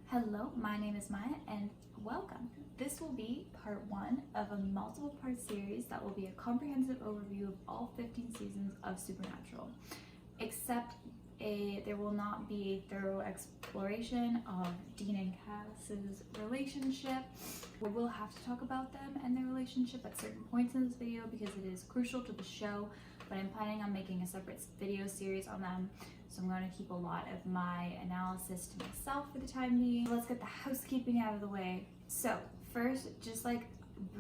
Hello, my name is Maya and welcome. This will be part one of a multiple part series that will be a comprehensive overview of all 15 seasons of Supernatural, except there will not be a thorough exploration of Dean and Cass's relationship. We will have to talk about them and their relationship at certain points in this video because it is crucial to the show, but I'm planning on making a separate video series on them. So I'm going to keep a lot of my analysis to myself for the time being. Let's get the housekeeping out of the way. So first, just like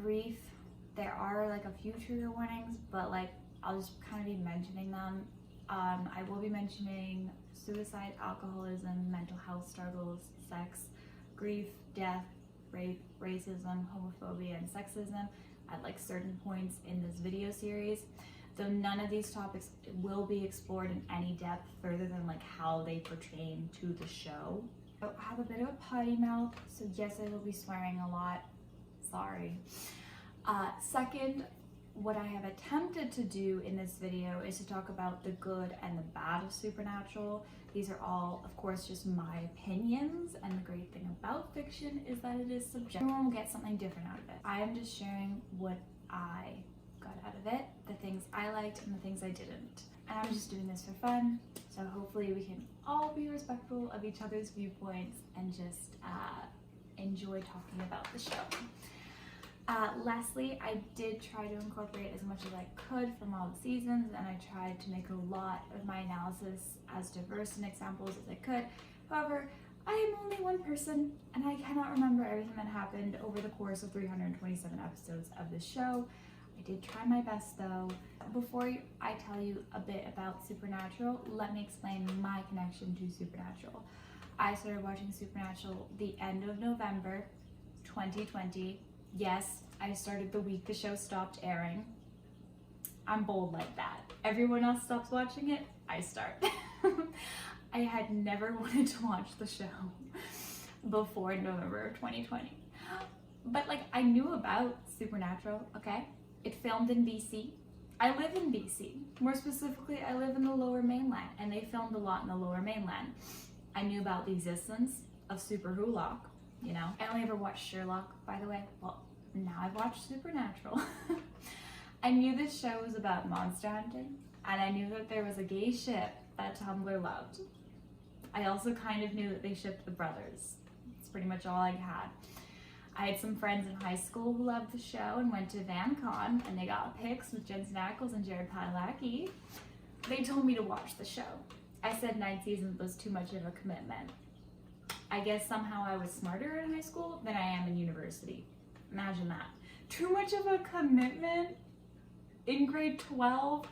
brief, there are like a few trigger warnings, but like I'll just kind of be mentioning them. I will be mentioning suicide, alcoholism, mental health struggles, sex, grief, death, rape, racism, homophobia, and sexism at like certain points in this video series. Though none of these topics will be explored in any depth further than like how they pertain to the show. So I have a bit of a potty mouth, so yes, I will be swearing a lot. Sorry. Second, what I have attempted to do in this video is to talk about the good and the bad of Supernatural. These are all, of course, just my opinions, and the great thing about fiction is that it is subjective. Everyone will get something different out of it. I am just sharing what I got out of it, the things I liked and the things I didn't. And I'm just doing this for fun, so hopefully we can all be respectful of each other's viewpoints and just enjoy talking about the show. Lastly, I did try to incorporate as much as I could from all the seasons, and I tried to make a lot of my analysis as diverse in examples as I could. However, I am only one person, and I cannot remember everything that happened over the course of 327 episodes of this show. I did try my best though. Before I tell you a bit about Supernatural, let me explain my connection to Supernatural. I started watching Supernatural the end of November 2020. Yes, I started the week the show stopped airing. I'm bold like that. Everyone else stops watching it, I start. I had never wanted to watch the show before November of 2020. But like, I knew about Supernatural, okay? It filmed in BC. I live in BC. More specifically, I live in the Lower Mainland, and they filmed a lot in the Lower Mainland. I knew about the existence of Superwholock, you know. I only ever watched Sherlock, by the way. Well, now I've watched Supernatural. I knew this show was about monster hunting, and I knew that there was a gay ship that Tumblr loved. I also kind of knew that they shipped the brothers. That's pretty much all I had. I had some friends in high school who loved the show and went to VanCon, and they got pics with Jensen Ackles and Jared Padalecki. They told me to watch the show. I said 9 seasons was too much of a commitment. I guess somehow I was smarter in high school than I am in university. Imagine that. Too much of a commitment in grade 12?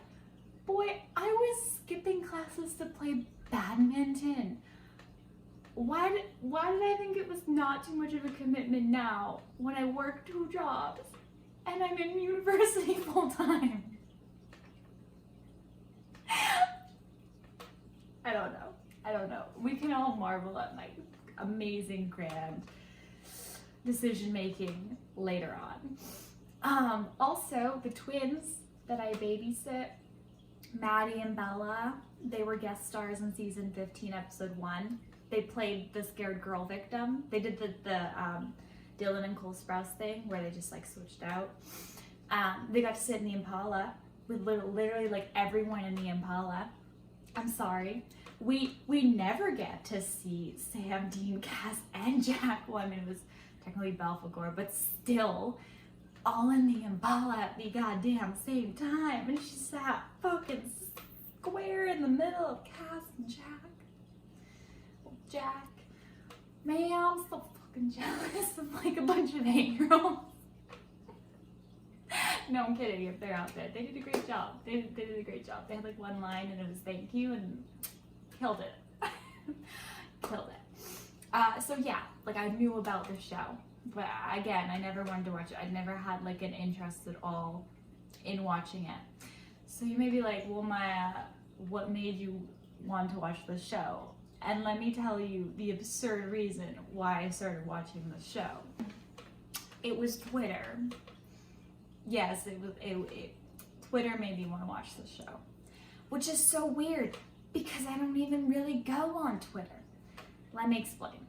Boy, I was skipping classes to play badminton. Why did I think it was not too much of a commitment now when I work 2 jobs and I'm in university full time? I don't know. We can all marvel at my amazing grand decision making later on. Also, the twins that I babysit, Maddie and Bella, they were guest stars in season 15, episode 1. They played the scared girl victim. They did the Dylan and Cole Sprouse thing where they just like switched out. They got to sit in the Impala with literally like everyone in the Impala. I'm sorry. We never get to see Sam, Dean, Cass, and Jack. Well, I mean, it was technically Belphegor, but still all in the Impala at the goddamn same time. And she sat fucking square in the middle of Cass and Jack. Jack, man, I'm so fucking jealous of like a bunch of 8-year-olds. No, I'm kidding. If they're out there, they did a great job. They did a great job. They had like one line and it was thank you, and killed it. Killed it. So yeah, like I knew about the show, but again, I never wanted to watch it. I never had like an interest at all in watching it. So you may be like, well, Maya, what made you want to watch the show? And let me tell you the absurd reason why I started watching the show. It was Twitter. Yes, Twitter made me want to watch the show. Which is so weird because I don't even really go on Twitter. Let me explain.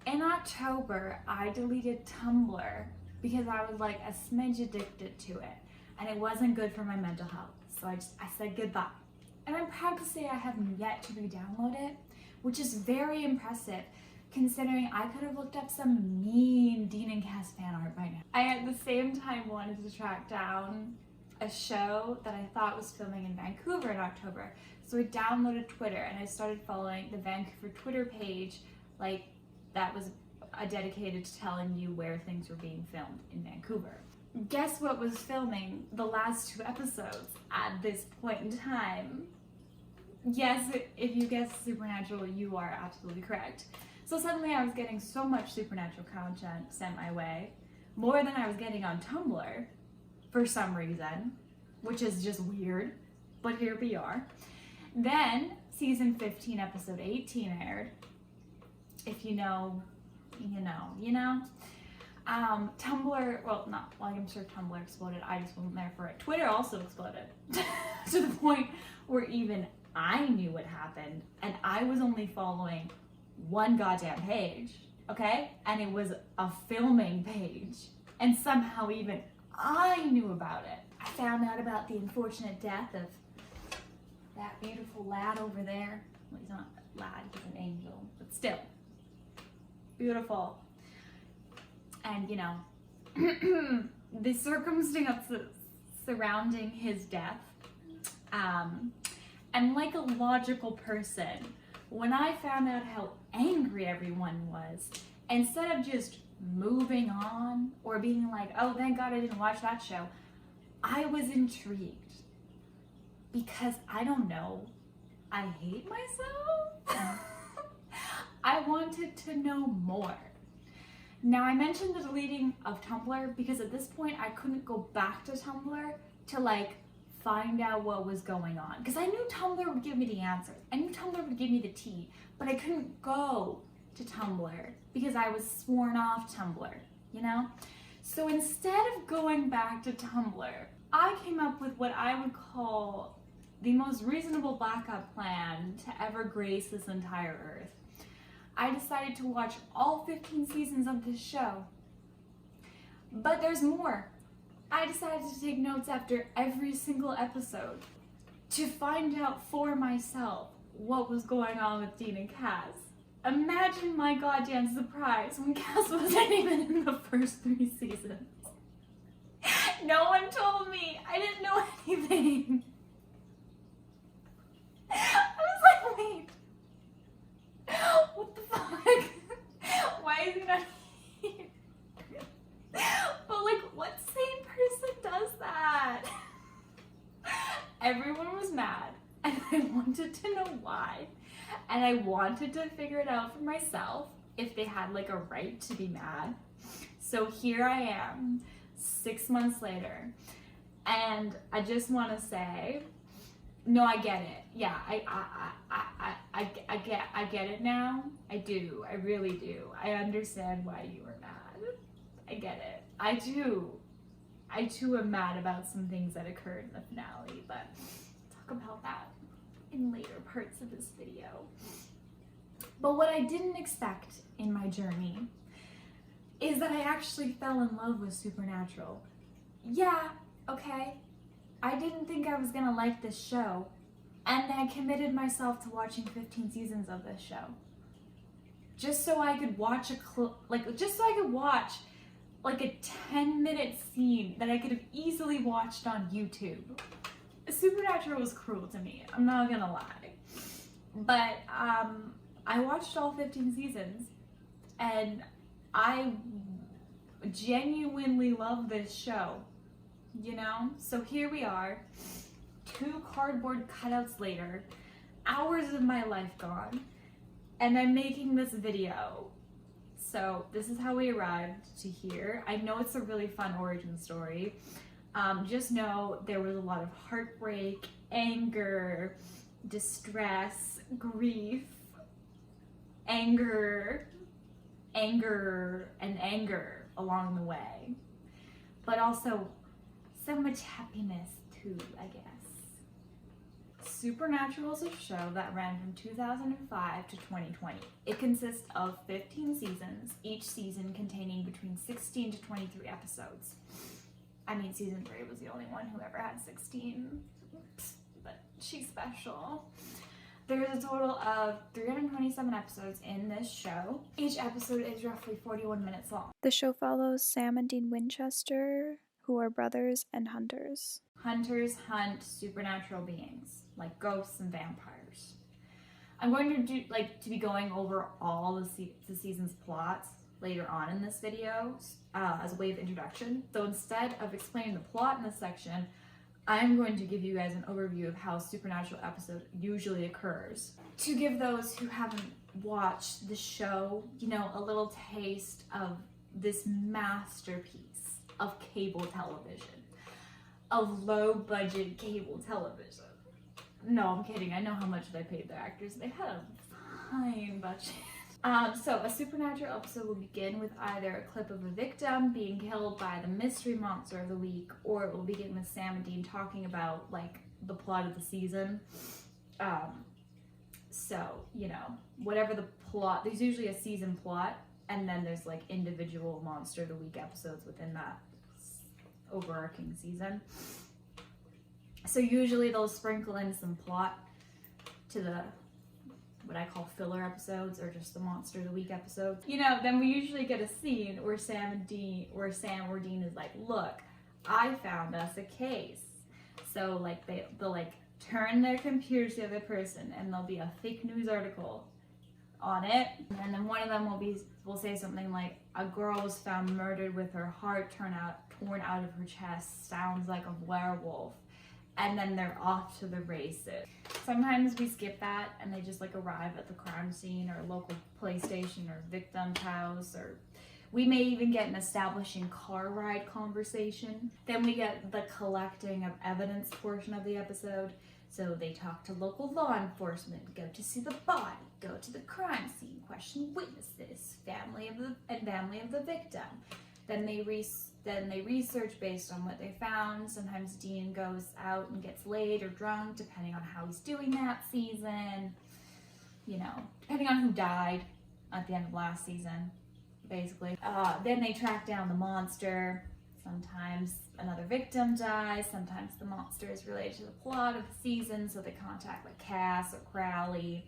In October, I deleted Tumblr because I was like a smidge addicted to it and it wasn't good for my mental health. So I said goodbye. And I'm proud to say I have yet to re-download it, which is very impressive considering I could have looked up some mean Dean and Cass fan art by now. I at the same time wanted to track down a show that I thought was filming in Vancouver in October. So I downloaded Twitter and I started following the Vancouver Twitter page, like that was dedicated to telling you where things were being filmed in Vancouver. Guess what was filming the last 2 episodes at this point in time? Yes, if you guessed Supernatural, you are absolutely correct. So suddenly I was getting so much Supernatural content sent my way, more than I was getting on Tumblr for some reason, which is just weird, but here we are. Then season 15, episode 18 aired. If you know, you know. Tumblr, well, not, like I'm sure Tumblr exploded, I just wasn't there for it. Twitter also exploded to the point where even I knew what happened and I was only following one goddamn page, okay? And it was a filming page and somehow even I knew about it. I found out about the unfortunate death of that beautiful lad over there. Well, he's not a lad, he's an angel, but still. Beautiful. And you know, the circumstances surrounding his death, and like a logical person, when I found out how angry everyone was, instead of just moving on or being like, oh, thank God I didn't watch that show, I was intrigued because I don't know, I hate myself. I wanted to know more. Now I mentioned the deleting of Tumblr because at this point I couldn't go back to Tumblr to like find out what was going on. Because I knew Tumblr would give me the answers. I knew Tumblr would give me the tea, but I couldn't go to Tumblr because I was sworn off Tumblr, you know? So instead of going back to Tumblr, I came up with what I would call the most reasonable backup plan to ever grace this entire earth. I decided to watch all 15 seasons of this show. But there's more. I decided to take notes after every single episode to find out for myself what was going on with Dean and Cass. Imagine my goddamn surprise when Cass wasn't even in the first 3 seasons. No one told me. I didn't know anything. I was like, wait. What the fuck? Why is he not here? But like, what sane person does that? Everyone was mad, and I wanted to know why. And I wanted to figure it out for myself if they had like a right to be mad. So here I am, 6 months later, and I just want to say, no, I get it. Yeah, I get it now. I do. I really do. I understand why you were mad. I get it. I too am mad about some things that occurred in the finale, but I'll talk about that in later parts of this video. But what I didn't expect in my journey is that I actually fell in love with Supernatural. Yeah, okay. I didn't think I was gonna like this show, and I committed myself to watching 15 seasons of this show. Just so I could watch like a 10-minute scene that I could have easily watched on YouTube. Supernatural was cruel to me, I'm not gonna lie. But I watched all 15 seasons and I genuinely love this show, you know? So here we are, 2 cardboard cutouts later, hours of my life gone, and I'm making this video. So this is how we arrived to here. I know it's a really fun origin story. Just know there was a lot of heartbreak, anger, distress, grief, anger along the way. But also so much happiness too, I guess. Supernatural is a show that ran from 2005 to 2020. It consists of 15 seasons, each season containing between 16 to 23 episodes. I mean, season 3 was the only one who ever had 16, but she's special. There's a total of 327 episodes in this show. Each episode is roughly 41 minutes long. The show follows Sam and Dean Winchester, who are brothers and hunters. Hunters hunt supernatural beings, like ghosts and vampires. I'm going to be going over all the season's plots later on in this video as a way of introduction. So instead of explaining the plot in this section, I'm going to give you guys an overview of how a supernatural episode usually occurs. To give those who haven't watched the show, a little taste of this masterpiece of cable television. Of low-budget cable television. No, I'm kidding. I know how much they paid their actors. They had a fine budget. So a supernatural episode will begin with either a clip of a victim being killed by the mystery monster of the week, or it will begin with Sam and Dean talking about the plot of the season. Whatever the plot, there's usually a season plot, and then there's individual monster of the week episodes within that overarching season. So usually they'll sprinkle in some plot to the what I call filler episodes, or just the monster of the week episodes. Then we usually get a scene where Sam or Dean is like, look, I found us a case. So they'll turn their computer to the other person, and there'll be a fake news article on it, and then one of them will say something like, a girl was found murdered with her heart torn out of her chest, sounds like a werewolf, and then they're off to the races. Sometimes we skip that and they just arrive at the crime scene or local police station or victim's house, or we may even get an establishing car ride conversation. Then we get the collecting of evidence portion of the episode. So they talk to local law enforcement, go to see the body, go to the crime scene, question witnesses, family of the victim. Then they research based on what they found. Sometimes Dean goes out and gets laid or drunk, depending on how he's doing that season. Depending on who died at the end of last season, basically. Then they track down the monster. Sometimes another victim dies, sometimes the monster is related to the plot of the season, so they contact Cass or Crowley.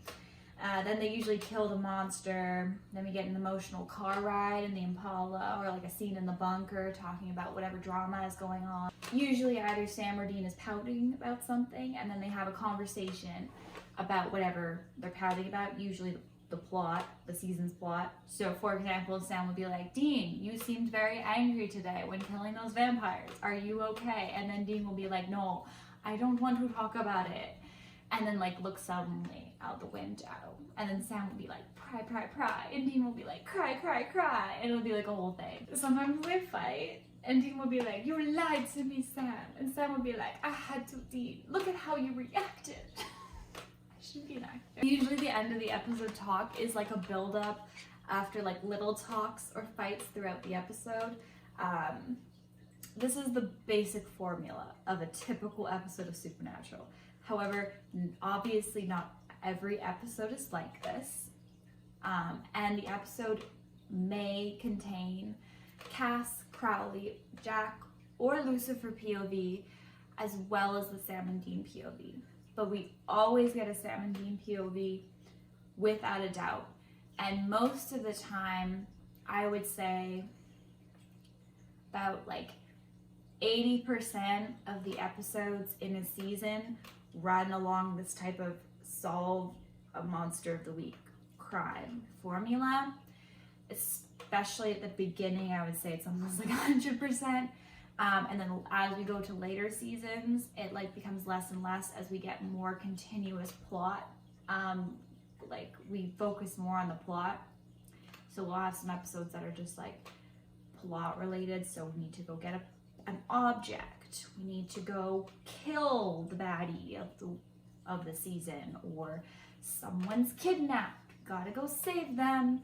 Then they usually kill the monster. Then we get an emotional car ride in the Impala, or a scene in the bunker talking about whatever drama is going on. Usually either Sam or Dean is pouting about something, and then they have a conversation about whatever they're pouting about, usually the plot, the season's plot. So for example, Sam would be like, Dean, you seemed very angry today when killing those vampires. Are you okay? And then Dean will be like, no, I don't want to talk about it. And then look suddenly out the window. And then Sam will be like, cry, cry, cry. And Dean will be like, cry, cry, cry. And it'll be a whole thing. Sometimes they fight. And Dean will be like, you lied to me, Sam. And Sam will be like, I had to, Dean. Look at how you reacted. Should be an actor. Usually the end of the episode talk is a build-up after little talks or fights throughout the episode. This is the basic formula of a typical episode of Supernatural. However, obviously not every episode is like this. And the episode may contain Cass, Crowley, Jack, or Lucifer POV, as well as the Sam and Dean POV. But we always get a Sam and Dean POV without a doubt. And most of the time, I would say about 80% of the episodes in a season run along this type of solve a monster of the week crime formula. Especially at the beginning, I would say it's almost 100%. And then as we go to later seasons, it becomes less and less as we get more continuous plot. We focus more on the plot. So we'll have some episodes that are just plot related. So we need to go get an object. We need to go kill the baddie of the season, or someone's kidnapped. Gotta go save them.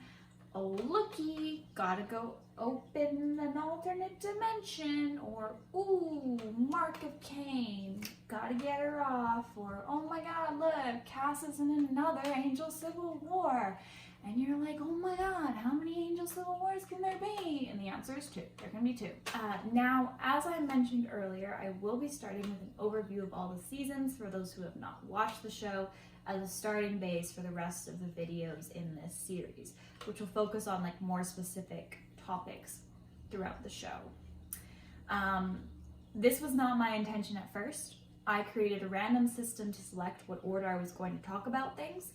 Oh looky, gotta go open an alternate dimension, or ooh, Mark of Cain, gotta get her off, or oh my god, look, Cass is in another Angel Civil War. And you're like, oh my god, how many Angel Civil Wars can there be? And the answer is 2. There can be 2. Now, as I mentioned earlier, I will be starting with an overview of all the seasons for those who have not watched the show, as a starting base for the rest of the videos in this series, which will focus on like more specific topics throughout the show. This was not my intention at first. I created a random system to select what order I was going to talk about things,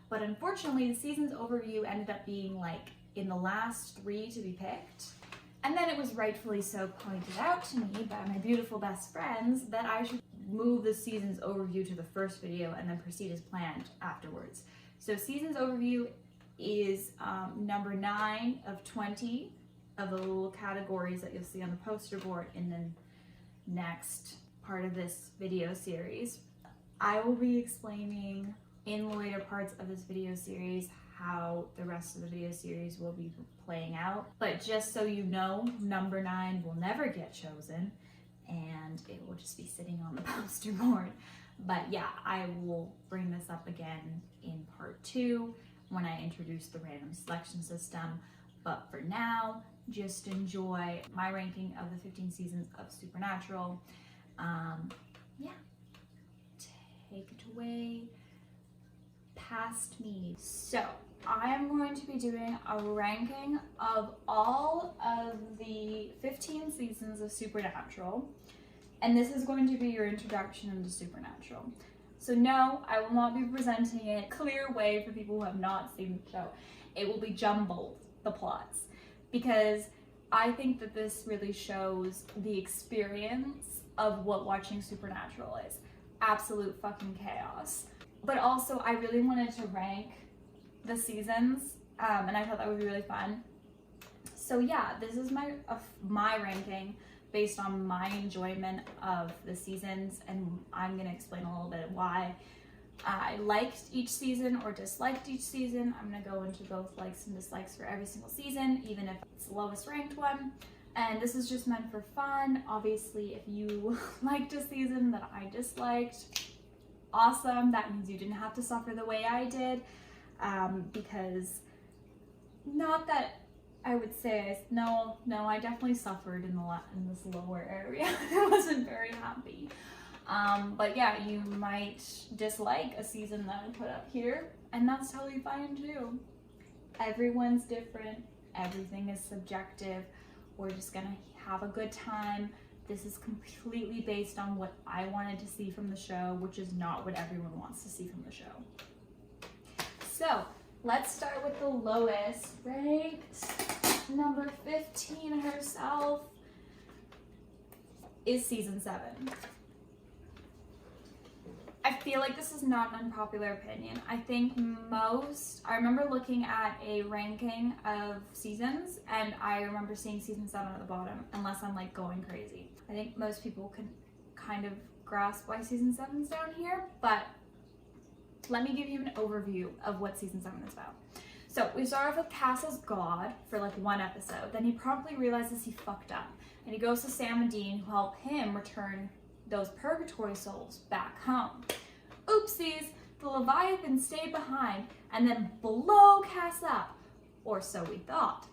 but unfortunately the season's overview ended up being like in the last 3 to be picked. And then it was rightfully so pointed out to me by my beautiful best friends that I should move the season's overview to the first video and then proceed as planned afterwards. So season's overview is number 9 of 20 of the little categories that you'll see on the poster board in the next part of this video series. I will be explaining in the later parts of this video series how the rest of the video series will be playing out. But just so you know, number 9 will never get chosen, and it will just be sitting on the poster board. But yeah, I will bring this up again in part 2 when I introduce the random selection system. But for now, just enjoy my ranking of the 15 seasons of Supernatural. Yeah, take it away past me. So I am going to be doing a ranking of all of the 15 seasons of Supernatural, and this is going to be your introduction into Supernatural. So no, I will not be presenting it a clear way for people who have not seen the show. It will be jumbled, the plots, because I think that this really shows the experience of what watching Supernatural is. Absolute fucking chaos. But also, I really wanted to rank the seasons, and I thought that would be really fun. So yeah, this is my ranking based on my enjoyment of the seasons, and I'm gonna explain a little bit why I liked each season or disliked each season. I'm gonna go into both likes and dislikes for every single season, even if it's the lowest ranked one. And this is just meant for fun. Obviously, if you liked a season that I disliked, awesome. That means you didn't have to suffer the way I did, because not that I would say no, I definitely suffered in this lower area. I wasn't very happy. But yeah, you might dislike a season that I put up here, and that's totally fine too. Everyone's different. Everything is subjective. We're just gonna have a good time. This is completely based on what I wanted to see from the show, which is not what everyone wants to see from the show. So let's start with the lowest ranked. Number 15 herself is season 7. I feel like this is not an unpopular opinion. I think I remember looking at a ranking of seasons, and I remember seeing season 7 at the bottom, unless I'm like going crazy. I think most people can kind of grasp why season 7's down here, but let me give you an overview of what season 7 is about. So we start off with Cass as God for like 1 episode. Then he promptly realizes he fucked up, and he goes to Sam and Dean, who help him return those purgatory souls back home. Oopsies, the Leviathans stayed behind and then blow Cass up, or so we thought,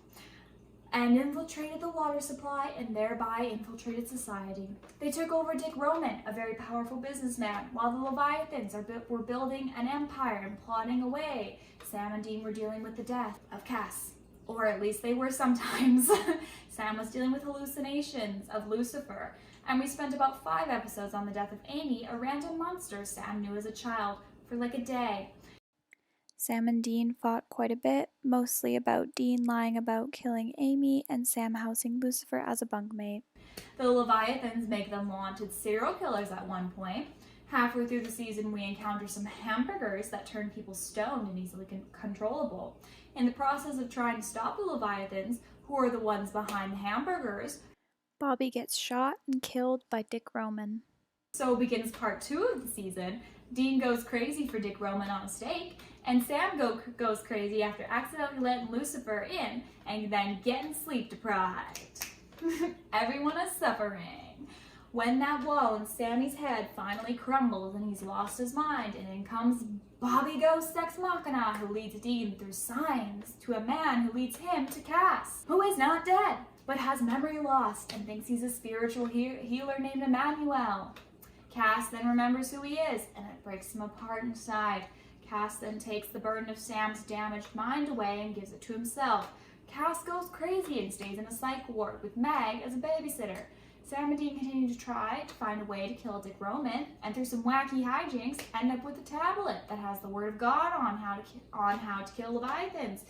and infiltrated the water supply and thereby infiltrated society. They took over Dick Roman, a very powerful businessman, while the Leviathans were building an empire and plotting away. Sam and Dean were dealing with the death of Cass, or at least they were sometimes. Sam was dealing with hallucinations of Lucifer, and we spent about 5 episodes on the death of Amy, a random monster Sam knew as a child, for like a day. Sam and Dean fought quite a bit, mostly about Dean lying about killing Amy and Sam housing Lucifer as a bunkmate. The Leviathans make them wanted serial killers at one point. Halfway through the season, we encounter some hamburgers that turn people stoned and easily controllable. In the process of trying to stop the Leviathans, who are the ones behind the hamburgers, Bobby gets shot and killed by Dick Roman. So begins part 2 of the season. Dean goes crazy for Dick Roman on a steak, and Sam goes crazy after accidentally letting Lucifer in and then getting sleep deprived. Everyone is suffering. When that wall in Sammy's head finally crumbles and he's lost his mind, and in comes Bobby Ghost Ex Machina, who leads Dean through signs to a man who leads him to Cass, who is not dead, but has memory lost and thinks he's a spiritual healer named Emmanuel. Cass then remembers who he is, and it breaks him apart inside. Cass then takes the burden of Sam's damaged mind away and gives it to himself. Cass goes crazy and stays in a psych ward with Meg as a babysitter. Sam and Dean continue to try to find a way to kill Dick Roman, and through some wacky hijinks, end up with a tablet that has the word of God on how to kill Leviathans.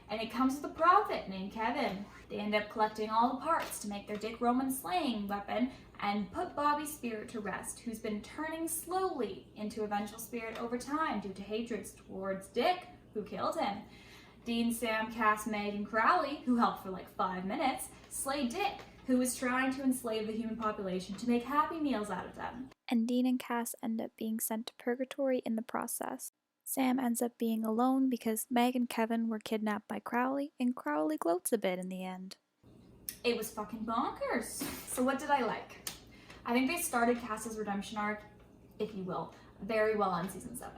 And it comes with a prophet named Kevin. They end up collecting all the parts to make their Dick Roman slaying weapon and put Bobby's spirit to rest, who's been turning slowly into a vengeful spirit over time due to hatreds towards Dick, who killed him. Dean, Sam, Cass, Meg, and Crowley, who helped for like 5 minutes, slay Dick, who was trying to enslave the human population to make Happy Meals out of them. And Dean and Cass end up being sent to purgatory in the process. Sam ends up being alone because Meg and Kevin were kidnapped by Crowley, and Crowley gloats a bit in the end. It was fucking bonkers. So what did I like? I think they started Cass's redemption arc, if you will, very well in season 7.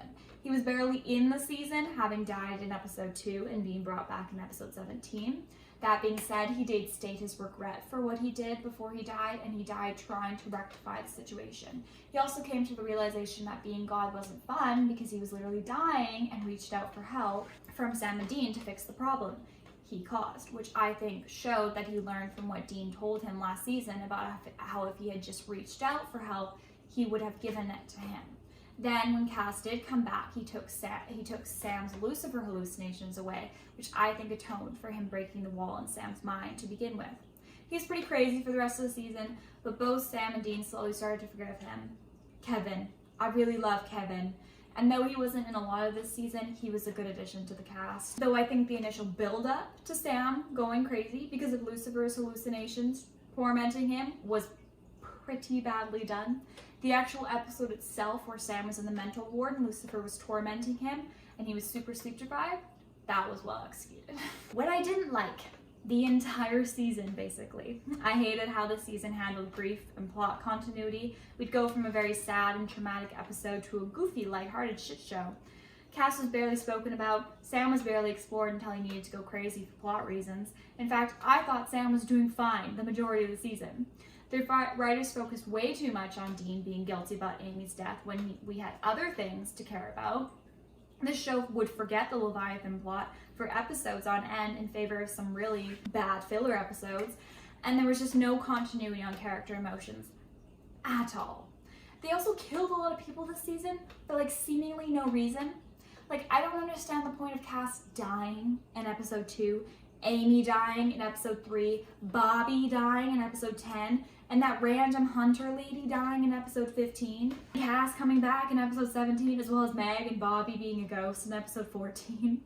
He was barely in the season, having died in episode 2 and being brought back in episode 17. That being said, he did state his regret for what he did before he died, and he died trying to rectify the situation. He also came to the realization that being God wasn't fun because he was literally dying, and reached out for help from Sam and Dean to fix the problem he caused, which I think showed that he learned from what Dean told him last season about how if he had just reached out for help, he would have given it to him. Then when Cass did come back, he took Sam's Lucifer hallucinations away, which I think atoned for him breaking the wall in Sam's mind to begin with. He's pretty crazy for the rest of the season, but both Sam and Dean slowly started to forgive him. Kevin. I really love Kevin. And though he wasn't in a lot of this season, he was a good addition to the cast. Though I think the initial build-up to Sam going crazy because of Lucifer's hallucinations tormenting him was pretty badly done. The actual episode itself, where Sam was in the mental ward and Lucifer was tormenting him and he was super sleep deprived, that was well executed. What I didn't like, the entire season basically. I hated how the season handled grief and plot continuity. We'd go from a very sad and traumatic episode to a goofy, lighthearted shit show. Cass was barely spoken about, Sam was barely explored until he needed to go crazy for plot reasons. In fact, I thought Sam was doing fine the majority of the season. The writers focused way too much on Dean being guilty about Amy's death when we had other things to care about. This show would forget the Leviathan plot for episodes on end in favor of some really bad filler episodes, and there was just no continuity on character emotions at all. They also killed a lot of people this season for like seemingly no reason. Like, I don't understand the point of Cass dying in episode 2, Amy dying in episode 3, Bobby dying in episode 10, and that random hunter lady dying in episode 15. Cass coming back in episode 17, as well as Meg and Bobby being a ghost in episode 14.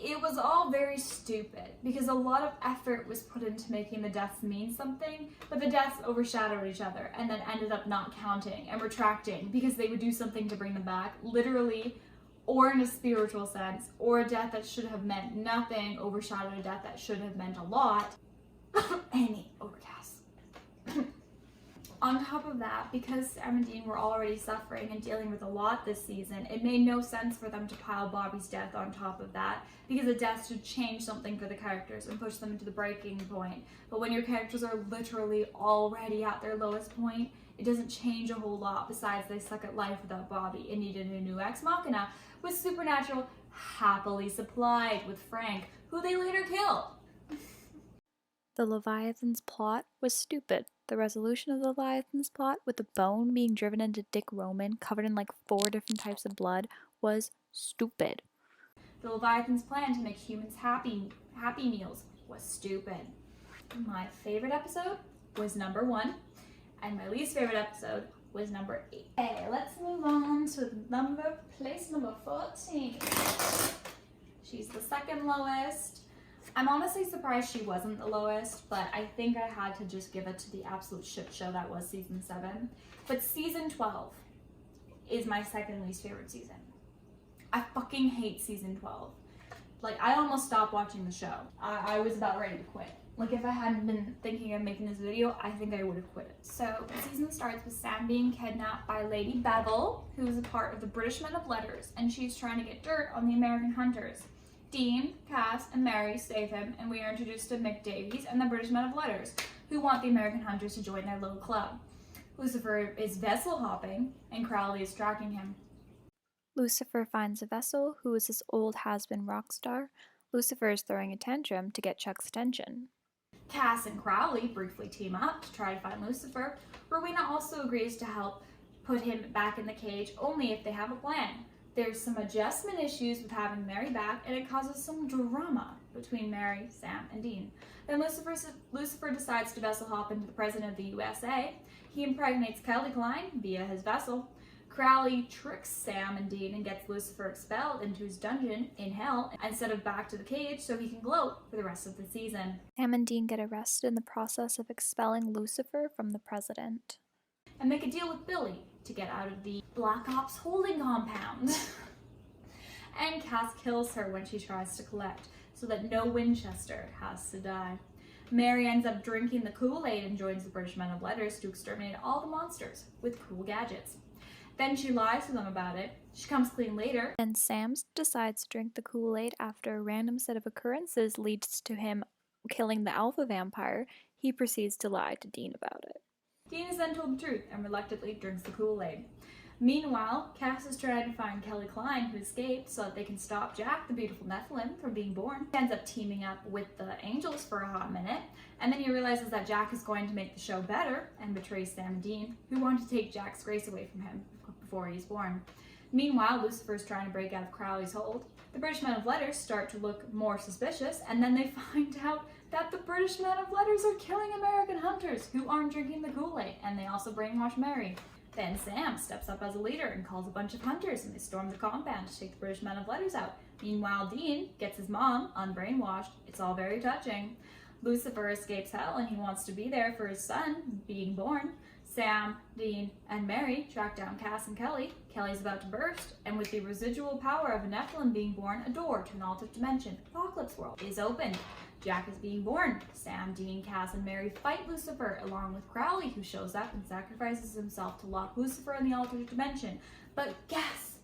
It was all very stupid because a lot of effort was put into making the deaths mean something, but the deaths overshadowed each other and then ended up not counting and retracting because they would do something to bring them back, literally, or in a spiritual sense, or a death that should have meant nothing overshadowed a death that should have meant a lot. Amy, overcast. On top of that, because Sam and Dean were already suffering and dealing with a lot this season, it made no sense for them to pile Bobby's death on top of that, because a death should change something for the characters and push them to the breaking point. But when your characters are literally already at their lowest point, it doesn't change a whole lot besides they suck at life without Bobby and needed a new ex machina with Supernatural happily supplied with Frank, who they later kill. The Leviathan's plot was stupid. The resolution of the Leviathan's plot, with the bone being driven into Dick Roman, covered in like 4 different types of blood, was stupid. The Leviathan's plan to make humans happy meals was stupid. My favorite episode was number 1, and my least favorite episode was number 8. Okay, let's move on to place number 14. She's the second lowest. I'm honestly surprised she wasn't the lowest, but I think I had to just give it to the absolute shit show that was season 7. But season 12, is my second least favorite season. I fucking hate season 12. Like, I almost stopped watching the show. I was about ready to quit. Like, if I hadn't been thinking of making this video, I think I would have quit it. So, the season starts with Sam being kidnapped by Lady Bevel, who is a part of the British Men of Letters, and she's trying to get dirt on the American hunters. Dean, Cass, and Mary save him, and we are introduced to Mick Davies and the British Men of Letters, who want the American hunters to join their little club. Lucifer is vessel hopping, and Crowley is tracking him. Lucifer finds a vessel who is this old has-been rock star. Lucifer is throwing a tantrum to get Chuck's attention. Cass and Crowley briefly team up to try to find Lucifer. Rowena also agrees to help put him back in the cage only if they have a plan. There's some adjustment issues with having Mary back, and it causes some drama between Mary, Sam, and Dean. Then Lucifer decides to vessel hop into the President of the USA. He impregnates Kelly Klein via his vessel. Crowley tricks Sam and Dean and gets Lucifer expelled into his dungeon in hell instead of back to the cage so he can gloat for the rest of the season. Sam and Dean get arrested in the process of expelling Lucifer from the President. And make a deal with Billy to get out of the Black Ops holding compound. And Cass kills her when she tries to collect so that no Winchester has to die. Mary ends up drinking the Kool-Aid and joins the British Men of Letters to exterminate all the monsters with cool gadgets. Then she lies to them about it. She comes clean later. Then Sam decides to drink the Kool-Aid after a random set of occurrences leads to him killing the alpha vampire. He proceeds to lie to Dean about it. Dean is then told the truth and reluctantly drinks the Kool-Aid. Meanwhile, Cass is trying to find Kelly Klein, who escaped, so that they can stop Jack, the beautiful Nephilim, from being born. He ends up teaming up with the Angels for a hot minute, and then he realizes that Jack is going to make the show better and betrays Sam and Dean, who want to take Jack's grace away from him before he's born. Meanwhile, Lucifer is trying to break out of Crowley's hold. The British Men of Letters start to look more suspicious, and then they find out that the British Men of Letters are killing American hunters who aren't drinking the Kool-Aid, and they also brainwash Mary. Then Sam steps up as a leader and calls a bunch of hunters, and they storm the compound to take the British Men of Letters out. Meanwhile, Dean gets his mom unbrainwashed. It's all very touching. Lucifer escapes hell, and he wants to be there for his son being born. Sam, Dean, and Mary track down Cass and Kelly. Kelly's about to burst, and with the residual power of a Nephilim being born, a door to an alternate dimension, Apocalypse World, is opened. Jack is being born. Sam, Dean, Cass, and Mary fight Lucifer, along with Crowley, who shows up and sacrifices himself to lock Lucifer in the alternate dimension. But guess,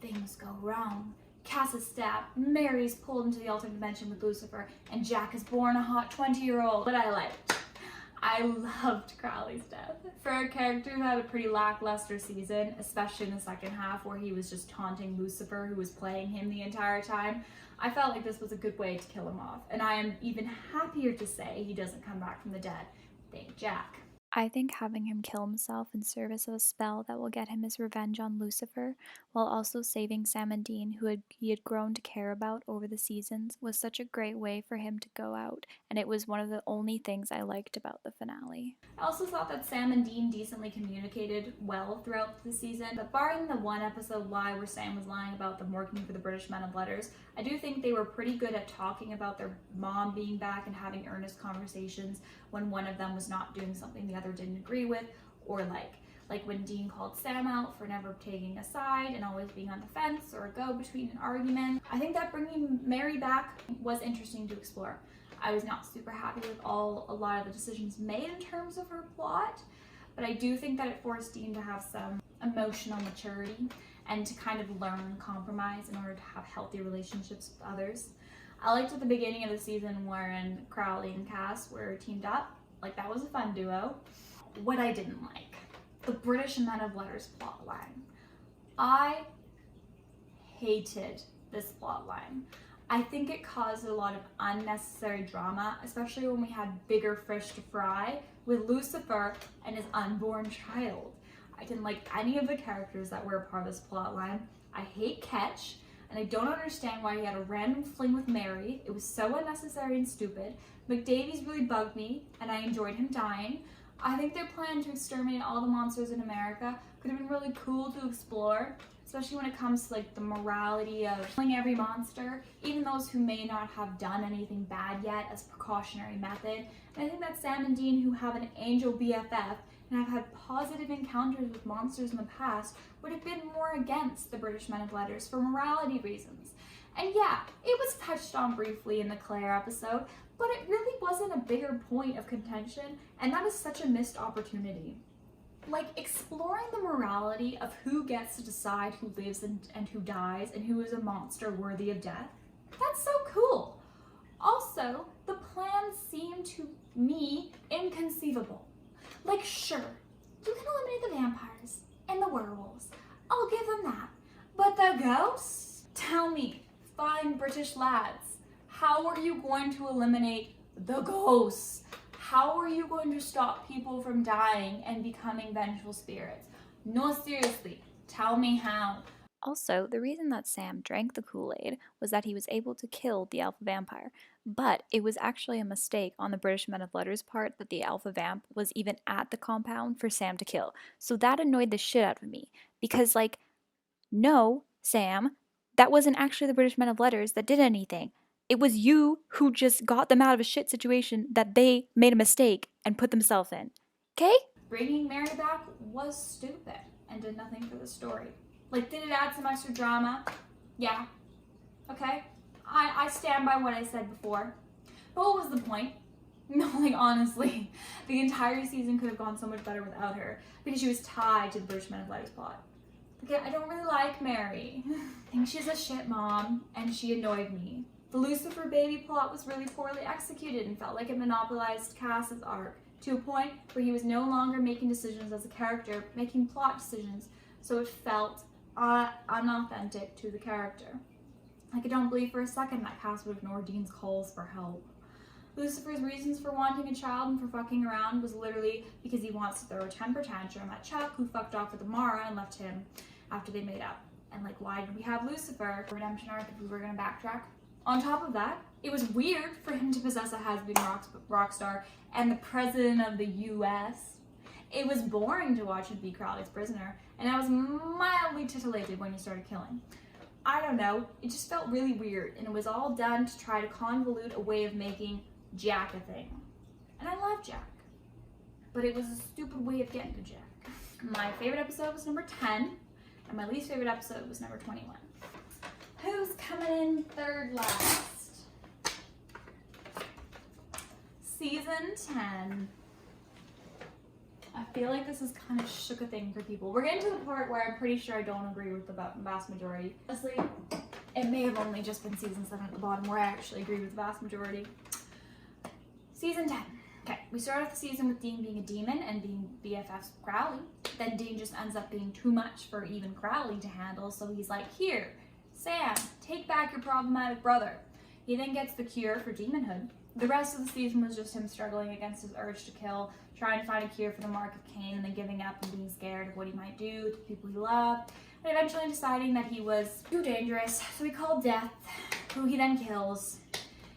things go wrong. Cass is stabbed, Mary is pulled into the alternate dimension with Lucifer, and Jack is born a hot 20-year-old. But I liked. I loved Crowley's death. For a character who had a pretty lackluster season, especially in the second half where he was just taunting Lucifer, who was playing him the entire time, I felt like this was a good way to kill him off. And I am even happier to say he doesn't come back from the dead. Thank Jack. I think having him kill himself in service of a spell that will get him his revenge on Lucifer, while also saving Sam and Dean, who he had grown to care about over the seasons, was such a great way for him to go out, and it was one of the only things I liked about the finale. I also thought that Sam and Dean decently communicated well throughout the season, but barring the one episode lie where Sam was lying about them working for the British Men of Letters, I do think they were pretty good at talking about their mom being back and having earnest conversations when one of them was not doing something the other didn't agree with, or like when Dean called Sam out for never taking a side and always being on the fence or a go-between an argument. I think that bringing Mary back was interesting to explore. I was not super happy with a lot of the decisions made in terms of her plot, but I do think that it forced Dean to have some emotional maturity and to kind of learn compromise in order to have healthy relationships with others. I liked at the beginning of the season wherein Crowley and Cass were teamed up. Like, that was a fun duo. What I didn't like, the British Men of Letters plotline. I hated this plotline. I think it caused a lot of unnecessary drama, especially when we had bigger fish to fry with Lucifer and his unborn child. I didn't like any of the characters that were a part of this plotline. I hate Ketch, and I don't understand why he had a random fling with Mary. It was so unnecessary and stupid. McDavies really bugged me, and I enjoyed him dying. I think their plan to exterminate all the monsters in America could have been really cool to explore, especially when it comes to like the morality of killing every monster, even those who may not have done anything bad yet, as a precautionary method. And I think that Sam and Dean, who have an angel BFF and have had positive encounters with monsters in the past, would have been more against the British Men of Letters for morality reasons. And yeah, it was touched on briefly in the Claire episode, but it really wasn't a bigger point of contention, and that is such a missed opportunity. Like, exploring the morality of who gets to decide who lives and who dies and who is a monster worthy of death, that's so cool. Also, the plan seemed to me inconceivable. Like, sure, you can eliminate the vampires and the werewolves, I'll give them that, but the ghosts? Tell me, fine British lads, how are you going to eliminate the ghosts? How are you going to stop people from dying and becoming vengeful spirits? No, seriously, tell me how. Also, the reason that Sam drank the Kool-Aid was that he was able to kill the alpha vampire, but it was actually a mistake on the British Men of Letters' part that the alpha vamp was even at the compound for Sam to kill. So that annoyed the shit out of me, because like, no, Sam, that wasn't actually the British Men of Letters that did anything. It was you who just got them out of a shit situation that they made a mistake and put themselves in. Okay? Bringing Mary back was stupid and did nothing for the story. Like, did it add some extra drama? Yeah. Okay? I stand by what I said before. But what was the point? No, like, honestly, the entire season could have gone so much better without her because she was tied to the British Men of Letters plot. Okay, I don't really like Mary. I think she's a shit mom, and she annoyed me. The Lucifer baby plot was really poorly executed and felt like it monopolized Cass's arc to a point where he was no longer making decisions as a character, making plot decisions, so it felt unauthentic to the character. Like, I don't believe for a second that Cass would ignore Dean's calls for help. Lucifer's reasons for wanting a child and for fucking around was literally because he wants to throw a temper tantrum at Chuck, who fucked off with Amara and left him after they made up. And like, why did we have Lucifer for redemption arc if we were gonna backtrack? On top of that, it was weird for him to possess a has-been rock star and the president of the US. It was boring to watch him be Crowley's prisoner, and I was mildly titillated when he started killing. I don't know, it just felt really weird, and it was all done to try to convolute a way of making Jack a thing. And I love Jack, but it was a stupid way of getting to Jack. My favorite episode was number 10, and my least favorite episode was number 21. Who's coming in third last? Season 10. I feel like this is kind of shook a thing for people. We're getting to the part where I'm pretty sure I don't agree with the vast majority. Honestly, it may have only just been season 7 at the bottom where I actually agree with the vast majority. Season 10. Okay, we start off the season with Dean being a demon and being BFFs with Crowley. Then Dean just ends up being too much for even Crowley to handle, so he's like, here, Sam, take back your problematic brother. He then gets the cure for demonhood. The rest of the season was just him struggling against his urge to kill, trying to find a cure for the mark of Cain, and then giving up and being scared of what he might do to the people he loved, and eventually deciding that he was too dangerous, so he called Death, who he then kills.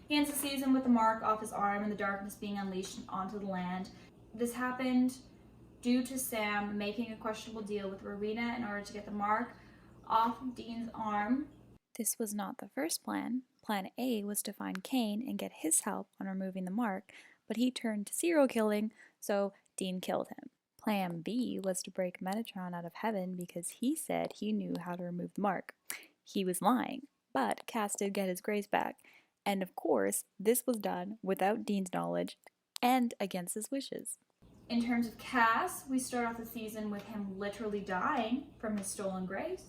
He ends the season with the mark off his arm and the darkness being unleashed onto the land. This happened due to Sam making a questionable deal with Rowena in order to get the mark off Dean's arm. This was not the first plan. Plan A was to find Cain and get his help on removing the mark, but he turned to serial killing, so Dean killed him. Plan B was to break Metatron out of heaven because he said he knew how to remove the mark. He was lying, but Cass did get his grace back. And of course, this was done without Dean's knowledge and against his wishes. In terms of Cass, we start off the season with him literally dying from his stolen grace.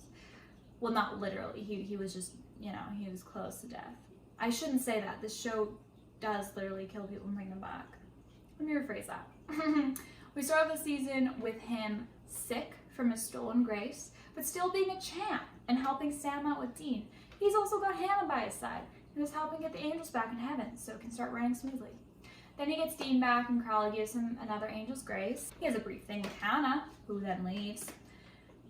Well, not literally, he was just, he was close to death. I shouldn't say that. This show does literally kill people and bring them back. Let me rephrase that. We start off the season with him sick from his stolen grace, but still being a champ and helping Sam out with Dean. He's also got Hannah by his side, who is helping get the angels back in heaven so it can start running smoothly. Then he gets Dean back and Crowley gives him another angel's grace. He has a brief thing with Hannah, who then leaves.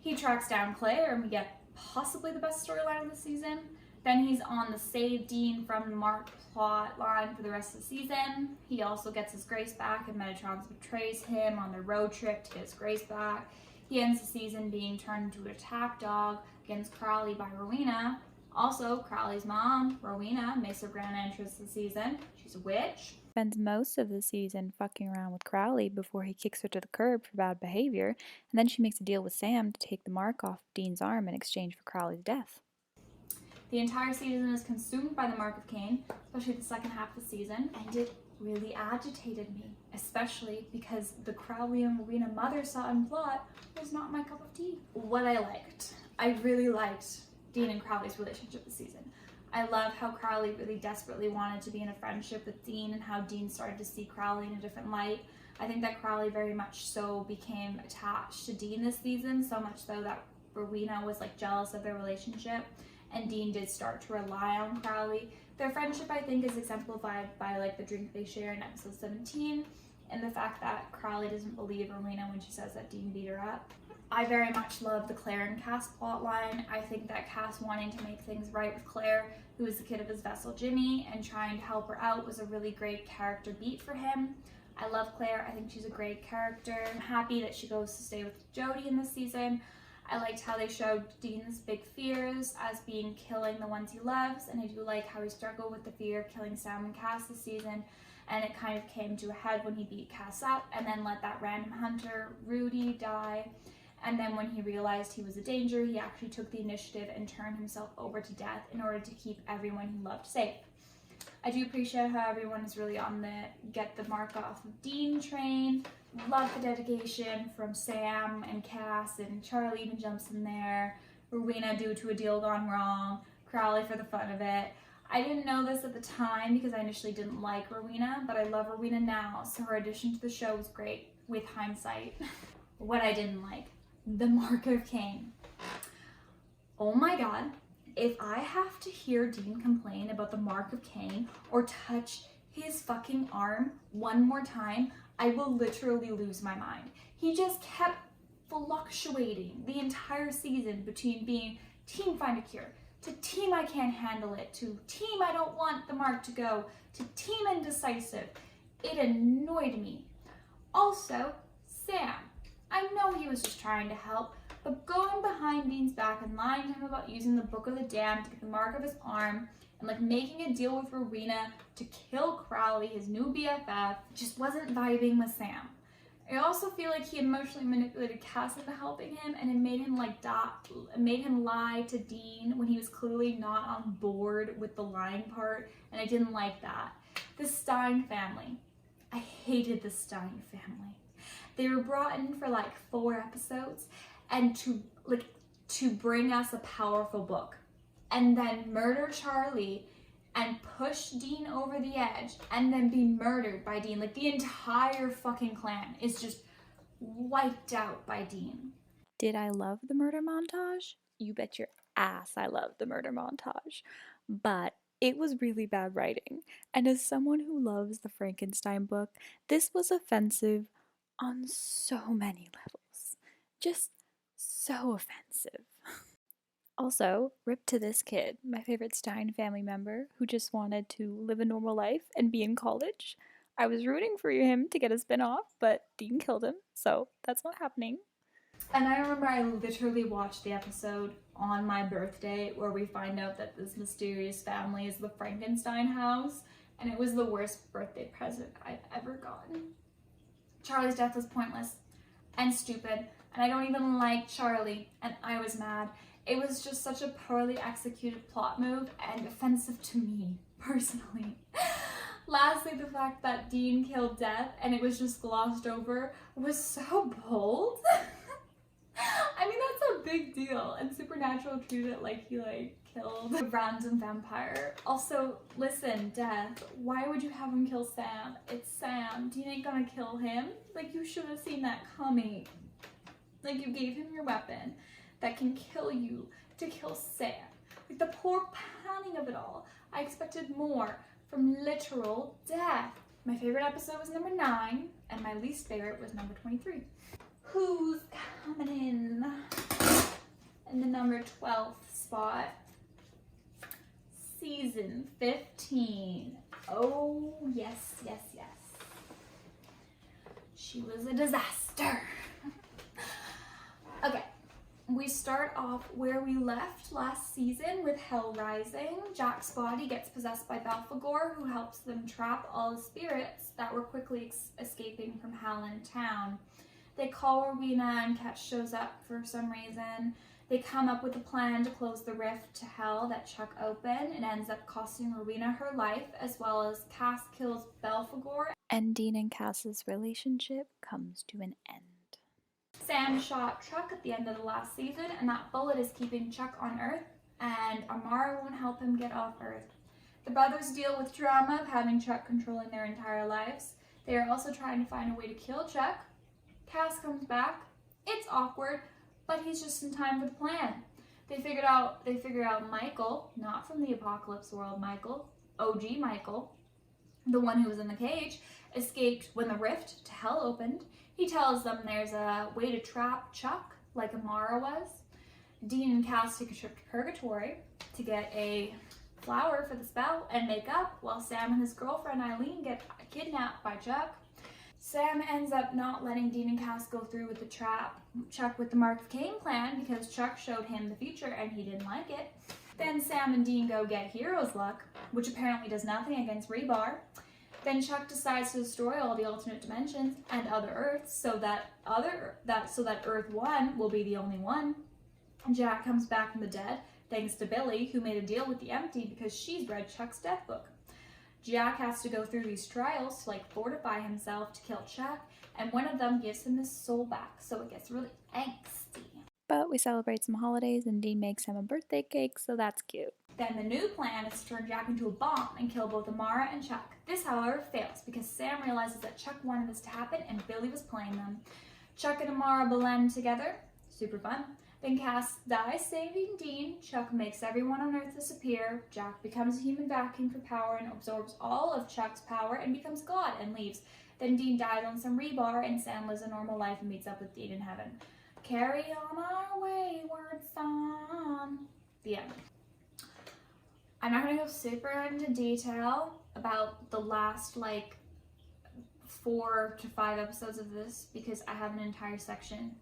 He tracks down Claire and we get possibly the best storyline of the season. Then he's on the save Dean from the Mark plot line for the rest of the season. He also gets his Grace back and Metatron betrays him on the road trip to get his Grace back. He ends the season being turned into an attack dog against Crowley by Rowena. Also, Crowley's mom, Rowena, makes her grand entrance this season. She's a witch. Spends most of the season fucking around with Crowley before he kicks her to the curb for bad behavior, and then she makes a deal with Sam to take the mark off Dean's arm in exchange for Crowley's death. The entire season is consumed by the Mark of Cain, especially the second half of the season, and it really agitated me, especially because the Crowley and Rowena mother-son plot was not my cup of tea. What I liked. I really liked Dean and Crowley's relationship this season. I love how Crowley really desperately wanted to be in a friendship with Dean and how Dean started to see Crowley in a different light. I think that Crowley very much so became attached to Dean this season, so much so that Rowena was like jealous of their relationship, and Dean did start to rely on Crowley. Their friendship, I think, is exemplified by like the drink they share in episode 17 and the fact that Crowley doesn't believe Rowena when she says that Dean beat her up. I very much love the Claire and Cass plotline. I think that Cass wanting to make things right with Claire, who was the kid of his vessel Jimmy, and trying to help her out was a really great character beat for him. I love Claire. I think she's a great character. I'm happy that she goes to stay with Jody in this season. I liked how they showed Dean's big fears as being killing the ones he loves, and I do like how he struggled with the fear of killing Sam and Cass this season, and it kind of came to a head when he beat Cass up and then let that random hunter, Rudy, die. And then when he realized he was a danger, he actually took the initiative and turned himself over to death in order to keep everyone he loved safe. I do appreciate how everyone is really on the get the mark off of Dean train. Love the dedication from Sam and Cass, and Charlie even jumps in there. Rowena due to a deal gone wrong. Crowley for the fun of it. I didn't know this at the time because I initially didn't like Rowena, but I love Rowena now, so her addition to the show was great with hindsight. What I didn't like. The Mark of Cain. Oh my god, if I have to hear Dean complain about the Mark of Cain or touch his fucking arm one more time, I will literally lose my mind. He just kept fluctuating the entire season between being team find a cure, to team I can't handle it, to team I don't want the mark to go, to team indecisive. It annoyed me. Also, Sam. I know he was just trying to help, but going behind Dean's back and lying to him about using the Book of the Damned to get the mark of his arm, and like making a deal with Rowena to kill Crowley, his new BFF, just wasn't vibing with Sam. I also feel like he emotionally manipulated Cass into helping him, and it made him lie to Dean when he was clearly not on board with the lying part, and I didn't like that. The Stein family. I hated the Stein family. They were brought in for like 4 episodes and to bring us a powerful book, and then murder Charlie and push Dean over the edge and then be murdered by Dean. Like the entire fucking clan is just wiped out by Dean. Did I love the murder montage? You bet your ass I loved the murder montage. But it was really bad writing, and as someone who loves the Frankenstein book, this was offensive on so many levels. Just so offensive. Also, rip to this kid, my favorite Stein family member, who just wanted to live a normal life and be in college. I was rooting for him to get a spin-off, but Dean killed him, so that's not happening. And I remember I literally watched the episode on my birthday where we find out that this mysterious family is the Frankenstein house, and it was the worst birthday present I've ever gotten. Charlie's death was pointless and stupid, and I don't even like Charlie, and I was mad. It was just such a poorly executed plot move and offensive to me, personally. Lastly, the fact that Dean killed Death and it was just glossed over was so bold. I mean, that's a big deal, and Supernatural treated it like he killed a random vampire. Also, listen, Death, why would you have him kill Sam? It's Sam. Dean ain't gonna kill him. Like, you should have seen that coming. Like, you gave him your weapon that can kill you to kill Sam. Like, the poor planning of it all. I expected more from literal Death. My favorite episode was number 9, and my least favorite was number 23. Who's coming in the number 12th spot? season 15. Oh, yes, yes, yes. She was a disaster. Okay, we start off where we left last season with Hell Rising. Jack's body gets possessed by Belphegor, who helps them trap all the spirits that were quickly escaping from Howland Town. They call Rowena and Ketch shows up for some reason. They come up with a plan to close the rift to hell that Chuck opened and ends up costing Rowena her life, as well as Cass kills Belphegor. And Dean and Cass's relationship comes to an end. Sam shot Chuck at the end of the last season, and that bullet is keeping Chuck on Earth, and Amara won't help him get off Earth. The brothers deal with trauma of having Chuck controlling their entire lives. They are also trying to find a way to kill Chuck. Cass comes back. It's awkward, but he's just in time for the plan. They figure out Michael, not from the Apocalypse world Michael, OG Michael, the one who was in the cage, escaped when the rift to hell opened. He tells them there's a way to trap Chuck, like Amara was. Dean and Cass take a trip to Purgatory to get a flower for the spell and make up, while Sam and his girlfriend Eileen get kidnapped by Chuck. Sam ends up not letting Dean and Cass go through with the trap Chuck with the Mark of Cain plan because Chuck showed him the future and he didn't like it. Then Sam and Dean go get Hero's Luck, which apparently does nothing against Rebar. Then Chuck decides to destroy all the alternate dimensions and other Earths so that Earth 1 will be the only one. Jack comes back from the dead thanks to Billy, who made a deal with the Empty because she's read Chuck's death book. Jack has to go through these trials to fortify himself to kill Chuck, and one of them gives him his soul back, so it gets really angsty. But we celebrate some holidays and Dean makes him a birthday cake, so that's cute. Then the new plan is to turn Jack into a bomb and kill both Amara and Chuck. This, however, fails because Sam realizes that Chuck wanted this to happen and Billy was playing them. Chuck and Amara blend together. Super fun. Then Cass dies saving Dean. Chuck makes everyone on Earth disappear. Jack becomes a human vacuum for power and absorbs all of Chuck's power and becomes God and leaves. Then Dean dies on some rebar and Sam lives a normal life and meets up with Dean in heaven. Carry on our wayward son. The end. I'm not going to go super into detail about the last 4 to 5 episodes of this because I have an entire section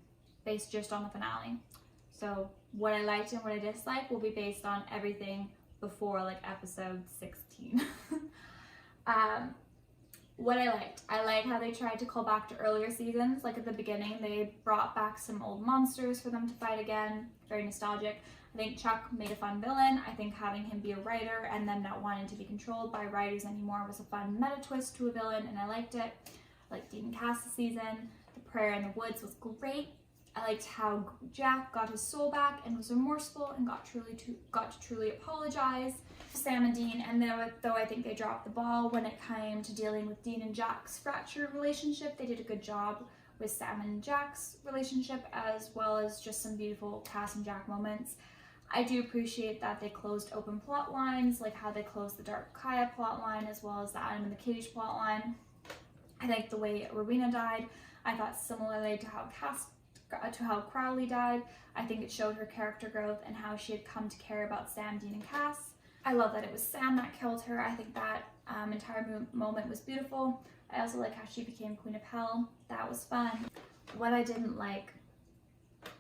based just on the finale. So what I liked and what I disliked will be based on everything before episode 16. What I like how they tried to call back to earlier seasons. At the beginning, they brought back some old monsters for them to fight again. Very nostalgic. I think Chuck made a fun villain. I think having him be a writer and them not wanting to be controlled by writers anymore was a fun meta twist to a villain, and I liked it. I liked Dean and Cass this season. The prayer in the woods was great. I liked how Jack got his soul back and was remorseful and got to truly apologize. Sam and Dean, and though I think they dropped the ball when it came to dealing with Dean and Jack's fractured relationship, they did a good job with Sam and Jack's relationship, as well as just some beautiful Cass and Jack moments. I do appreciate that they closed open plot lines, like how they closed the Dark Kaya plot line, as well as the Adam in the Cage plot line. I like the way Rowena died. I thought similarly to how Crowley died. I think it showed her character growth and how she had come to care about Sam, Dean, and Cass. I love that it was Sam that killed her. I think that entire moment was beautiful. I also like how she became Queen of Hell. That was fun. What I didn't like,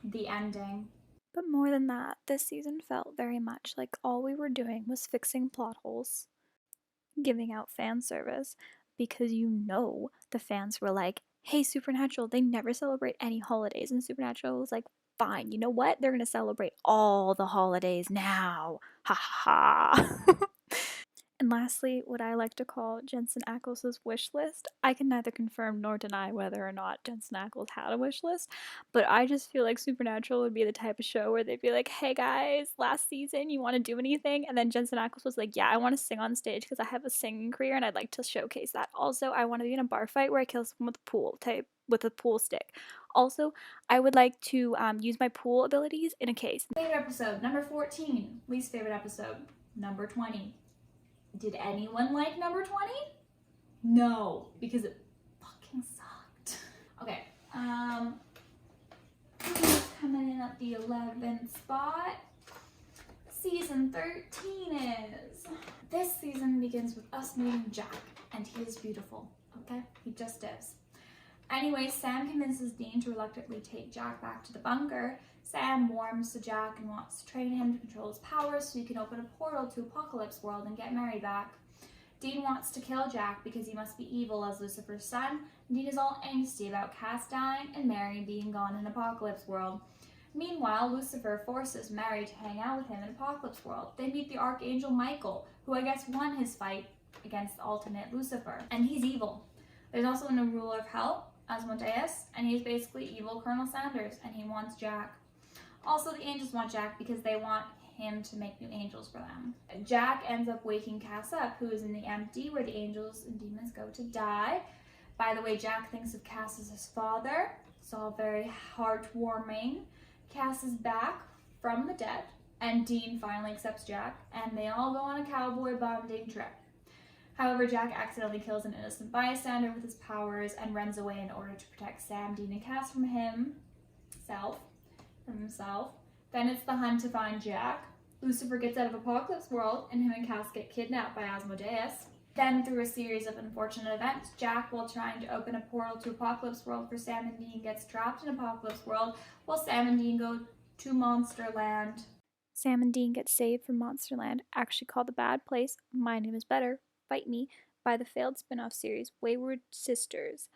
the ending. But more than that, this season felt very much like all we were doing was fixing plot holes, giving out fan service, because the fans were like, hey, Supernatural, they never celebrate any holidays, and Supernatural was like, fine, you know what? They're gonna celebrate all the holidays now. Ha ha. And lastly, what I like to call Jensen Ackles' wish list. I can neither confirm nor deny whether or not Jensen Ackles had a wish list, but I just feel like Supernatural would be the type of show where they'd be like, hey guys, last season, you want to do anything? And then Jensen Ackles was like, yeah, I want to sing on stage because I have a singing career and I'd like to showcase that. Also, I want to be in a bar fight where I kill someone with a pool stick. Also, I would like to use my pool abilities in a case. Favorite episode, number 14. Least favorite episode, number 20. Did anyone like number 20? No, because it fucking sucked. Okay, coming in at the 11th spot, season 13 is. This season begins with us meeting Jack, and he is beautiful, okay? He just is. Anyway, Sam convinces Dean to reluctantly take Jack back to the bunker. Sam warms to Jack and wants to train him to control his powers so he can open a portal to Apocalypse World and get Mary back. Dean wants to kill Jack because he must be evil as Lucifer's son. Dean is all angsty about Cass dying and Mary being gone in Apocalypse World. Meanwhile, Lucifer forces Mary to hang out with him in Apocalypse World. They meet the Archangel Michael, who I guess won his fight against alternate Lucifer, and he's evil. There's also a new ruler of hell, Asmodeus, and he's basically evil Colonel Sanders, and he wants Jack. Also, the angels want Jack because they want him to make new angels for them. Jack ends up waking Cass up, who is in the empty, where the angels and demons go to die. By the way, Jack thinks of Cass as his father. It's all very heartwarming. Cass is back from the dead, and Dean finally accepts Jack, and they all go on a cowboy bonding trip. However, Jack accidentally kills an innocent bystander with his powers and runs away in order to protect Sam, Dean, and Cass from himself. Then it's the hunt to find Jack. Lucifer gets out of Apocalypse World, and him and Cass get kidnapped by Asmodeus. Then, through a series of unfortunate events, Jack, while trying to open a portal to Apocalypse World for Sam and Dean, gets trapped in Apocalypse World, while Sam and Dean go to Monsterland. Sam and Dean get saved from Monsterland, actually called The Bad Place, My Name is Better, Fight Me, by the failed spin-off series Wayward Sisters.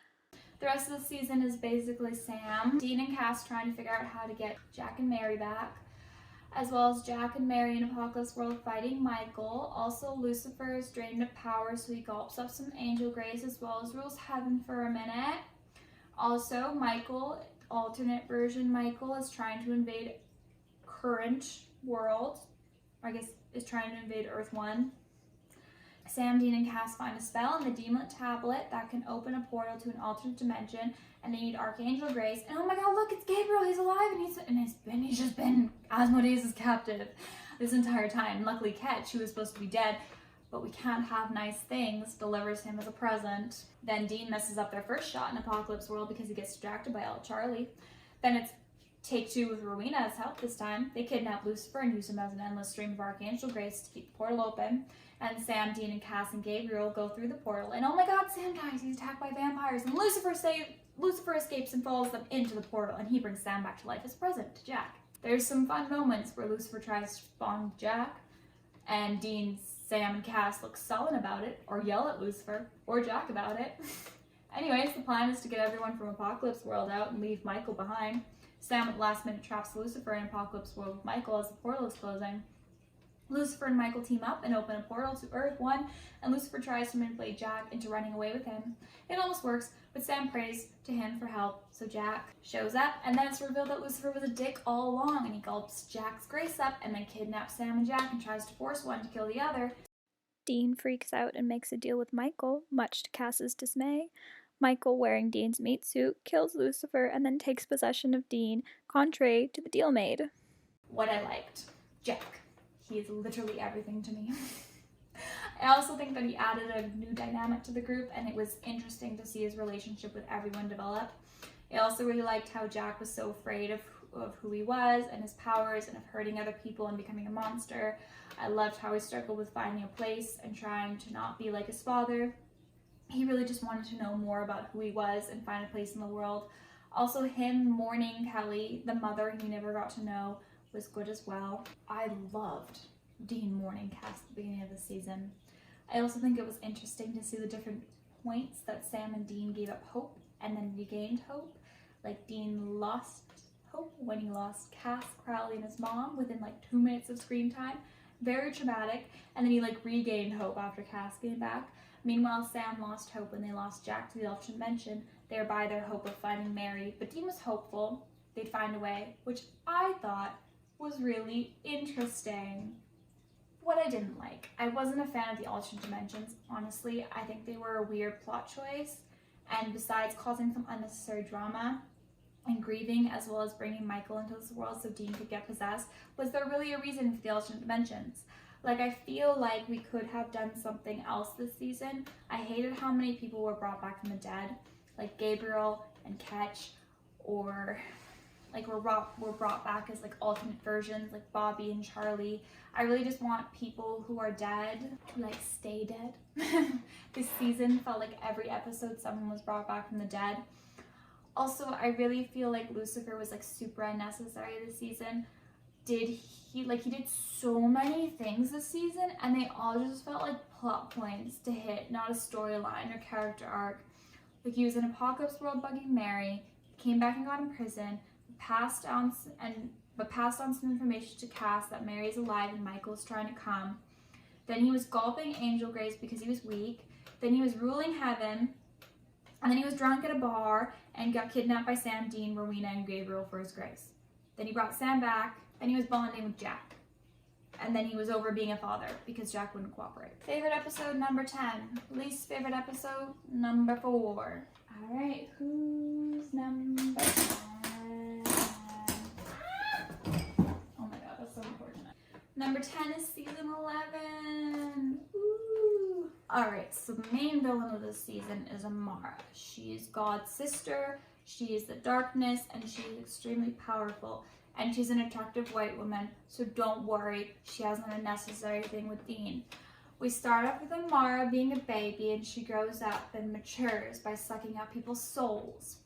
The rest of the season is basically Sam, Dean, and Cass trying to figure out how to get Jack and Mary back, as well as Jack and Mary in Apocalypse World fighting Michael. Also, Lucifer is drained of power, so he gulps up some angel grace as well as rules heaven for a minute. Also, Michael, alternate version Michael, is trying to invade current world, or I guess is trying to invade Earth 1. Sam, Dean, and Cass find a spell in the Demon Tablet that can open a portal to an alternate dimension, and they need Archangel Grace. And oh my god, look, it's Gabriel, he's alive, and he's just been Asmodeus' captive this entire time. Luckily, Ketch, who was supposed to be dead, but we can't have nice things, delivers him as a present. Then Dean messes up their first shot in Apocalypse World because he gets distracted by El Charlie. Then it's take two with Rowena as help this time. They kidnap Lucifer and use him as an endless stream of Archangel Grace to keep the portal open. And Sam, Dean, and Cass and Gabriel go through the portal. And oh my god, Sam dies. He's attacked by vampires. And Lucifer escapes and follows them into the portal. And he brings Sam back to life as present to Jack. There's some fun moments where Lucifer tries to spawn Jack. And Dean, Sam, and Cass look sullen about it. Or yell at Lucifer. Or Jack about it. Anyways, the plan is to get everyone from Apocalypse World out and leave Michael behind. Sam at the last minute traps Lucifer in Apocalypse World with Michael as the portal is closing. Lucifer and Michael team up and open a portal to Earth 1, and Lucifer tries to manipulate Jack into running away with him. It almost works, but Sam prays to him for help, so Jack shows up, and then it's revealed that Lucifer was a dick all along, and he gulps Jack's grace up and then kidnaps Sam and Jack and tries to force one to kill the other. Dean freaks out and makes a deal with Michael, much to Cass's dismay. Michael, wearing Dean's meat suit, kills Lucifer and then takes possession of Dean, contrary to the deal made. What I liked. Jack. He is literally everything to me. I also think that he added a new dynamic to the group, and it was interesting to see his relationship with everyone develop. I also really liked how Jack was so afraid of who he was and his powers and of hurting other people and becoming a monster. I loved how he struggled with finding a place and trying to not be like his father. He really just wanted to know more about who he was and find a place in the world. Also, him mourning Kelly, the mother he never got to know, was good as well. I loved Dean mourning Cass at the beginning of the season. I also think it was interesting to see the different points that Sam and Dean gave up hope and then regained hope. Like Dean lost hope when he lost Cass, Crowley, and his mom within like 2 minutes of screen time. Very traumatic. And then he like regained hope after Cass came back. Meanwhile, Sam lost hope when they lost Jack to the alternate dimension, thereby their hope of finding Mary. But Dean was hopeful they'd find a way, which I thought was really interesting. What I didn't like, I wasn't a fan of the alternate dimensions, honestly. I think they were a weird plot choice, and besides causing some unnecessary drama and grieving, as well as bringing Michael into this world so Dean could get possessed, was there really a reason for the alternate dimensions? Like, I feel like we could have done something else this season. I hated how many people were brought back from the dead, like Gabriel and Ketch, or like were brought back as like alternate versions, like Bobby and Charlie. I really just want people who are dead to like stay dead. This season felt like every episode someone was brought back from the dead. Also, I really feel like Lucifer was like super unnecessary this season. He did so many things this season, and they all just felt like plot points to hit, not a storyline or character arc. Like, he was in Apocalypse World bugging Mary, came back and got in prison, passed on some information to Cass that Mary's alive and Michael's trying to come. Then he was gulping Angel Grace because he was weak. Then he was ruling heaven. And then he was drunk at a bar and got kidnapped by Sam, Dean, Rowena, and Gabriel for his grace. Then he brought Sam back, and he was bonding with Jack. And then he was over being a father because Jack wouldn't cooperate. Favorite episode number 10. Least favorite episode number 4. Alright, who's number 10? Oh my god, that's so unfortunate. Number 10 is season 11. Woo! Alright, so the main villain of this season is Amara. She is God's sister, she is the darkness, and she is extremely powerful. And she's an attractive white woman, so don't worry, she has an unnecessary thing with Dean. We start off with Amara being a baby, and she grows up and matures by sucking out people's souls.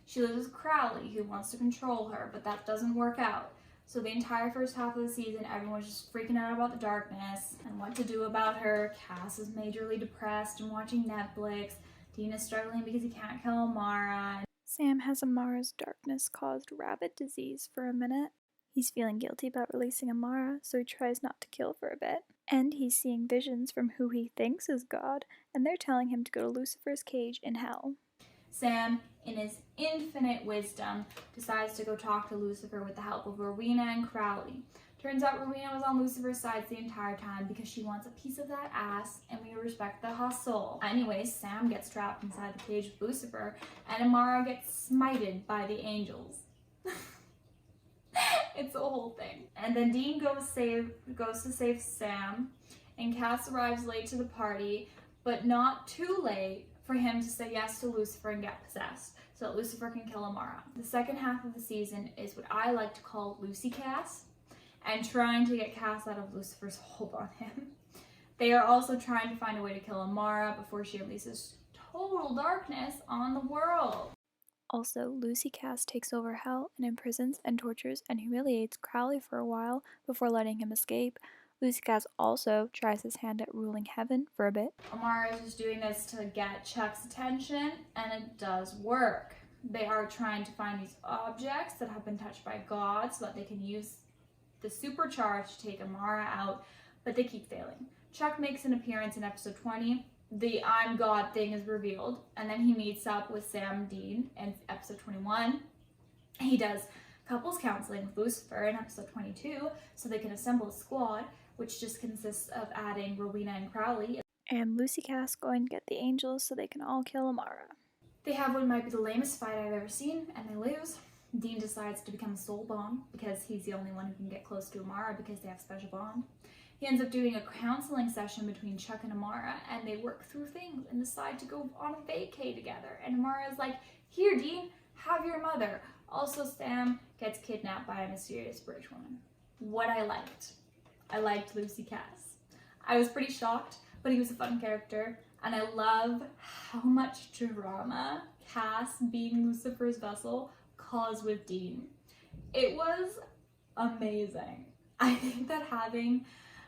She lives with Crowley, who wants to control her, but that doesn't work out. So the entire first half of the season, everyone's just freaking out about the darkness and what to do about her. Cass is majorly depressed and watching Netflix. Dean is struggling because he can't kill Amara. Sam has Amara's darkness-caused rabbit disease for a minute. He's feeling guilty about releasing Amara, so he tries not to kill for a bit. And he's seeing visions from who he thinks is God, and they're telling him to go to Lucifer's cage in hell. Sam, in his infinite wisdom, decides to go talk to Lucifer with the help of Rowena and Crowley. Turns out Rowena was on Lucifer's side the entire time because she wants a piece of that ass, and we respect the hustle. Anyways, Sam gets trapped inside the cage with Lucifer, and Amara gets smited by the angels. It's a whole thing. And then Dean goes to save Sam, and Cass arrives late to the party, but not too late for him to say yes to Lucifer and get possessed, so that Lucifer can kill Amara. The second half of the season is what I like to call Lucy Cass, and trying to get Cass out of Lucifer's hold on him. They are also trying to find a way to kill Amara before she releases total darkness on the world. Also, Lucy Cass takes over hell and imprisons and tortures and humiliates Crowley for a while before letting him escape. Lucy Cass also tries his hand at ruling heaven for a bit. Amara is just doing this to get Chuck's attention, and it does work. They are trying to find these objects that have been touched by God so that they can use the supercharge to take Amara out, but they keep failing. Chuck makes an appearance in episode 20. The I'm God thing is revealed, and then he meets up with Sam Dean in episode 21. He does couples counseling with Lucifer in episode 22 so they can assemble a squad, which just consists of adding Rowena and Crowley. And Lucy Cass going to get the angels so they can all kill Amara. They have what might be the lamest fight I've ever seen, and they lose. Dean decides to become a soul bond because he's the only one who can get close to Amara because they have a special bond. He ends up doing a counseling session between Chuck and Amara, and they work through things and decide to go on a vacay together. And Amara is like, "Here, Dean, have your mother." Also, Sam gets kidnapped by a mysterious British woman. What I liked Lucy Cass. I was pretty shocked, but he was a fun character, and I love how much drama Cass, being Lucifer's vessel, caused with Dean. It was amazing. I think that having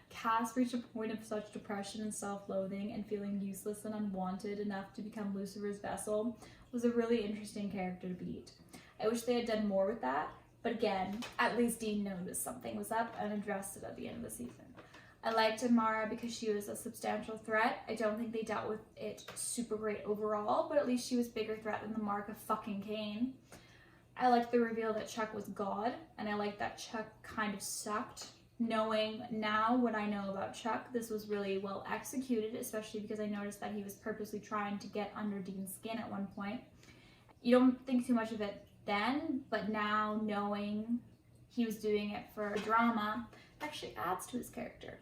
Cass reach a point of such depression and self-loathing and feeling useless and unwanted enough to become Lucifer's vessel was a really interesting character to beat. I wish they had done more with that, but again, at least Dean noticed something was up and addressed it at the end of the season. I liked Amara because she was a substantial threat. I don't think they dealt with it super great overall, but at least she was a bigger threat than the mark of fucking Cain. I liked the reveal that Chuck was God, and I liked that Chuck kind of sucked. Knowing now what I know about Chuck, this was really well executed, especially because I noticed that he was purposely trying to get under Dean's skin at one point. You don't think too much of it then, but now knowing he was doing it for drama actually adds to his character.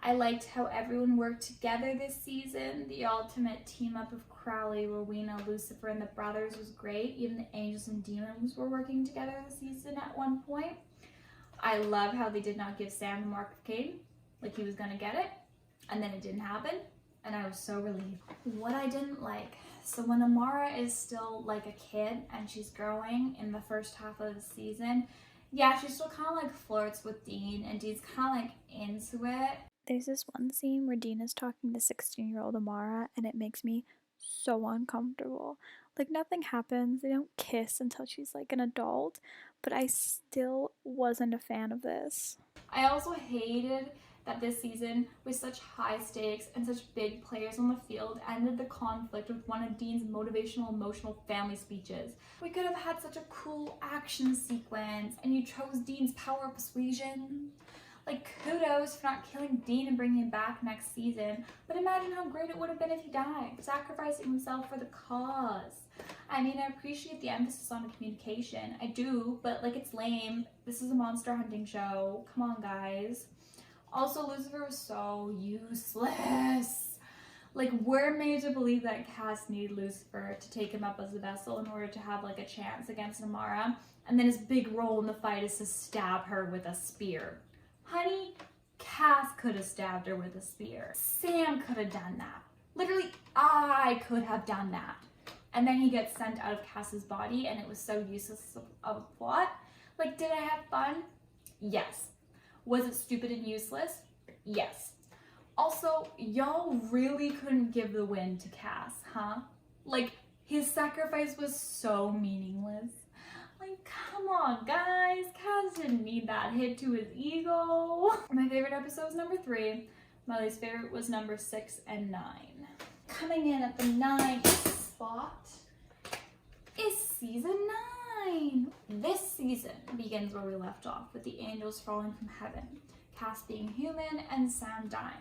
I liked how everyone worked together this season. The ultimate team up of Crowley, Rowena, Lucifer, and the brothers was great. Even the angels and demons were working together this season at one point. I love how they did not give Sam the Mark of Cain, like he was gonna get it, and then it didn't happen, and I was so relieved. What I didn't like, so when Amara is still like a kid and she's growing in the first half of the season, yeah, she still kind of like flirts with Dean, and Dean's kind of like into it. There's this one scene where Dean is talking to 16-year-old Amara, and it makes me so uncomfortable. Like, nothing happens, they don't kiss until she's like an adult, but I still wasn't a fan of this. I also hated that this season, with such high stakes and such big players on the field, ended the conflict with one of Dean's motivational, emotional family speeches. We could have had such a cool action sequence, and you chose Dean's power of persuasion. Like, kudos for not killing Dean and bringing him back next season, but imagine how great it would have been if he died, sacrificing himself for the cause. I mean, I appreciate the emphasis on communication. I do, but like, it's lame. This is a monster hunting show. Come on, guys. Also, Lucifer was so useless. Like, we're made to believe that Cass needed Lucifer to take him up as a vessel in order to have like a chance against Amara, and then his big role in the fight is to stab her with a spear. Honey, Cass could have stabbed her with a spear. Sam could have done that. Literally, I could have done that. And then he gets sent out of Cass's body, and it was so useless of a plot. Like, did I have fun? Yes. Was it stupid and useless? Yes. Also, y'all really couldn't give the win to Cass, huh? Like, his sacrifice was so meaningless. Like, come on, guys. Cass didn't need that hit to his ego. My favorite episode was number 3. My least favorite was number 6 and 9. Coming in at the 9th spot is season 9. This season begins where we left off, with the angels falling from heaven, Cass being human, and Sam dying.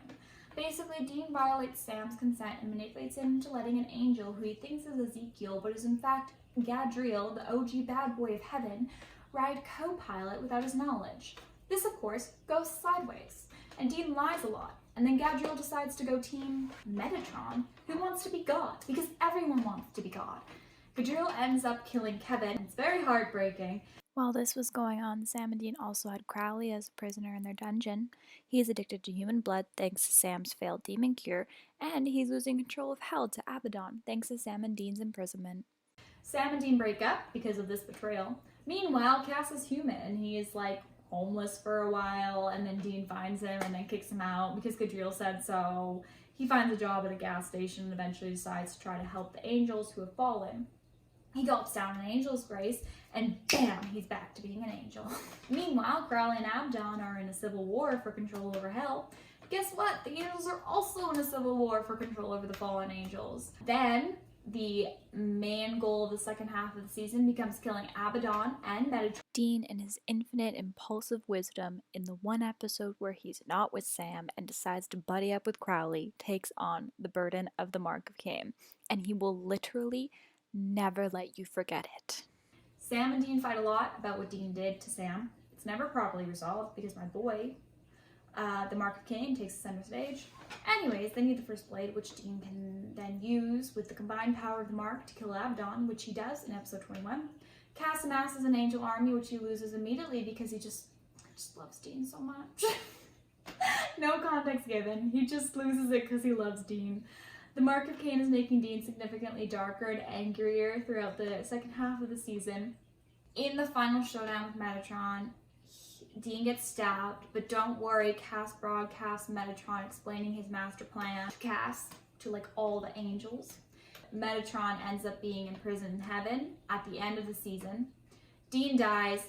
Basically, Dean violates Sam's consent and manipulates him into letting an angel who he thinks is Ezekiel, but is in fact Gadriel, the OG bad boy of heaven, ride co-pilot without his knowledge. This, of course, goes sideways, and Dean lies a lot, and then Gadriel decides to go team Metatron, who wants to be God, because everyone wants to be God. Gadriel ends up killing Kevin. It's very heartbreaking. While this was going on, Sam and Dean also had Crowley as a prisoner in their dungeon. He is addicted to human blood thanks to Sam's failed demon cure, and he's losing control of hell to Abaddon thanks to Sam and Dean's imprisonment. Sam and Dean break up because of this betrayal. Meanwhile, Cass is human, and he is like homeless for a while, and then Dean finds him and then kicks him out because Gadriel said so. He finds a job at a gas station and eventually decides to try to help the angels who have fallen. He gulps down an angel's grace, and bam, he's back to being an angel. Meanwhile, Crowley and Abaddon are in a civil war for control over hell. Guess what? The angels are also in a civil war for control over the fallen angels. Then, the main goal of the second half of the season becomes killing Abaddon and Metatron. Dean, in his infinite impulsive wisdom, in the one episode where he's not with Sam and decides to buddy up with Crowley, takes on the burden of the Mark of Cain, and he will literally never let you forget it. Sam and Dean fight a lot about what Dean did to Sam. It's never properly resolved because my boy, the Mark of Cain, takes the center stage. Anyways, they need the first blade, which Dean can then use with the combined power of the Mark to kill Abaddon, which he does in episode 21. Cass amasses an angel army, which he loses immediately because he just loves Dean so much. No context given. He just loses it because he loves Dean. The Mark of Cain is making Dean significantly darker and angrier throughout the second half of the season. In the final showdown with Metatron, Dean gets stabbed, but don't worry, Cass broadcasts Metatron explaining his master plan to Cass, to like all the angels. Metatron ends up being imprisoned in heaven at the end of the season. Dean dies,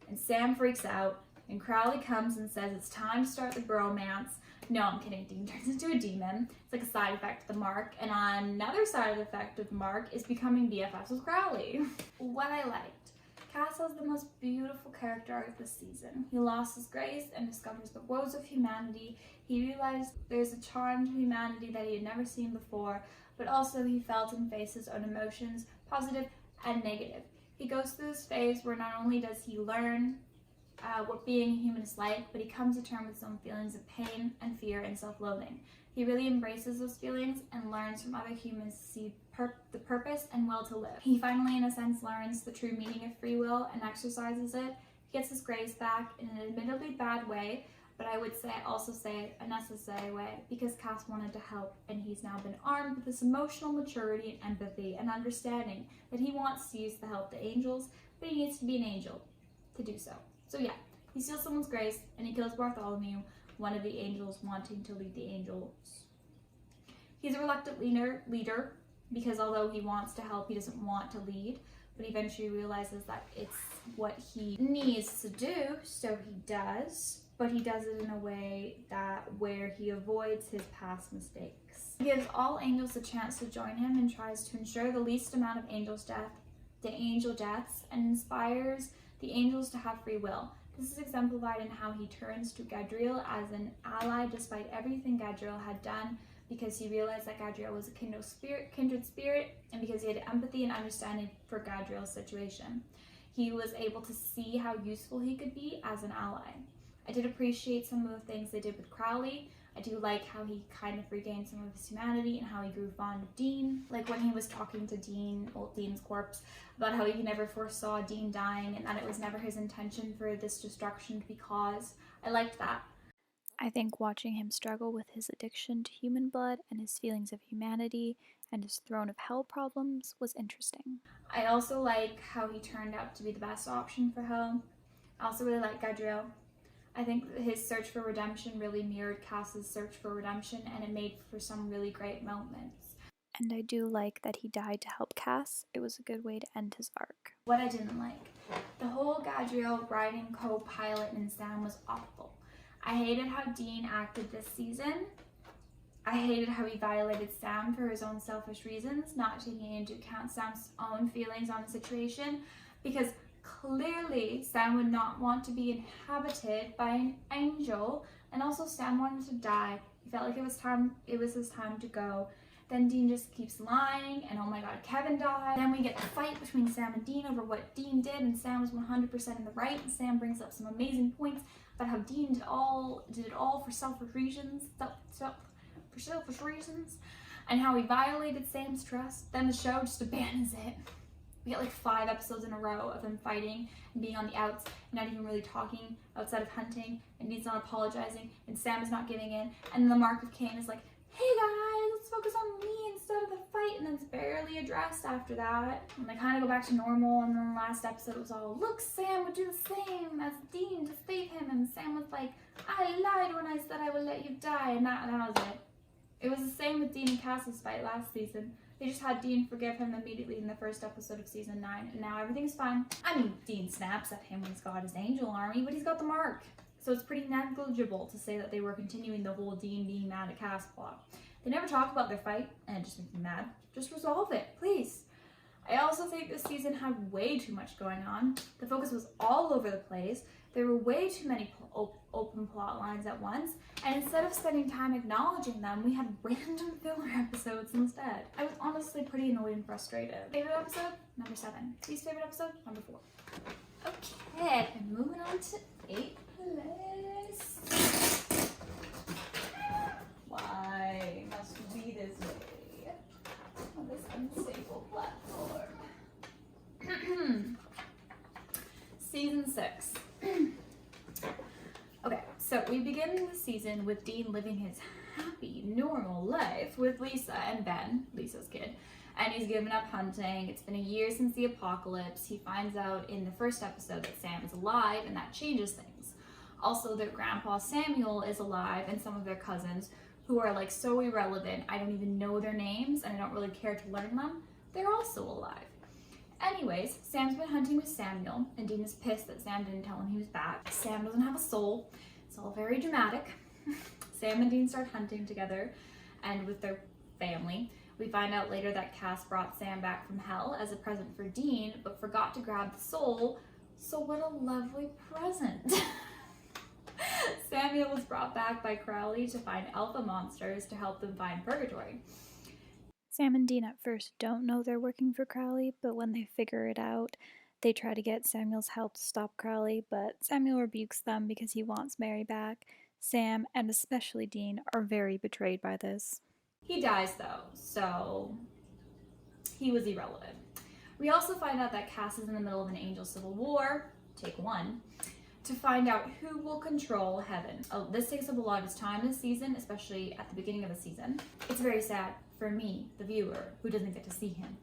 and Sam freaks out, and Crowley comes and says it's time to start the bromance. No, I'm kidding. Dean turns into a demon. It's like a side effect of the Mark. And another side effect of the Mark is becoming BFFs with Crowley. What I liked. Cass has the most beautiful character arc this season. He lost his grace and discovers the woes of humanity. He realized there's a charm to humanity that he had never seen before, but also he felt and faced his own emotions, positive and negative. He goes through this phase where not only does he learn what being a human is like, but he comes to terms with his own feelings of pain and fear and self-loathing. He really embraces those feelings and learns from other humans to see the purpose and will to live. He finally, in a sense, learns the true meaning of free will and exercises it. He gets his grace back in an admittedly bad way, but I would also say a necessary way, because Cass wanted to help, and he's now been armed with this emotional maturity and empathy and understanding that he wants to use to help the angels, but he needs to be an angel to do so. So yeah, he steals someone's grace and he kills Bartholomew, one of the angels wanting to lead the angels. He's a reluctant leader because although he wants to help, he doesn't want to lead, but eventually realizes that it's what he needs to do, so he does, but he does it in a way where he avoids his past mistakes. He gives all angels a chance to join him and tries to ensure the least amount of angel deaths, and inspires the angels to have free will. This is exemplified in how he turns to Gadriel as an ally despite everything Gadriel had done, because he realized that Gadriel was a kindred spirit, and because he had empathy and understanding for Gadriel's situation. He was able to see how useful he could be as an ally. I did appreciate some of the things they did with Crowley. I do like how he kind of regained some of his humanity and how he grew fond of Dean. Like when he was talking to Dean's corpse, about how he never foresaw Dean dying and that it was never his intention for this destruction to be caused. I liked that. I think watching him struggle with his addiction to human blood and his feelings of humanity and his throne of hell problems was interesting. I also like how he turned out to be the best option for Hel. I also really like Gadriel. I think his search for redemption really mirrored Cass's search for redemption, and it made for some really great moments. And I do like that he died to help Cass. It was a good way to end his arc. What I didn't like, the whole Gadriel writing co-pilot and Sam was awful. I hated how Dean acted this season. I hated how he violated Sam for his own selfish reasons, not taking into account Sam's own feelings on the situation, because clearly Sam would not want to be inhabited by an angel, and also Sam wanted to die. He felt like it was his time to go. Then Dean just keeps lying, and oh my god, Kevin died. Then we get the fight between Sam and Dean over what Dean did, and Sam was 100% in the right, and Sam brings up some amazing points about how Dean did it all for selfish reasons, and how he violated Sam's trust. Then the show just abandons it. We get like 5 episodes in a row of them fighting and being on the outs and not even really talking outside of hunting, and Dean's not apologizing, and Sam is not giving in, and the Mark of Cain is like, hey guys, let's focus on me instead of the fight, and then it's barely addressed after that, and they kind of go back to normal. And then the last episode was all, look, Sam would do the same as Dean to save him, and Sam was like, I lied when I said I would let you die, and that was it. It was the same with Dean and Cass's fight last season. They just had Dean forgive him immediately in the first episode of season 9, and now everything's fine. I mean, Dean snaps at him when he's got his angel army, but he's got the mark. So it's pretty negligible to say that they were continuing the whole Dean being mad at Cass plot. They never talk about their fight, and it just makes me mad. Just resolve it, please. I also think this season had way too much going on. The focus was all over the place. There were way too many open plot lines at once, and instead of spending time acknowledging them, we had random filler episodes instead. I was honestly pretty annoyed and frustrated. Favorite episode? Number 7. Least favorite episode? Number 4. Okay, moving on to 8th place. Why must we be this way on this unstable platform? Season 6. Okay, so we begin the season with Dean living his happy, normal life with Lisa and Ben, Lisa's kid, and he's given up hunting. It's been a year since the apocalypse. He finds out in the first episode that Sam is alive, and that changes things. Also, their grandpa Samuel is alive, and some of their cousins, who are like so irrelevant, I don't even know their names, and I don't really care to learn them, they're also alive. Anyways, Sam's been hunting with Samuel, and Dean is pissed that Sam didn't tell him he was back. Sam doesn't have a soul. It's all very dramatic. Sam and Dean start hunting together, and with their family. We find out later that Cass brought Sam back from hell as a present for Dean, but forgot to grab the soul. So what a lovely present. Samuel was brought back by Crowley to find alpha monsters to help them find purgatory. Sam and Dean at first don't know they're working for Crowley, but when they figure it out, They try to get Samuel's help to stop Crowley, but Samuel rebukes them because he wants Mary back. Sam, and especially Dean, are very betrayed by this. He dies though, so he was irrelevant. We also find out that Cass is in the middle of an angel civil war, take one, to find out who will control heaven. Oh, this takes up a lot of his time this season, especially at the beginning of the season. It's very sad for me, the viewer, who doesn't get to see him.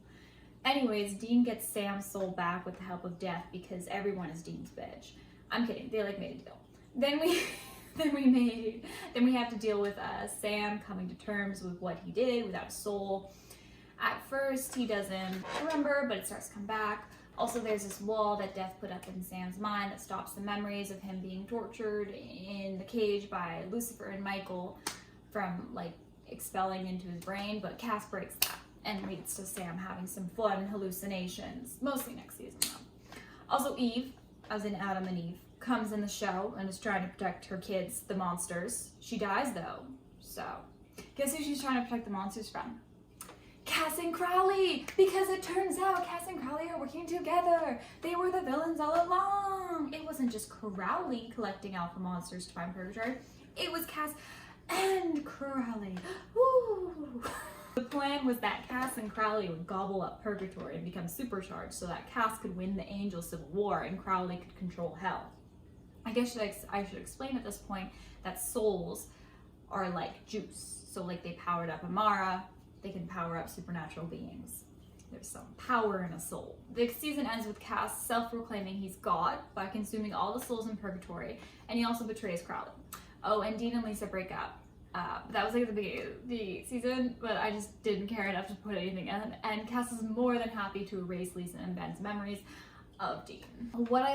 Anyways, Dean gets Sam's soul back with the help of Death because everyone is Dean's bitch. I'm kidding, they like made a deal. Then we have to deal with Sam coming to terms with what he did without a soul. At first, he doesn't remember, but it starts to come back. Also, there's this wall that Death put up in Sam's mind that stops the memories of him being tortured in the cage by Lucifer and Michael from like expelling into his brain, but Cass breaks that and leads to Sam having some fun hallucinations, mostly next season though. Also, Eve, as in Adam and Eve, comes in the show and is trying to protect her kids, the monsters. She dies though, so guess who she's trying to protect the monsters from? Cass and Crowley! Because it turns out Cass and Crowley are working together! They were the villains all along! It wasn't just Crowley collecting alpha monsters to find purgatory, it was Cass and Crowley. Woo! The plan was that Cass and Crowley would gobble up purgatory and become supercharged so that Cass could win the angel civil war and Crowley could control hell. I guess I should explain at this point that souls are like juice. So like they powered up Amara, they can power up supernatural beings. There's some power in a soul. The season ends with Cass self-proclaiming he's God by consuming all the souls in purgatory, and he also betrays Crowley. Oh, and Dean and Lisa break up. That was like at the beginning of the season, but I just didn't care enough to put anything in. And Cass is more than happy to erase Lisa and Ben's memories of Dean. What I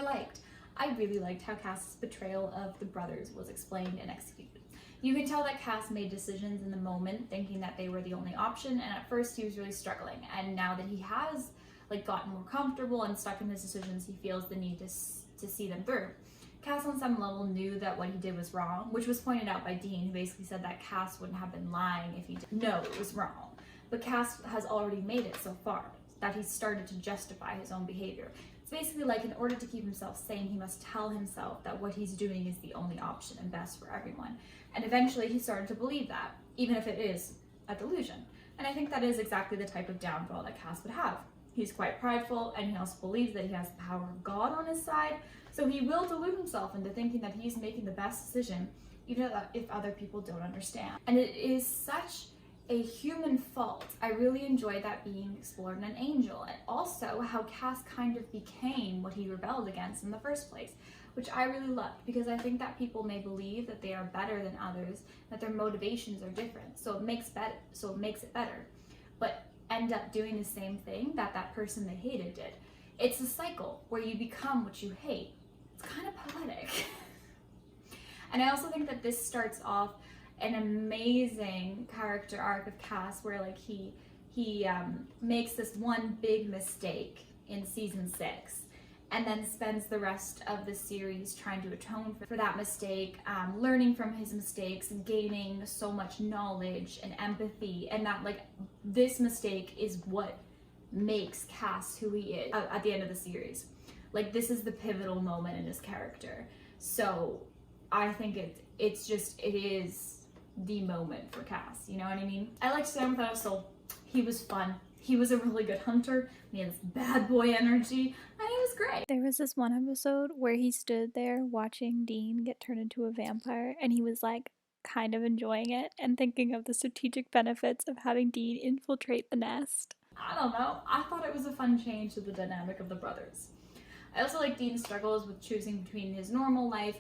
really liked how Cass's betrayal of the brothers was explained and executed. You can tell that Cass made decisions in the moment thinking that they were the only option, and at first he was really struggling, and now that he has like gotten more comfortable and stuck in his decisions, he feels the need to see them through. Cass on some level knew that what he did was wrong, which was pointed out by Dean, who basically said that Cass wouldn't have been lying if he didn't know it was wrong. But Cass has already made it so far that he's started to justify his own behavior. It's basically like in order to keep himself sane, he must tell himself that what he's doing is the only option and best for everyone. And eventually he started to believe that, even if it is a delusion. And I think that is exactly the type of downfall that Cass would have. He's quite prideful, and he also believes that he has the power of God on his side, so he will delude himself into thinking that he's making the best decision, even if other people don't understand. And it is such a human fault. I really enjoyed that being explored in an angel, and also how Cass kind of became what he rebelled against in the first place, which I really loved, because I think that people may believe that they are better than others, that their motivations are different, so it makes it better, but end up doing the same thing that that person they hated did. It's a cycle where you become what you hate. It's kind of poetic. And I also think that this starts off an amazing character arc of Cass, where like he makes this one big mistake in season 6, and then spends the rest of the series trying to atone for that mistake, learning from his mistakes and gaining so much knowledge and empathy, and that like this mistake is what makes Cass who he is at the end of the series. Like this is the pivotal moment in his character. So I think it is the moment for Cass, you know what I mean? I liked Sam Without a Soul. He was fun. He was a really good hunter. He had this bad boy energy, and he was great. There was this one episode where he stood there watching Dean get turned into a vampire, and he was like kind of enjoying it and thinking of the strategic benefits of having Dean infiltrate the nest. I don't know. I thought it was a fun change to the dynamic of the brothers. I also like Dean's struggles with choosing between his normal life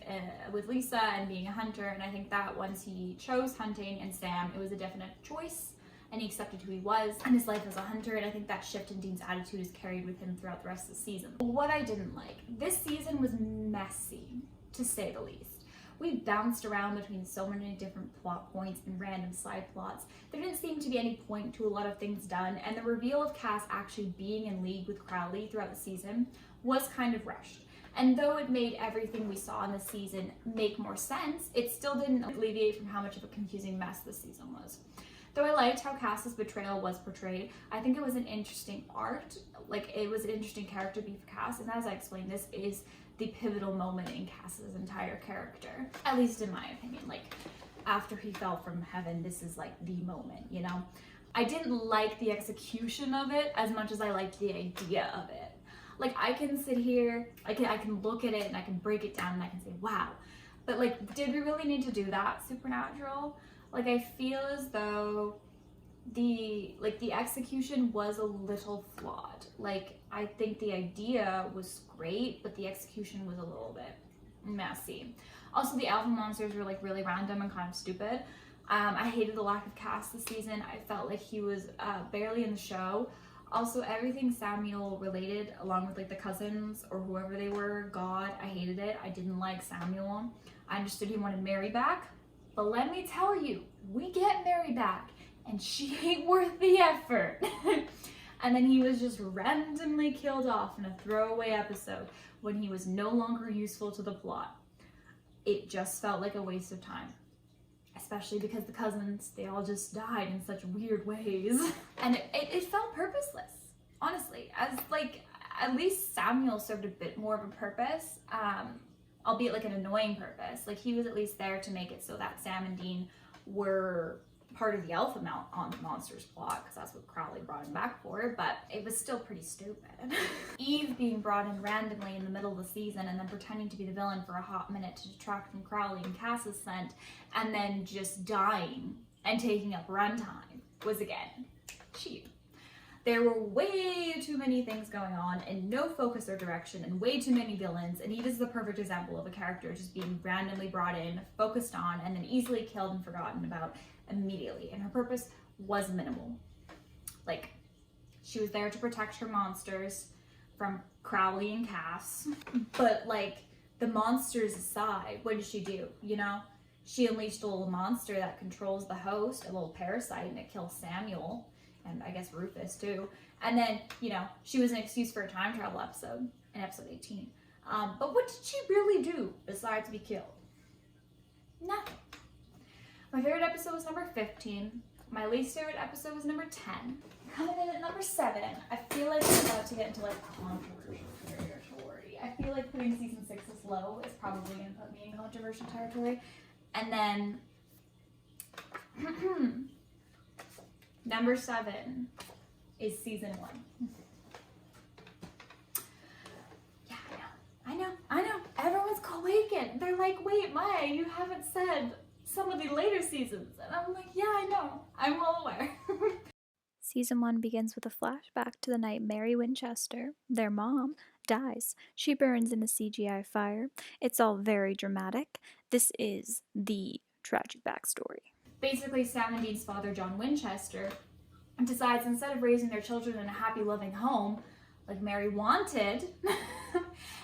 with Lisa and being a hunter, and I think that once he chose hunting and Sam, it was a definite choice, and he accepted who he was and his life as a hunter, and I think that shift in Dean's attitude is carried with him throughout the rest of the season. What I didn't like, this season was messy, to say the least. We bounced around between so many different plot points and random side plots. There didn't seem to be any point to a lot of things done, and the reveal of Cass actually being in league with Crowley throughout the season was kind of rushed. And though it made everything we saw in the season make more sense, it still didn't alleviate from how much of a confusing mess this season was. Though I liked how Cass's betrayal was portrayed, I think it was an interesting art. Like, it was an interesting character beat for Cass, and as I explained, this is the pivotal moment in Cass's entire character, at least in my opinion. Like, after he fell from heaven, this is like the moment, you know? I didn't like the execution of it as much as I liked the idea of it. Like, I can sit here, I can look at it and I can break it down and I can say, wow. But like, did we really need to do that, Supernatural? Like, I feel as though the execution was a little flawed. Like, I think the idea was great, but the execution was a little bit messy. Also, the alpha monsters were like really random and kind of stupid. I hated the lack of Cass this season. I felt like he was barely in the show. Also, everything Samuel related, along with like the cousins or whoever they were, God, I hated it. I didn't like Samuel. I understood he wanted Mary back, but let me tell you, we get Mary back, and she ain't worth the effort. And then he was just randomly killed off in a throwaway episode when he was no longer useful to the plot. It just felt like a waste of time. Especially because the cousins, they all just died in such weird ways. And it felt purposeless, honestly. As like, at least Samuel served a bit more of a purpose, albeit like an annoying purpose. Like, he was at least there to make it so that Sam and Dean were part of the Alpha Monsters plot, because that's what Crowley brought him back for, but it was still pretty stupid. Eve being brought in randomly in the middle of the season and then pretending to be the villain for a hot minute to detract from Crowley and Cass's scent, and then just dying and taking up runtime was, again, cheap. There were way too many things going on and no focus or direction and way too many villains, and Eve is the perfect example of a character just being randomly brought in, focused on, and then easily killed and forgotten about immediately, and her purpose was minimal. Like, she was there to protect her monsters from Crowley and Cass, but like, the monsters aside, what did she do, you know? She unleashed a little monster that controls the host, a little parasite, and it kills Samuel, and I guess Rufus too. And then, you know, she was an excuse for a time travel episode in episode 18. But what did she really do besides be killed? Nothing. My favorite episode was number 15. My least favorite episode was number 10. Coming in at number 7, I feel like we're about to get into like controversial territory. I feel like putting season 6 as low is probably going to put me in controversial territory. And then number 7 is season 1. Yeah, I know. Everyone's quaking. They're like, wait, Maya, you haven't said some of the later seasons. And I'm like, yeah, I know. I'm well aware. Season 1 begins with a flashback to the night Mary Winchester, their mom, dies. She burns in a CGI fire. It's all very dramatic. This is the tragic backstory. Basically, Sam and Dean's father, John Winchester, decides instead of raising their children in a happy, loving home, like Mary wanted,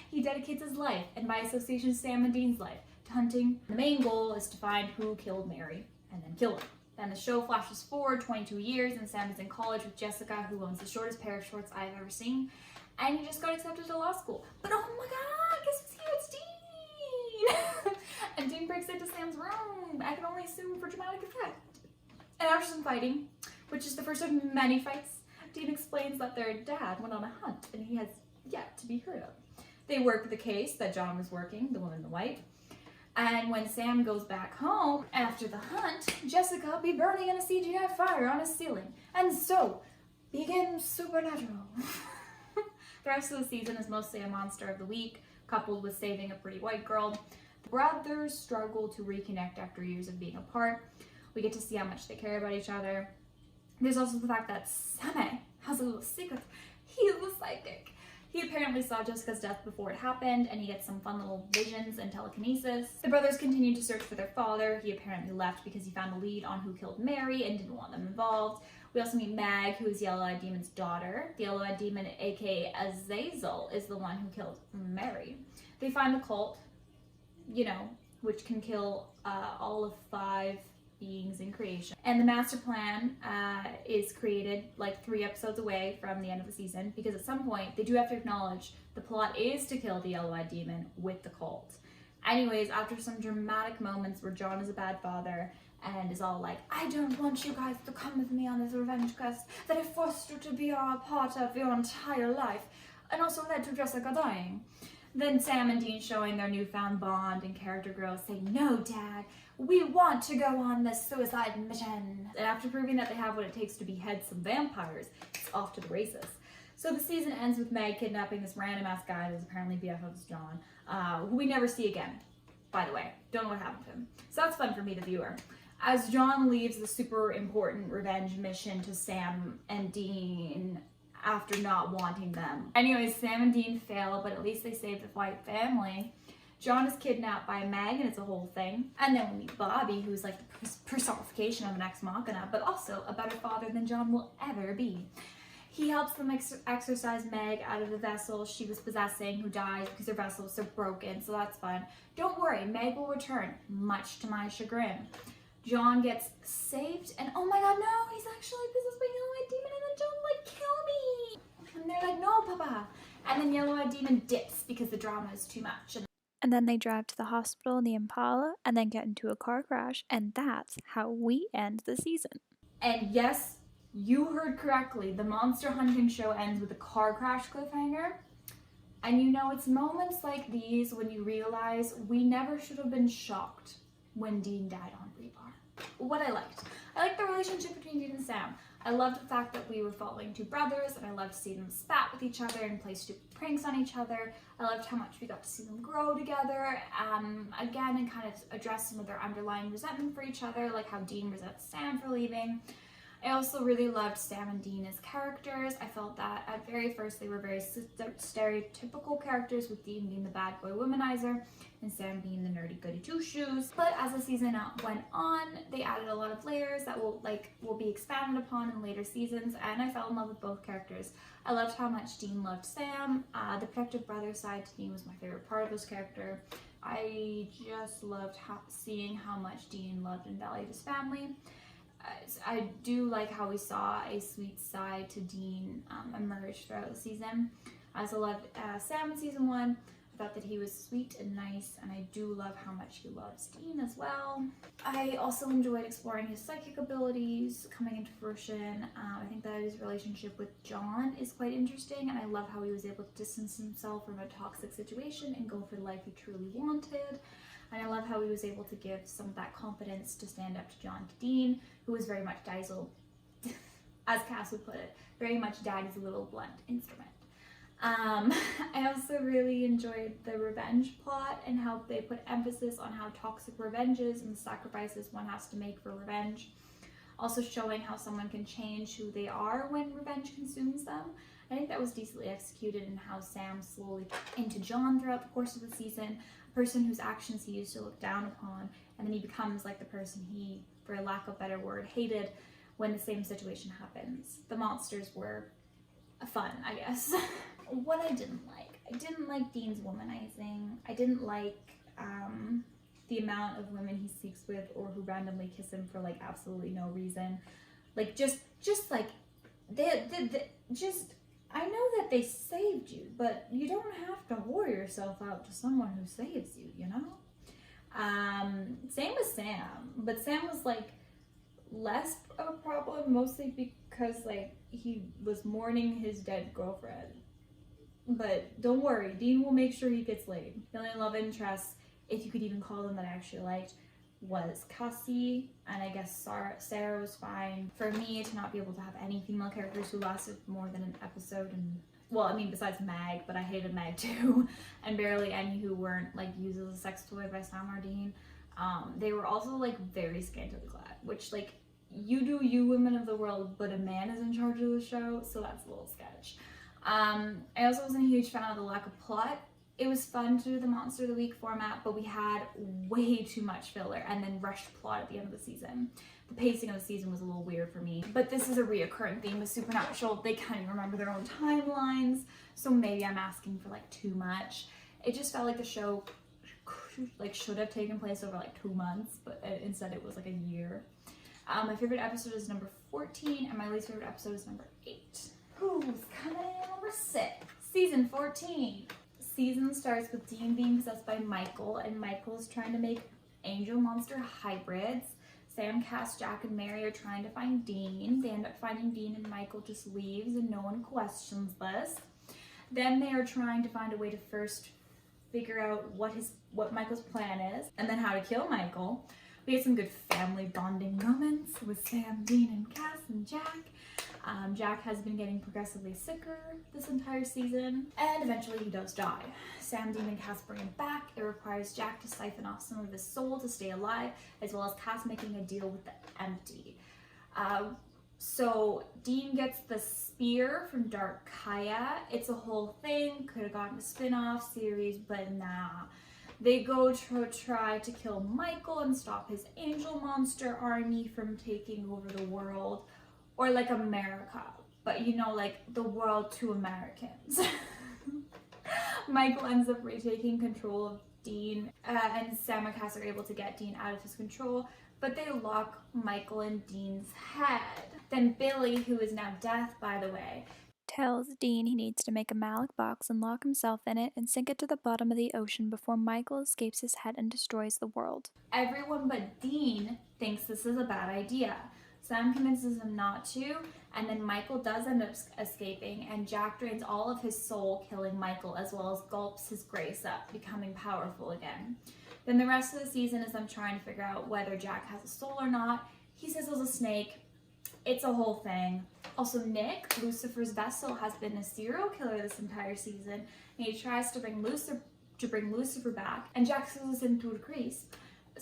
he dedicates his life, and by association, Sam and Dean's life, to hunting. The main goal is to find who killed Mary, and then kill her. Then the show flashes forward 22 years, and Sam is in college with Jessica, who owns the shortest pair of shorts I've ever seen, and he just got accepted to law school. But oh my god, guess who's here? It's Dean! And Dean breaks into Sam's room. I can only assume for dramatic effect. And after some fighting, which is the first of many fights, Dean explains that their dad went on a hunt, and he has yet to be heard of. They work the case that John was working, the woman in the white. And when Sam goes back home after the hunt, Jessica will be burning in a CGI fire on his ceiling. And so begins Supernatural. The rest of the season is mostly a monster of the week, coupled with saving a pretty white girl. The brothers struggle to reconnect after years of being apart. We get to see how much they care about each other. There's also the fact that Sam has a little secret. He is the psychic. He apparently saw Jessica's death before it happened, and he gets some fun little visions and telekinesis. The brothers continue to search for their father. He apparently left because he found a lead on who killed Mary and didn't want them involved. We also meet Mag, who is Yellow-Eyed Demon's daughter. The Yellow-Eyed Demon, aka Azazel, is the one who killed Mary. They find the cult, you know, which can kill all of 5 beings in creation. And the master plan is created like 3 episodes away from the end of the season, because at some point they do have to acknowledge the plot is to kill the Yellow-Eyed Demon with the cult. Anyways, after some dramatic moments where John is a bad father and is all like, I don't want you guys to come with me on this revenge quest that I forced you to be a part of your entire life, and also led to Jessica dying. Then Sam and Dean showing their newfound bond and character growth, saying, no, Dad, we want to go on this suicide mission. And after proving that they have what it takes to behead some vampires, it's off to the races. So the season ends with Meg kidnapping this random ass guy who's apparently BFF's John, who we never see again, by the way. Don't know what happened to him. So that's fun for me, the viewer. As John leaves the super important revenge mission to Sam and Dean after not wanting them. Anyways, Sam and Dean fail, but at least they save the White family. John is kidnapped by Meg, and it's a whole thing. And then we meet Bobby, who's like the personification of an ex machina, but also a better father than John will ever be. He helps them exorcise Meg out of the vessel she was possessing, who dies because her vessel was so broken, so that's fun. Don't worry, Meg will return, much to my chagrin. John gets saved, and oh my god, no, he's actually possessed by Yellow-Eyed Demon, and then John like, kill me! And they're like, no, Papa! And then Yellow-Eyed Demon dips because the drama is too much. And then they drive to the hospital in the Impala and then get into a car crash, and that's how we end the season. And yes, you heard correctly, the monster hunting show ends with a car crash cliffhanger. And you know, it's moments like these when you realize we never should have been shocked when Dean died on Rebar. What I liked the relationship between Dean and Sam. I loved the fact that we were following two brothers, and I loved to see them spat with each other and play stupid pranks on each other. I loved how much we got to see them grow together, again, and kind of address some of their underlying resentment for each other, like how Dean resents Sam for leaving. I also really loved Sam and Dean as characters. I felt that at very first they were very stereotypical characters, with Dean being the bad boy womanizer and Sam being the nerdy goody two-shoes. But as the season went on, they added a lot of layers that will be expanded upon in later seasons, and I fell in love with both characters. I loved how much Dean loved Sam. The protective brother side to Dean was my favorite part of his character. I just loved seeing how much Dean loved and valued his family. I do like how we saw a sweet side to Dean emerge throughout the season. I also loved Sam in season 1. I thought that he was sweet and nice, and I do love how much he loves Dean as well. I also enjoyed exploring his psychic abilities coming into fruition. I think that his relationship with John is quite interesting, and I love how he was able to distance himself from a toxic situation and go for the life he truly wanted. And I love how he was able to give some of that confidence to stand up to John Dean, who was very much as Cass would put it, very much Daddy's little blunt instrument. I also really enjoyed the revenge plot and how they put emphasis on how toxic revenge is and the sacrifices one has to make for revenge. Also showing how someone can change who they are when revenge consumes them. I think that was decently executed in how Sam slowly turned into John throughout the course of the season, a person whose actions he used to look down upon, and then he becomes like the person he, for lack of a better word, hated when the same situation happens. The monsters were fun, I guess. What I didn't like Dean's womanizing. I didn't like the amount of women he sleeps with or who randomly kiss him for like absolutely no reason. Like just like I know that they saved you, but you don't have to whore yourself out to someone who saves you, you know? Same with Sam, but Sam was like less of a problem, mostly because like he was mourning his dead girlfriend. But don't worry, Dean will make sure he gets laid. The only love interests, if you could even call them, that I actually liked was Cassie, and I guess Sarah was fine. For me to not be able to have any female characters who lasted more than an episode, and well, I mean besides Meg, but I hated Meg too, and barely any who weren't like used as a sex toy by Sam or Dean. They were also like very scantily clad, which like you do you, women of the world, but a man is in charge of the show, so that's a little sketch. I also wasn't a huge fan of the lack of plot. It was fun to do the Monster of the Week format, but we had way too much filler and then rushed plot at the end of the season. The pacing of the season was a little weird for me, but this is a reoccurring theme with Supernatural. They can't even remember their own timelines, so maybe I'm asking for like too much. It just felt like the show like should have taken place over like 2 months, but instead it was like a year. My favorite episode is number 14, and my least favorite episode is number 8. Who's coming in number 6? Season 14. Season starts with Dean being possessed by Michael, and Michael's trying to make angel monster hybrids. Sam, Cass, Jack, and Mary are trying to find Dean. They end up finding Dean and Michael just leaves and no one questions this. Then they are trying to find a way to first figure out what Michael's plan is and then how to kill Michael. We had some good family bonding moments with Sam, Dean, and Cass, and Jack. Jack has been getting progressively sicker this entire season, and eventually he does die. Sam, Dean, and Cass bring him back. It requires Jack to siphon off some of his soul to stay alive, as well as Cass making a deal with the Empty. So Dean gets the spear from Dark Kaya. It's a whole thing, could have gotten a spin-off series, but nah. They go to try to kill Michael and stop his angel monster army from taking over the world. Or like America, but you know, like the world to Americans. Michael ends up retaking control of Dean, and Sam and Cass are able to get Dean out of his control, but they lock Michael in Dean's head. Then Billy, who is now Death, by the way, tells Dean he needs to make a Malik box and lock himself in it and sink it to the bottom of the ocean before Michael escapes his head and destroys the world. Everyone but Dean thinks this is a bad idea. Sam convinces him not to, and then Michael does end up escaping, and Jack drains all of his soul, killing Michael, as well as gulps his grace up, becoming powerful again. Then the rest of the season is them trying to figure out whether Jack has a soul or not. He sizzles a snake. It's a whole thing. Also, Nick, Lucifer's vessel, has been a serial killer this entire season, and he tries to bring Lucifer back, and Jack sizzles him to a crease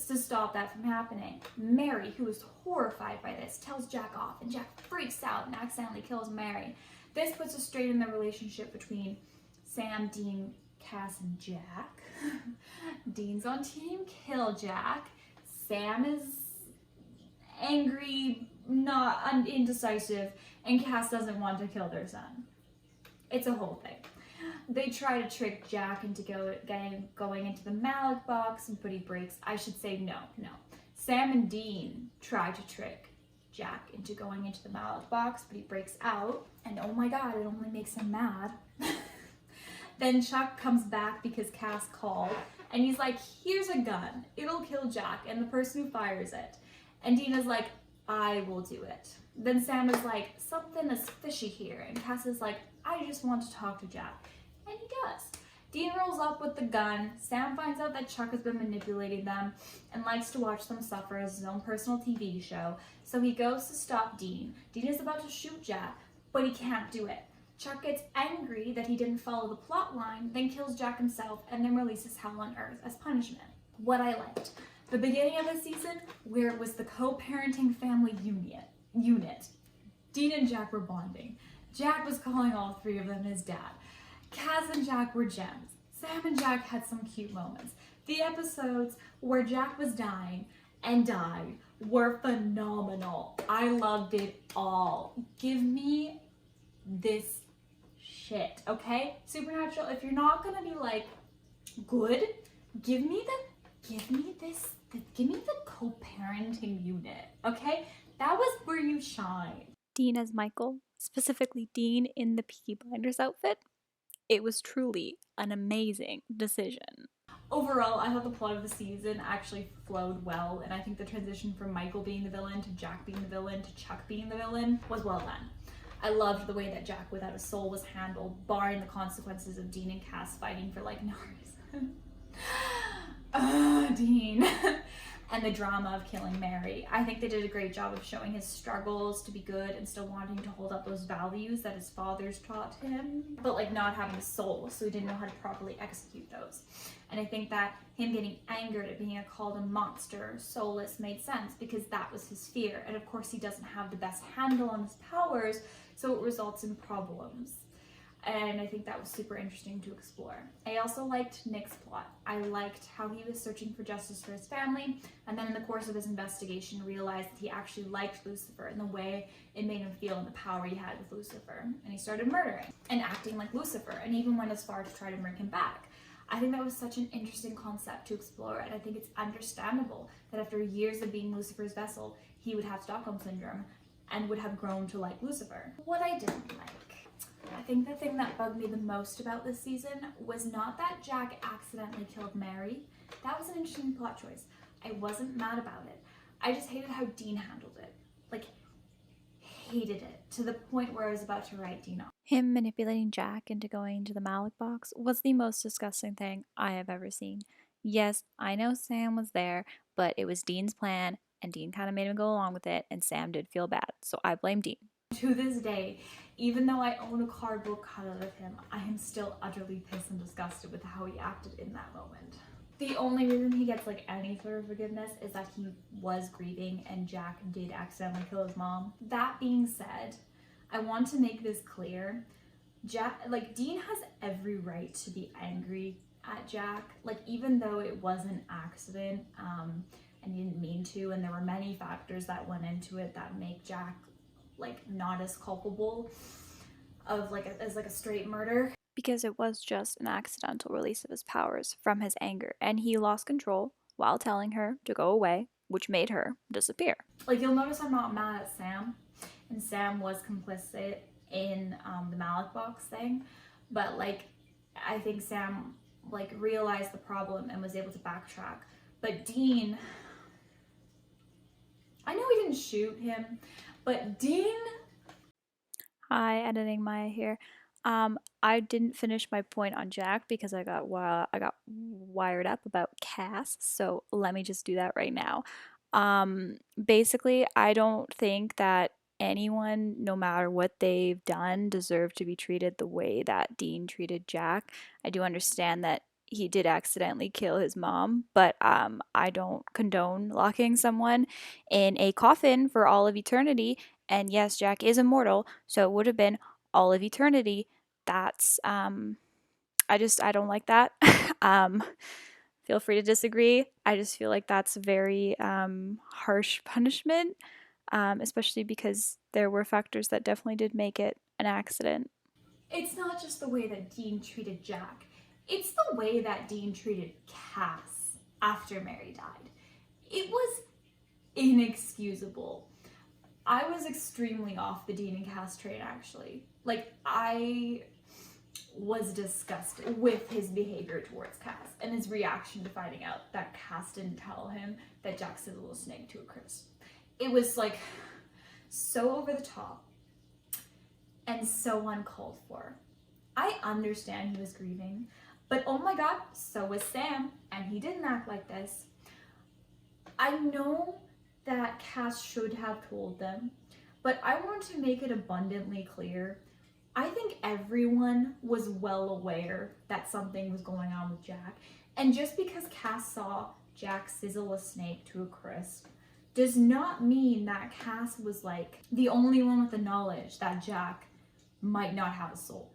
to stop that from happening. Mary, who is horrified by this, tells Jack off, and Jack freaks out and accidentally kills Mary. This puts a strain in the relationship between Sam, Dean, Cass, and Jack. Dean's on team kill Jack. Sam is angry, not indecisive, and Cass doesn't want to kill their son. It's a whole thing. They try to trick Jack into going into the Malik box, but he breaks. I should say no. Sam and Dean try to trick Jack into going into the Malik box, but he breaks out, and oh my god, it only makes him mad. Then Chuck comes back because Cass called, and he's like, here's a gun, it'll kill Jack and the person who fires it. And Dean is like, I will do it. Then Sam is like, something is fishy here, and Cass is like, I just want to talk to Jack. And he does. Dean rolls up with the gun. Sam finds out that Chuck has been manipulating them and likes to watch them suffer as his own personal TV show. So he goes to stop Dean. Dean is about to shoot Jack, but he can't do it. Chuck gets angry that he didn't follow the plot line, then kills Jack himself, and then releases Hell on Earth as punishment. What I liked. The beginning of the season, where it was the co-parenting family unit. Dean and Jack were bonding. Jack was calling all three of them his dad. Cass and Jack were gems. Sam and Jack had some cute moments. The episodes where Jack was dying and died were phenomenal. I loved it all. Give me this shit, okay? Supernatural, if you're not gonna be like good, give me the co-parenting unit, okay? That was where you shine. Dean as Michael, specifically Dean in the Peaky Blinders outfit, it was truly an amazing decision. Overall, I thought the plot of the season actually flowed well, and I think the transition from Michael being the villain to Jack being the villain to Chuck being the villain was well done. I loved the way that Jack without a soul was handled, barring the consequences of Dean and Cass fighting for like no reason. Dean. And the drama of killing Mary. I think they did a great job of showing his struggles to be good and still wanting to hold up those values that his fathers taught him, but like not having a soul, so he didn't know how to properly execute those. And I think that him getting angered at being called a monster, soulless, made sense because that was his fear. And of course he doesn't have the best handle on his powers, so it results in problems. And I think that was super interesting to explore. I also liked Nick's plot. I liked how he was searching for justice for his family, and then in the course of his investigation realized that he actually liked Lucifer and the way it made him feel and the power he had with Lucifer. And he started murdering and acting like Lucifer, and even went as far to try to bring him back. I think that was such an interesting concept to explore, and I think it's understandable that after years of being Lucifer's vessel, he would have Stockholm Syndrome and would have grown to like Lucifer. What I didn't like. I think the thing that bugged me the most about this season was not that Jack accidentally killed Mary. That was an interesting plot choice. I wasn't mad about it. I just hated how Dean handled it. Like, hated it to the point where I was about to write Dean off. Him manipulating Jack into going to the Malik box was the most disgusting thing I have ever seen. Yes, I know Sam was there, but it was Dean's plan, and Dean kind of made him go along with it, and Sam did feel bad, so I blame Dean. To this day, even though I own a cardboard cutout of him, I am still utterly pissed and disgusted with how he acted in that moment. The only reason he gets like any sort of forgiveness is that he was grieving and Jack did accidentally kill his mom. That being said, I want to make this clear. Dean has every right to be angry at Jack. Like, even though it was an accident, and he didn't mean to, and there were many factors that went into it that make Jack like not as culpable of as a straight murder. Because it was just an accidental release of his powers from his anger, and he lost control while telling her to go away, which made her disappear. Like, you'll notice I'm not mad at Sam, and Sam was complicit in the Malik box thing, but like, I think Sam like realized the problem and was able to backtrack. But Dean, I know he didn't shoot him, but Dean... Hi, editing Maya here. I didn't finish my point on Jack because I got wired up about Cass, so let me just do that right now. Basically, I don't think that anyone, no matter what they've done, deserve to be treated the way that Dean treated Jack. I do understand that he did accidentally kill his mom, but I don't condone locking someone in a coffin for all of eternity. And yes, Jack is immortal, so it would have been all of eternity. That's I don't like that. Feel free to disagree. I just feel like that's a very harsh punishment, especially because there were factors that definitely did make it an accident. It's not just the way that Dean treated Jack. It's the way that Dean treated Cass after Mary died. It was inexcusable. I was extremely off the Dean and Cass train, actually. Like, I was disgusted with his behavior towards Cass and his reaction to finding out that Cass didn't tell him that Jack sizzled a snake to a crisp. It was like so over the top and so uncalled for. I understand he was grieving, but oh my god, so was Sam, and he didn't act like this. I know that Cass should have told them, but I want to make it abundantly clear. I think everyone was well aware that something was going on with Jack, and just because Cass saw Jack sizzle a snake to a crisp does not mean that Cass was like the only one with the knowledge that Jack might not have a soul.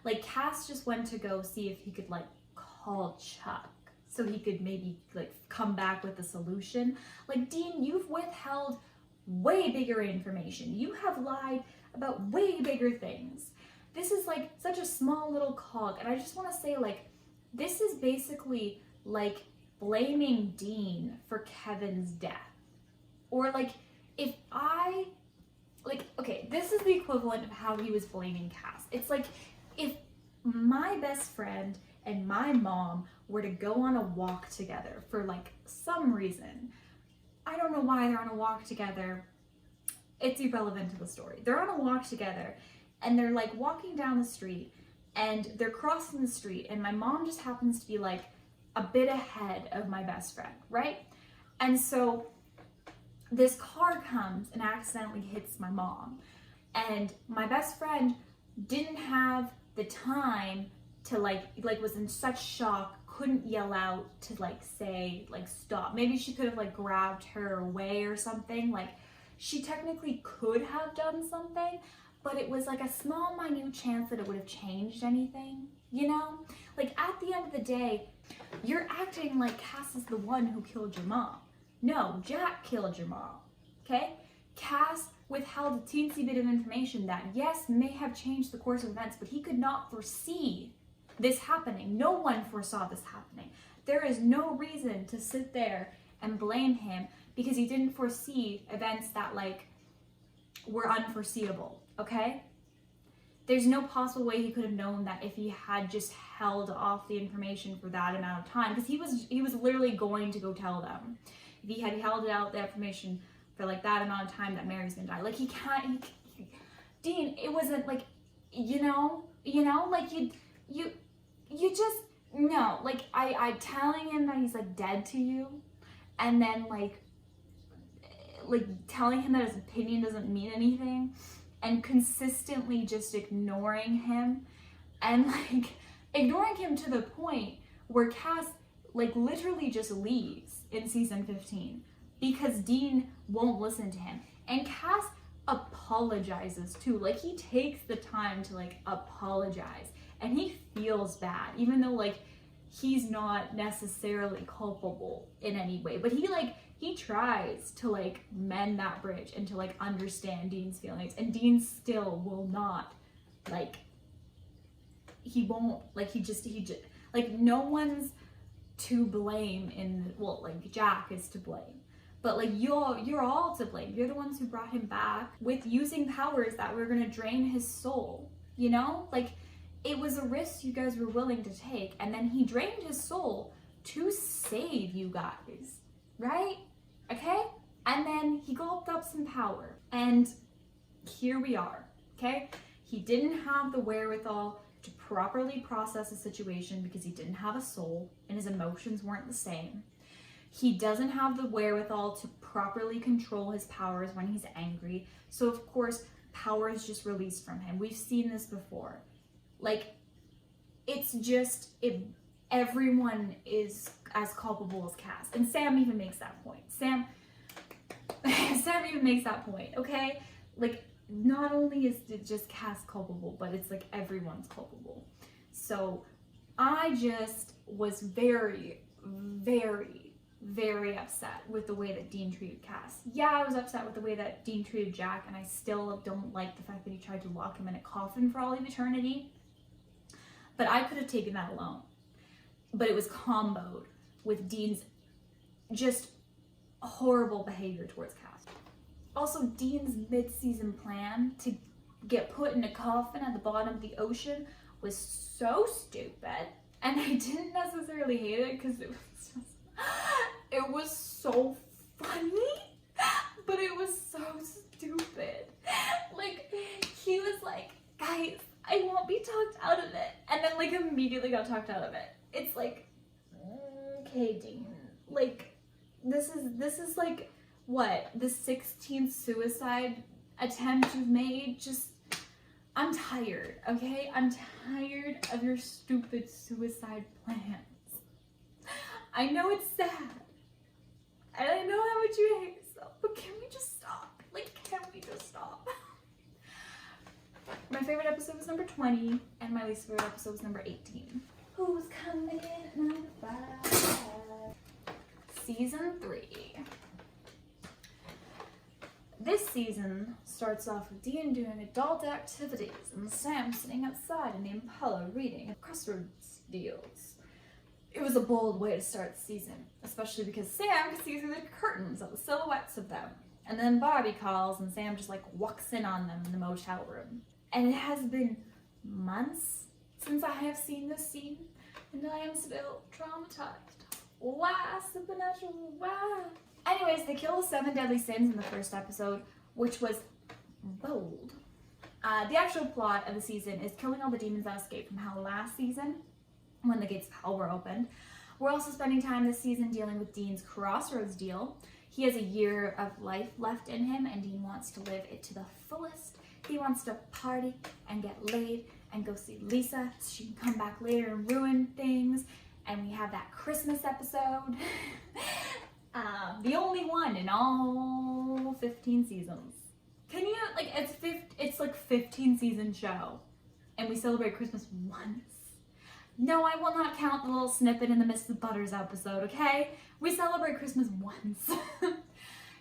Like, Cass just went to go see if he could like call Chuck so he could maybe like come back with a solution. Like, Dean, you've withheld way bigger information. You have lied about way bigger things. This is like such a small little cog, and I just want to say, like, this is basically like blaming Dean for Kevin's death. Or like, if I, like, okay, this is the equivalent of how he was blaming Cass. It's like if my best friend and my mom were to go on a walk together for like some reason. I don't know why they're on a walk together. It's irrelevant to the story. They're on a walk together and they're like walking down the street and they're crossing the street and my mom just happens to be like a bit ahead of my best friend, right? And so this car comes and accidentally hits my mom, and my best friend didn't have the time to like was in such shock, couldn't yell out to like say like stop. Maybe she could have like grabbed her away or something. Like, she technically could have done something, but it was like a small minute chance that it would have changed anything, you know? Like, at the end of the day, you're acting like Cass is the one who killed your mom. No, Jack killed your mom, okay? Cass withheld a teensy bit of information that, yes, may have changed the course of events, but he could not foresee this happening. No one foresaw this happening. There is no reason to sit there and blame him because he didn't foresee events that, like, were unforeseeable, okay? There's no possible way he could have known that if he had just held off the information for that amount of time, because he was literally going to go tell them. if he had held out the information for like that amount of time that Mary's gonna die. Like he can't, Dean, it wasn't like, you know, like you just, no, like I telling him that he's like dead to you, and then like telling him that his opinion doesn't mean anything, and consistently just ignoring him, and like ignoring him to the point where Cass like literally just leaves in season 15 because Dean won't listen to him. And Cass apologizes too. Like he takes the time to like apologize, and he feels bad even though like he's not necessarily culpable in any way, but he tries to like mend that bridge and to like understand Dean's feelings, and Dean still will not, like he won't, like he just like no one's to blame in, well, like Jack is to blame, but like you're all to blame. You're the ones who brought him back with using powers that were gonna drain his soul, you know? Like it was a risk you guys were willing to take, and then he drained his soul to save you guys, right? Okay? And then he gulped up some power, and here we are, okay? He didn't have the wherewithal to properly process a situation because he didn't have a soul and his emotions weren't the same. He doesn't have the wherewithal to properly control his powers when he's angry. So of course, power is just released from him. We've seen this before. Like, it's just, everyone is as culpable as Cass. And Sam even makes that point. Sam even makes that point, okay? Like, not only is it just Cass culpable, but it's like everyone's culpable. So I just was very, very, very upset with the way that Dean treated Cass. Yeah, I was upset with the way that Dean treated Jack, and I still don't like the fact that he tried to lock him in a coffin for all of eternity. But I could have taken that alone. But it was comboed with Dean's just horrible behavior towards Cass. Also, Dean's mid-season plan to get put in a coffin at the bottom of the ocean was so stupid. And I didn't necessarily hate it because it was so funny, but it was so stupid. Like, he was like, guys, I won't be talked out of it. And then like immediately got talked out of it. It's like, okay, Dean, like this is like, what, the 16th suicide attempt you've made? Just, I'm tired, okay? I'm tired of your stupid suicide plans. I know it's sad, and I know how much you hate yourself, but can we just stop? Like, can we just stop? My favorite episode was number 20, and my least favorite episode was number 18. Who's coming in at number 5? Season 3. This season starts off with Dean doing adult activities and Sam sitting outside in the Impala reading crosswords deals. It was a bold way to start the season, especially because Sam could see through the curtains of the silhouettes of them. And then Barbie calls and Sam just like walks in on them in the motel room. And it has been months since I have seen this scene, and I am still traumatized. Why, Supernatural, why? Anyways, they kill the 7 deadly sins in the first episode, which was bold. The actual plot of the season is killing all the demons that escaped from hell last season, when the gates of hell were opened. We're also spending time this season dealing with Dean's crossroads deal. He has a year of life left in him, and Dean wants to live it to the fullest. He wants to party and get laid and go see Lisa so she can come back later and ruin things. And we have that Christmas episode. The only one in all 15 seasons. Can you, like, it's like 15 season show, and we celebrate Christmas once. No, I will not count the little snippet in the Mrs. Butters episode, okay? We celebrate Christmas once.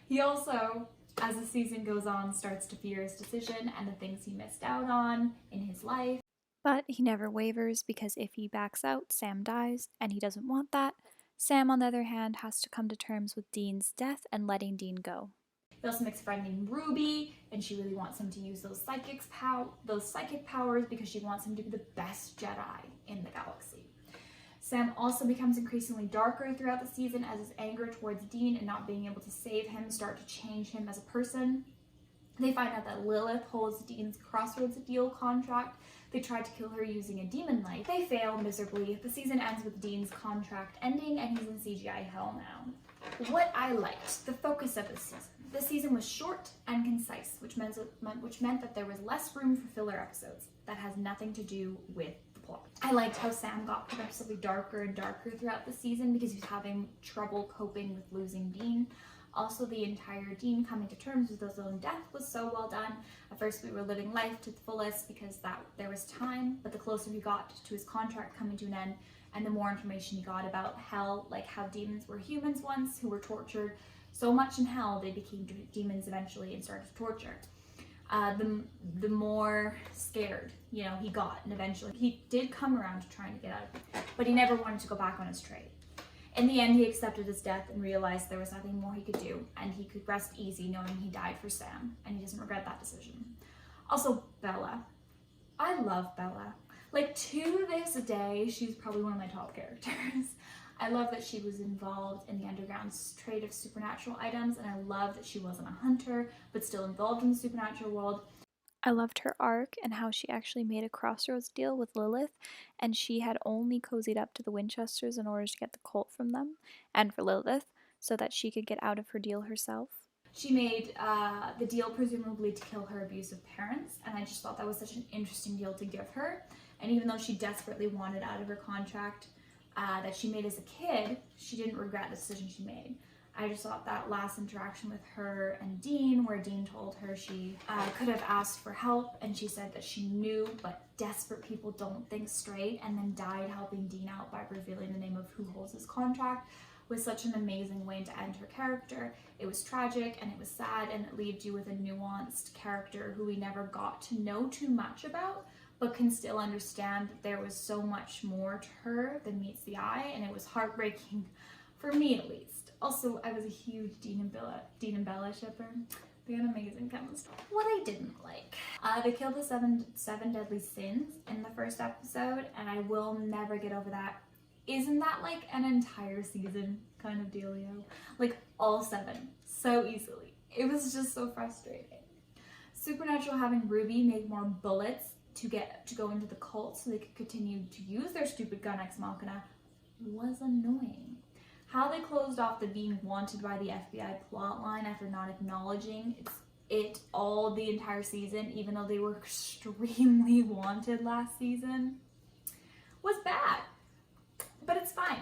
He also, as the season goes on, starts to fear his decision and the things he missed out on in his life. But he never wavers because if he backs out, Sam dies, and he doesn't want that. Sam, on the other hand, has to come to terms with Dean's death and letting Dean go. He also makes a friend named Ruby, and she really wants him to use those psychic powers because she wants him to be the best Jedi in the galaxy. Sam also becomes increasingly darker throughout the season as his anger towards Dean and not being able to save him start to change him as a person. They find out that Lilith holds Dean's Crossroads deal contract. They try to kill her using a demon light. They fail miserably. The season ends with Dean's contract ending and he's in CGI hell now. What I liked, the focus of this season. This season was short and concise, which meant that there was less room for filler episodes. That has nothing to do with the plot. I liked how Sam got progressively darker and darker throughout the season because he was having trouble coping with losing Dean. Also, the entire Dean coming to terms with his own death was so well done. At first, we were living life to the fullest because there was time, but the closer he got to his contract coming to an end, and the more information he got about hell, like how demons were humans once who were tortured so much in hell they became demons eventually and started to torture. The more scared, he got, and eventually he did come around to trying to get out of it, but he never wanted to go back on his trade. In the end, he accepted his death and realized there was nothing more he could do, and he could rest easy knowing he died for Sam, and he doesn't regret that decision. Also, Bella. I love Bella. Like, to this day, she's probably one of my top characters. I love that she was involved in the underground trade of supernatural items, and I love that she wasn't a hunter, but still involved in the supernatural world. I loved her arc and how she actually made a Crossroads deal with Lilith, and she had only cozied up to the Winchesters in order to get the cult from them, and for Lilith, so that she could get out of her deal herself. She made the deal presumably to kill her abusive parents, and I just thought that was such an interesting deal to give her. And even though she desperately wanted out of her contract that she made as a kid, she didn't regret the decision she made. I just thought that last interaction with her and Dean, where Dean told her she could have asked for help, and she said that she knew, but desperate people don't think straight, and then died helping Dean out by revealing the name of who holds his contract, was such an amazing way to end her character. It was tragic, and it was sad, and it leaves you with a nuanced character who we never got to know too much about, but can still understand that there was so much more to her than meets the eye, and it was heartbreaking, for me at least. Also, I was a huge Dean and Bella shipper. They had amazing chemistry. What I didn't like. They killed the seven deadly sins in the first episode, and I will never get over that. Isn't that like an entire season kind of dealio? Like, all 7, so easily. It was just so frustrating. Supernatural having Ruby make more bullets to go into the cult so they could continue to use their stupid gun ex machina was annoying. How they closed off the being wanted by the FBI plotline after not acknowledging it all the entire season, even though they were extremely wanted last season, was bad. But it's fine,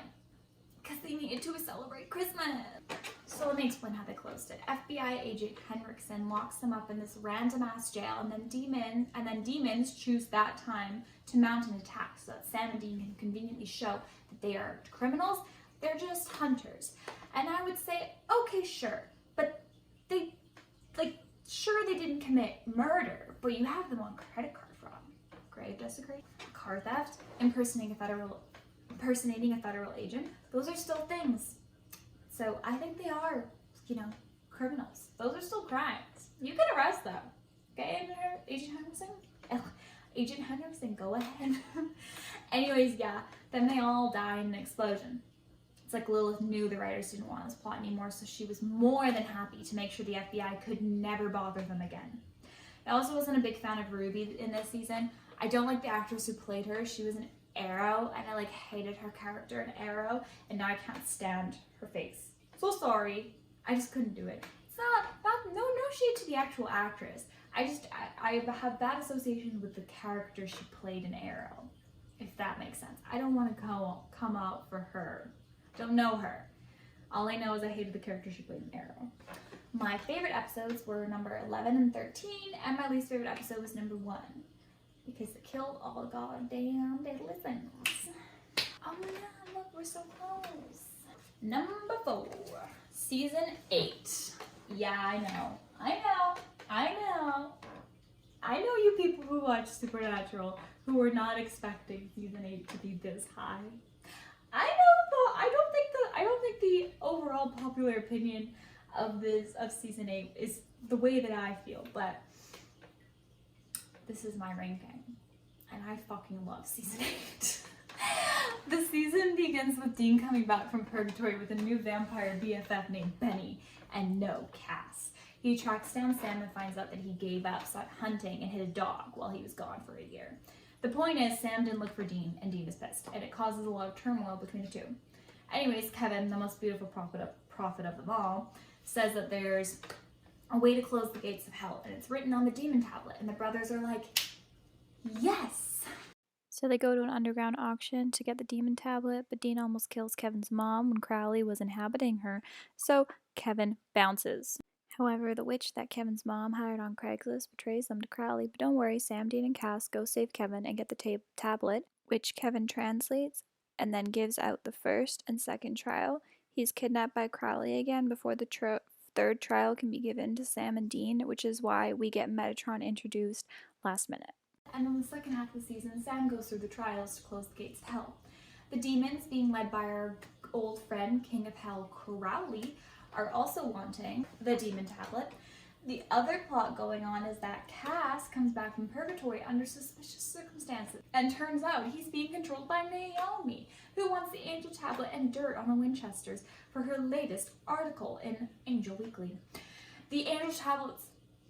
because they needed to celebrate Christmas. So let me explain how they closed it. FBI agent Henriksen locks them up in this random ass jail, and then demons choose that time to mount an attack so that Sam and Dean can conveniently show that they are criminals. They're just hunters. And I would say, okay, sure, but they didn't commit murder, but you have them on credit card fraud, grave desecration, car theft, impersonating a federal agent. Those are still things. So I think they are, criminals. Those are still crimes. You can arrest them. Okay, Agent Henderson? Agent Henderson, go ahead. Anyways, yeah, then they all die in an explosion. It's like Lilith knew the writers didn't want this plot anymore, so she was more than happy to make sure the FBI could never bother them again. I also wasn't a big fan of Ruby in this season. I don't like the actress who played her. She was an Arrow, and I hated her character in Arrow, and now I can't stand her face. So sorry, I just couldn't do it. It's no shade to the actual actress. I have bad associations with the character she played in Arrow, if that makes sense. I don't want to come out for her. Don't know her. All I know is I hated the character she played in Arrow. My favorite episodes were number 11 and 13, and my least favorite episode was number 1. Because it killed all the goddamn deadly things. Oh my god, look, we're so close. Number 4, season 8. Yeah, I know you people who watch Supernatural who were not expecting season 8 to be this high. I know, but I don't think the overall popular opinion of season 8 is the way that I feel, but this is my ranking, and I fucking love season 8. The season begins with Dean coming back from purgatory with a new vampire BFF named Benny, and no, Cass. He tracks down Sam and finds out that he gave up, stopped hunting, and hit a dog while he was gone for a year. The point is, Sam didn't look for Dean, and Dean is pissed, and it causes a lot of turmoil between the two. Anyways, Kevin, the most beautiful prophet of them all, says that there's a way to close the gates of hell, and it's written on the demon tablet, and the brothers are like, yes! So they go to an underground auction to get the demon tablet, but Dean almost kills Kevin's mom when Crowley was inhabiting her, so Kevin bounces. However, the witch that Kevin's mom hired on Craigslist betrays them to Crowley, but don't worry, Sam, Dean, and Cass go save Kevin and get the tablet, which Kevin translates and then gives out the first and second trial. He's kidnapped by Crowley again before the third trial can be given to Sam and Dean, which is why we get Metatron introduced last minute. And in the second half of the season, Sam goes through the trials to close the gates of hell. The demons, being led by our old friend, King of Hell, Crowley, are also wanting the demon tablet. The other plot going on is that Cass comes back from purgatory under suspicious circumstances, and turns out he's being controlled by Naomi, who wants the angel tablet and dirt on the Winchesters for her latest article in Angel Weekly. The angel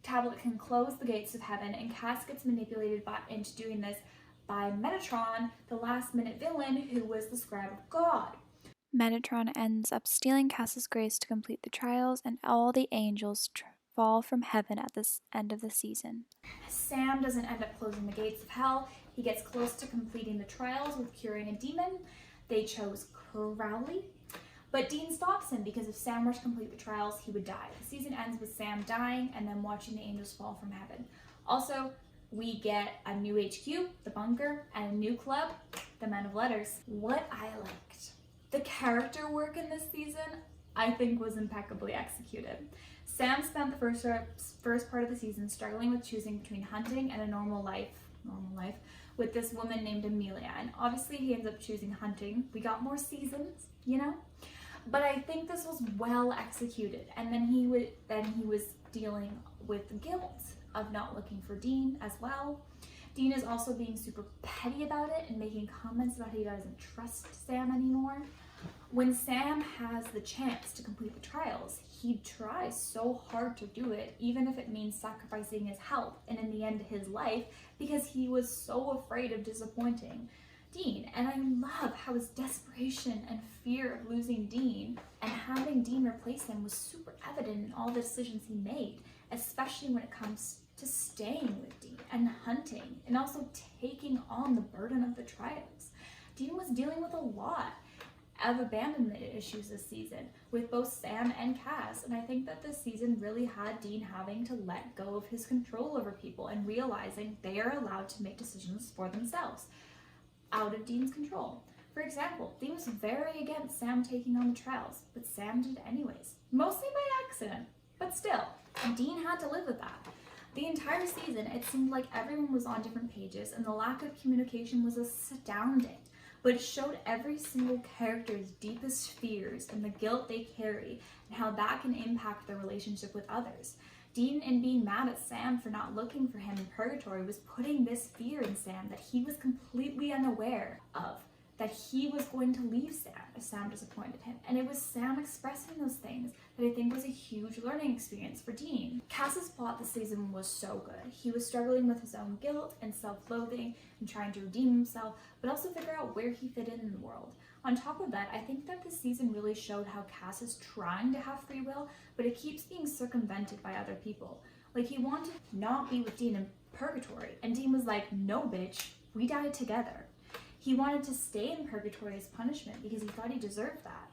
tablet can close the gates of heaven, and Cass gets manipulated into doing this by Metatron, the last-minute villain who was the scribe of God. Metatron ends up stealing Cass's grace to complete the trials, and all the angels fall from heaven at this end of the season. Sam doesn't end up closing the gates of hell. He gets close to completing the trials with curing a demon. They chose Crowley. But Dean stops him because if Sam were to complete the trials, he would die. The season ends with Sam dying and then watching the angels fall from heaven. Also, we get a new HQ, the bunker, and a new club, the Men of Letters. What I liked. The character work in this season, I think, was impeccably executed. Sam spent the first part of the season struggling with choosing between hunting and a normal life with this woman named Amelia, and obviously he ends up choosing hunting. We got more seasons, you know? But I think this was well executed, and then he was dealing with the guilt of not looking for Dean as well. Dean is also being super petty about it and making comments about how he doesn't trust Sam anymore. When Sam has the chance to complete the trials, he tries so hard to do it, even if it means sacrificing his health and in the end his life, because he was so afraid of disappointing Dean. And I love how his desperation and fear of losing Dean and having Dean replace him was super evident in all the decisions he made, especially when it comes to staying with Dean and hunting and also taking on the burden of the trials. Dean was dealing with a lot of abandonment issues this season with both Sam and Cass, and I think that this season really had Dean having to let go of his control over people and realizing they are allowed to make decisions for themselves out of Dean's control. For example, Dean was very against Sam taking on the trials, but Sam did anyways, mostly by accident, but still, and Dean had to live with that. The entire season, it seemed like everyone was on different pages, and the lack of communication was astounding. But it showed every single character's deepest fears and the guilt they carry and how that can impact their relationship with others. Dean, in being mad at Sam for not looking for him in purgatory, was putting this fear in Sam that he was completely unaware of, that he was going to leave Sam if Sam disappointed him. And it was Sam expressing those things that I think was a huge learning experience for Dean. Cass's plot this season was so good. He was struggling with his own guilt and self-loathing and trying to redeem himself, but also figure out where he fit in the world. On top of that, I think that this season really showed how Cass is trying to have free will, but it keeps being circumvented by other people. Like, he wanted to not be with Dean in purgatory, and Dean was like, no bitch, we died together. He wanted to stay in purgatory as punishment because he thought he deserved that.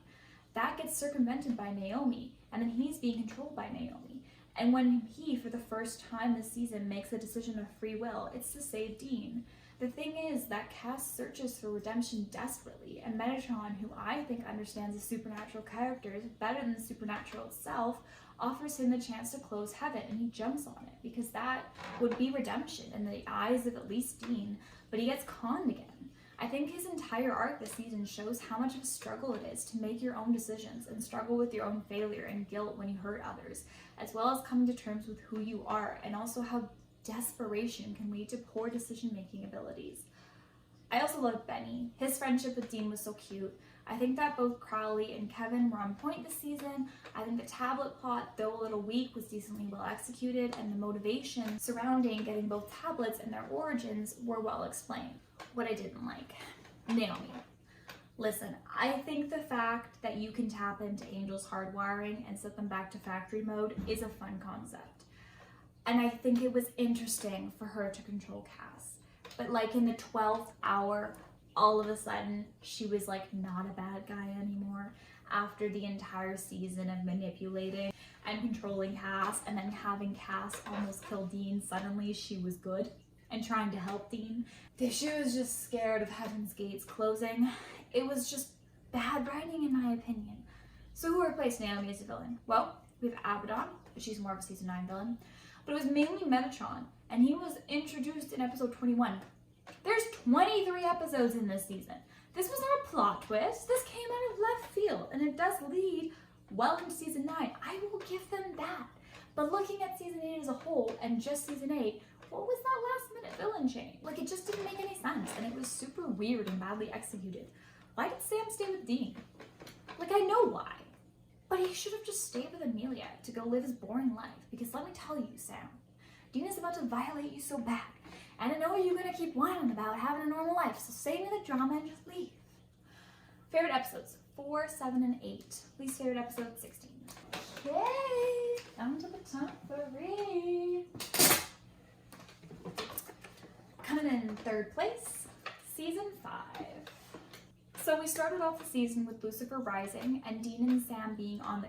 That gets circumvented by Naomi, and then he's being controlled by Naomi. And when he, for the first time this season, makes a decision of free will, it's to save Dean. The thing is that Cass searches for redemption desperately, and Metatron, who I think understands the supernatural characters better than the supernatural itself, offers him the chance to close heaven, and he jumps on it, because that would be redemption in the eyes of at least Dean, but he gets conned again. I think his entire arc this season shows how much of a struggle it is to make your own decisions and struggle with your own failure and guilt when you hurt others, as well as coming to terms with who you are, and also how desperation can lead to poor decision-making abilities. I also loved Benny. His friendship with Dean was so cute. I think that both Crowley and Kevin were on point this season. I think the tablet plot, though a little weak, was decently well executed, and the motivation surrounding getting both tablets and their origins were well explained. What I didn't like, Naomi. Listen, I think the fact that you can tap into Angel's hardwiring and set them back to factory mode is a fun concept. And I think it was interesting for her to control Cass. But like in the 12th hour, all of a sudden, she was like not a bad guy anymore after the entire season of manipulating and controlling Cass, and then having Cass almost kill Dean. Suddenly she was good and trying to help Dean. She was just scared of Heaven's Gates closing. It was just bad writing in my opinion. So who replaced Naomi as a villain? Well, we have Abaddon, but she's more of a season 9 villain. But it was mainly Metatron, and he was introduced in episode 21. There's 23 episodes in this season. This was not a plot twist. This came out of left field, and it does lead well into season 9. I will give them that. But looking at season 8 as a whole, and just season 8, what was that last minute villain change? Like, it just didn't make any sense, and it was super weird and badly executed. Why did Sam stay with Dean? Like, I know why. But he should have just stayed with Amelia to go live his boring life. Because let me tell you, Sam, Dean is about to violate you so bad. And I know you're gonna keep whining about having a normal life, so save me the drama and just leave. Favorite episodes, 4, 7, and 8. Least favorite episode, 16. Okay, down to the top 3. Coming in third place, season 5. So we started off the season with Lucifer rising and Dean and Sam being on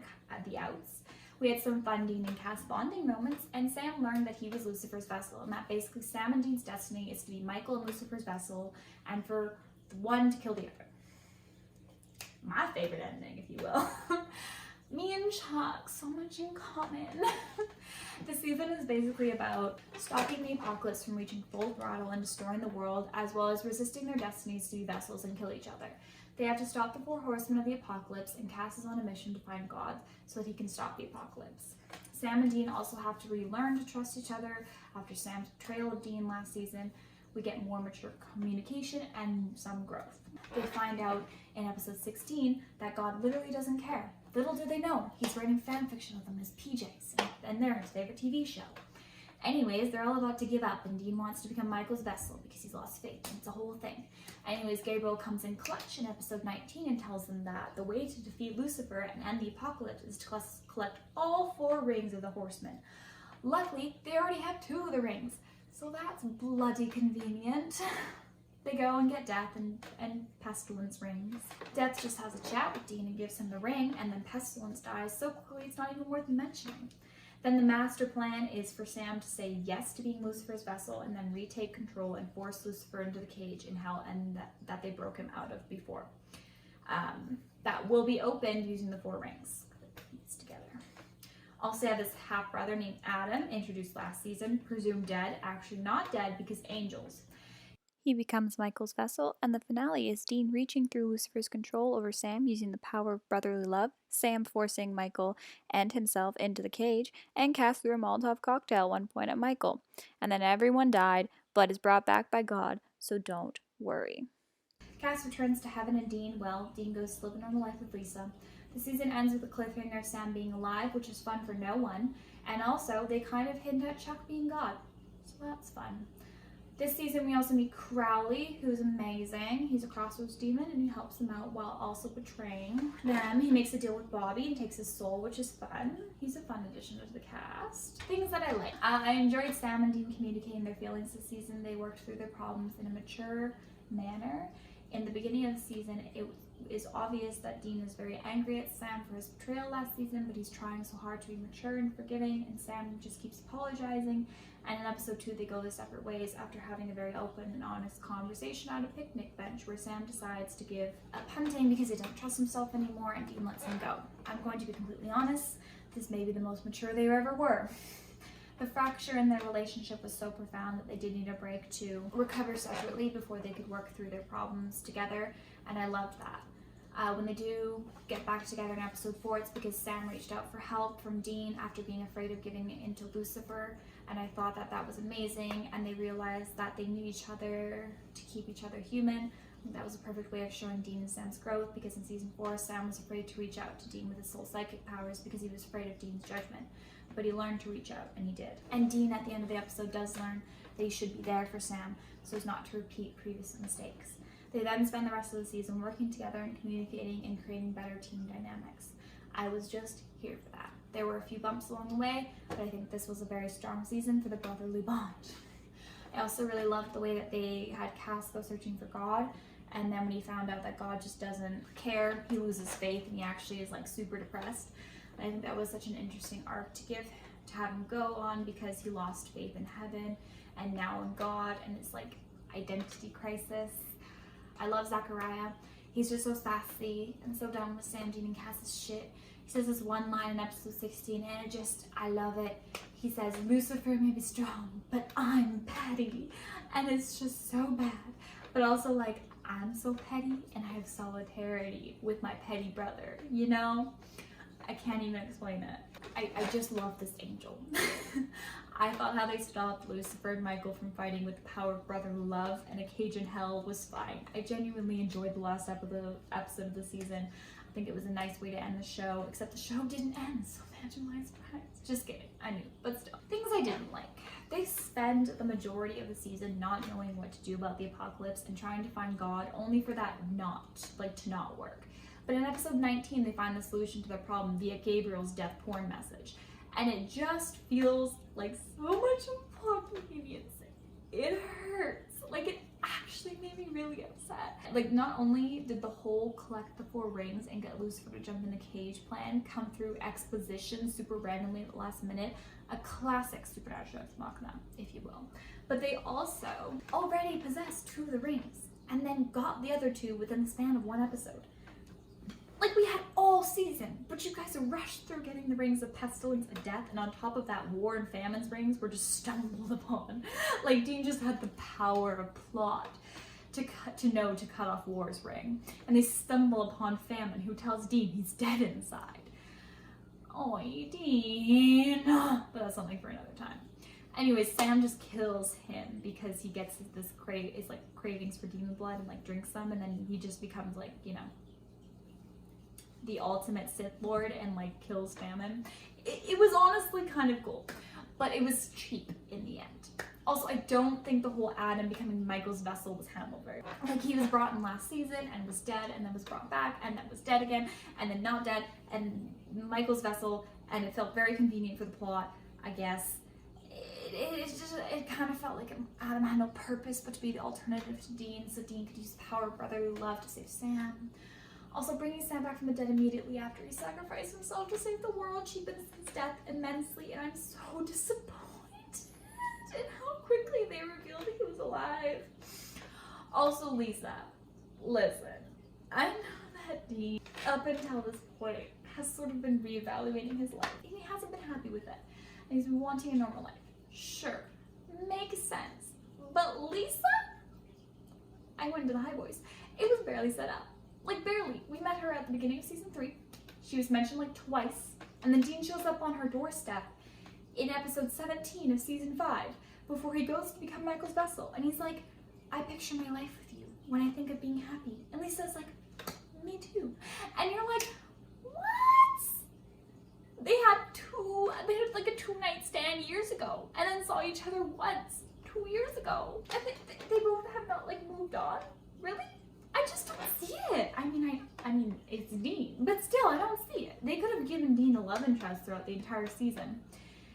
the outs. We had some fun Dean and Cass bonding moments, and Sam learned that he was Lucifer's vessel, and that basically Sam and Dean's destiny is to be Michael and Lucifer's vessel, and for one to kill the other. My favorite ending, if you will. Me and Chuck, so much in common. The season is basically about stopping the apocalypse from reaching full throttle and destroying the world, as well as resisting their destinies to be vessels and kill each other. They have to stop the 4 horsemen of the apocalypse, and Cass is on a mission to find God so that he can stop the apocalypse. Sam and Dean also have to relearn to trust each other after Sam's betrayal of Dean last season. We get more mature communication and some growth. They find out in episode 16 that God literally doesn't care. Little do they know, he's writing fan fiction of them as PJs, and they're his favorite TV show. Anyways, they're all about to give up, and Dean wants to become Michael's vessel because he's lost faith, and it's a whole thing. Anyways, Gabriel comes in clutch in episode 19 and tells them that the way to defeat Lucifer and end the apocalypse is to collect all 4 rings of the horsemen. Luckily, they already have 2 of the rings, so that's bloody convenient. They go and get Death and Pestilence rings. Death just has a chat with Dean and gives him the ring, and then Pestilence dies so quickly it's not even worth mentioning. Then the master plan is for Sam to say yes to being Lucifer's vessel and then retake control and force Lucifer into the cage in hell and that they broke him out of before. That will be opened using the 4 rings. It's together. Also have this half-brother named Adam, introduced last season, presumed dead, actually not dead because angels. He becomes Michael's vessel, and the finale is Dean reaching through Lucifer's control over Sam using the power of brotherly love, Sam forcing Michael and himself into the cage, and Cass threw a Molotov cocktail at one point at Michael. And then everyone died, but is brought back by God, so don't worry. Cass returns to heaven and Dean, well, Dean goes to live a normal life with Lisa. The season ends with a cliffhanger of Sam being alive, which is fun for no one, and also they kind of hint at Chuck being God, so that's fun. This season, we also meet Crowley, who's amazing. He's a crossroads demon, and he helps them out while also betraying them. He makes a deal with Bobby and takes his soul, which is fun. He's a fun addition to the cast. Things that I like. I enjoyed Sam and Dean communicating their feelings this season. They worked through their problems in a mature manner. In the beginning of the season, it is obvious that Dean is very angry at Sam for his betrayal last season, but he's trying so hard to be mature and forgiving, and Sam just keeps apologizing. And in episode 2, they go their separate ways after having a very open and honest conversation at a picnic bench where Sam decides to give up hunting because he doesn't trust himself anymore, and Dean lets him go. I'm going to be completely honest, this may be the most mature they ever were. The fracture in their relationship was so profound that they did need a break to recover separately before they could work through their problems together, and I loved that. When they do get back together in episode 4, it's because Sam reached out for help from Dean after being afraid of giving into Lucifer. and I thought that that was amazing, and they realized that they need each other to keep each other human. That was a perfect way of showing Dean and Sam's growth, because in season 4, Sam was afraid to reach out to Dean with his soul psychic powers because he was afraid of Dean's judgment. But he learned to reach out, and he did. And Dean, at the end of the episode, does learn that he should be there for Sam so as not to repeat previous mistakes. They then spend the rest of the season working together and communicating and creating better team dynamics. I was just here for that. There were a few bumps along the way, but I think this was a very strong season for the brotherly bond. I also really loved the way that they had Cass go searching for God, and then when he found out that God just doesn't care, he loses faith and he actually is like super depressed. And I think that was such an interesting arc to have him go on, because he lost faith in heaven and now in God, and it's like identity crisis. I love Zachariah. He's just so sassy and so done with Sam, Dean, and Cass's shit. He says this one line in episode 16, and I love it. He says, Lucifer may be strong, but I'm petty. And it's just so bad. But also, like, I'm so petty, and I have solidarity with my petty brother, you know? I can't even explain it. I just love this angel. I thought how they stopped Lucifer and Michael from fighting with the power of brotherly love and a cage in hell was fine. I genuinely enjoyed the last episode of the season. I think it was a nice way to end the show, except the show didn't end, so imagine my surprise. Just kidding, I knew, but still. Things I didn't like. They spend the majority of the season not knowing what to do about the apocalypse and trying to find God, only for that to not work. But in episode 19, they find the solution to their problem via Gabriel's death porn message. And it just feels like so much plot convenience. It hurts. Like, it actually made me really upset. Like, not only did the whole collect the 4 rings and get Lucifer to jump in the cage plan come through exposition super randomly at the last minute, a classic supernatural ex machina, if you will, but they also already possessed 2 of the rings and then got the other 2 within the span of 1 episode. Like, we had all season, but you guys rushed through getting the rings of pestilence and death, and on top of that, war and famine's rings were just stumbled upon. Like, Dean just had the power of plot to cut off War's ring, and they stumble upon Famine, who tells Dean he's dead inside. Oy, Dean. But that's something for another time. Anyways, Sam just kills him because he gets this cravings for demon blood and like drinks some, and then he just becomes like, you know, the ultimate Sith Lord and like kills Famine. It was honestly kind of cool, but it was cheap in the end. Also, I don't think the whole Adam becoming Michael's vessel was handled very well. Like, he was brought in last season and was dead, and then was brought back and then was dead again, and then not dead, and Michael's vessel, and it felt very convenient for the plot, I guess. It kind of felt like Adam had no purpose but to be the alternative to Dean, so Dean could use the power of brotherly love to save Sam. Also, bringing Sam back from the dead immediately after he sacrificed himself to save the world cheapens his death immensely, and I'm so disappointed in how quickly they revealed he was alive. Also, Lisa, listen, I know that Dean, up until this point, has sort of been reevaluating his life, and he hasn't been happy with it, and he's been wanting a normal life. Sure, makes sense, but Lisa? I went to the High Boys. It was barely set up. Like, barely. We met her at the beginning of season 3. She was mentioned like twice. And then Dean shows up on her doorstep in episode 17 of season 5 before he goes to become Michael's vessel. And he's like, I picture my life with you when I think of being happy. And Lisa's like, me too. And you're like, what? They had like a 2-night stand years ago and then saw each other once 2 years ago. And they both have not like moved on. Really? I just don't see it. I mean, it's Dean, but still, I don't see it. They could have given Dean a love interest throughout the entire season,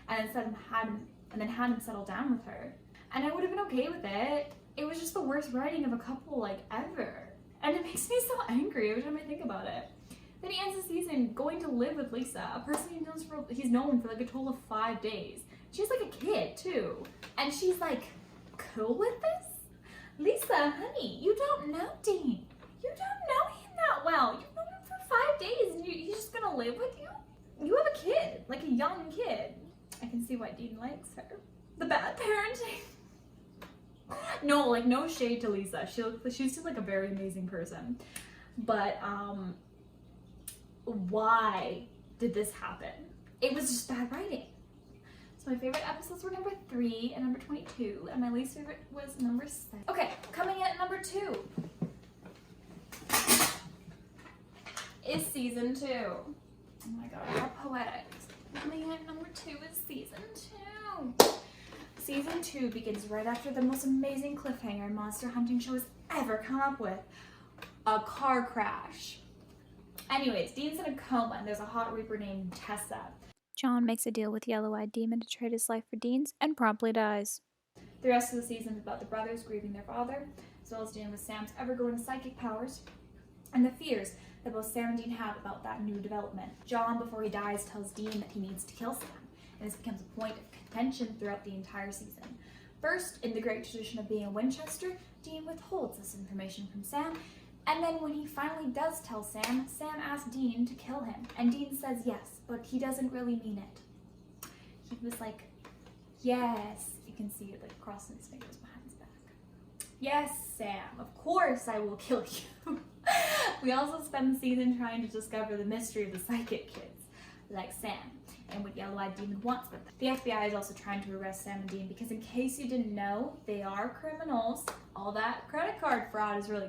and instead had him settle down with her, and I would have been okay with it. It was just the worst writing of a couple like ever, and it makes me so angry every time I think about it. Then he ends the season going to live with Lisa, a person he's known for like a total of 5 days. She's like a kid too, and she's like cool with this. Lisa, honey, you don't know Dean. You don't know him that well. You've known him for 5 days and he's just gonna live with you? You have a kid, like a young kid. I can see why Dean likes her. The bad parenting. No, like, no shade to Lisa. She seems like a very amazing person. But, why did this happen? It was just bad writing. So So my favorite episodes were number 3 and number 22, and my least favorite was number 7. Okay, coming in at number 2 is season 2. Oh my god, how poetic. Coming in at number 2 is season 2. Season 2 begins right after the most amazing cliffhanger a monster hunting show has ever come up with. A car crash. Anyways, Dean's in a coma and there's a hot reaper named Tessa. John makes a deal with Yellow-Eyed Demon to trade his life for Dean's and promptly dies. The rest of the season is about the brothers grieving their father, as well as dealing with Sam's ever-growing psychic powers and the fears that both Sam and Dean have about that new development. John, before he dies, tells Dean that he needs to kill Sam, and this becomes a point of contention throughout the entire season. First, in the great tradition of being a Winchester, Dean withholds this information from Sam, and then when he finally does tell Sam, Sam asks Dean to kill him, and Dean says yes, but he doesn't really mean it. He was like, yes, you can see it like crossing his fingers behind his back. Yes, Sam, of course I will kill you. We also spend the season trying to discover the mystery of the psychic kids, like Sam, and what Yellow-Eyed Demon wants with them. The FBI is also trying to arrest Sam and Dean because, in case you didn't know, they are criminals. All that credit card fraud is really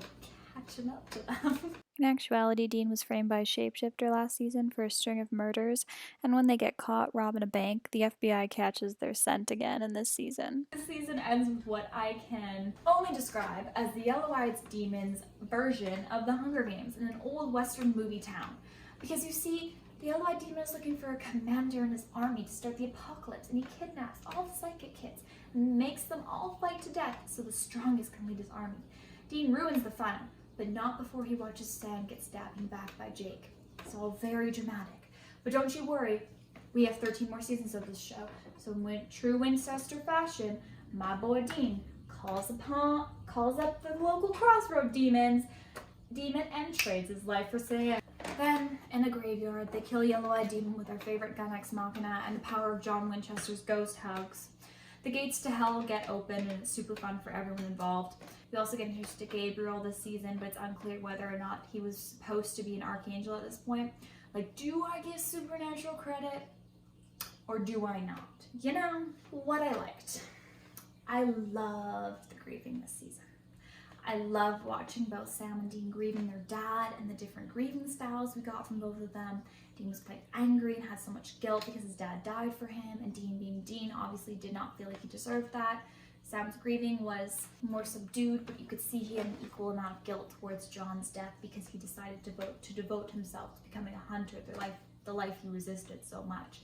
catching up to them. In actuality, Dean was framed by a shapeshifter last season for a string of murders, and when they get caught robbing a bank, the FBI catches their scent again in this season. This season ends with what I can only describe as the Yellow-Eyed Demon's version of the Hunger Games in an old Western movie town. Because you see, the Yellow-Eyed Demon is looking for a commander in his army to start the apocalypse, and he kidnaps all the psychic kids and makes them all fight to death so the strongest can lead his army. Dean ruins the fun, but not before he watches Sam get stabbed in the back by Jake. It's all very dramatic. But don't you worry, we have 13 more seasons of this show, so in true Winchester fashion, my boy Dean calls up the local crossroad demon and trades his life for Sam. Then, in a graveyard, they kill Yellow-Eyed Demon with our favorite gun ex machina and the power of John Winchester's ghost hugs. The gates to hell get open and it's super fun for everyone involved. We also get introduced to Gabriel this season, but it's unclear whether or not he was supposed to be an archangel at this point. Like, do I give supernatural credit or do I not? You know, what I liked. I loved the grieving this season. I loved watching both Sam and Dean grieving their dad and the different grieving styles we got from both of them. Dean was quite angry and had so much guilt because his dad died for him, and Dean, being Dean, obviously did not feel like he deserved that. Sam's grieving was more subdued, but you could see he had an equal amount of guilt towards John's death because he decided to devote himself to becoming a hunter, the life he resisted so much.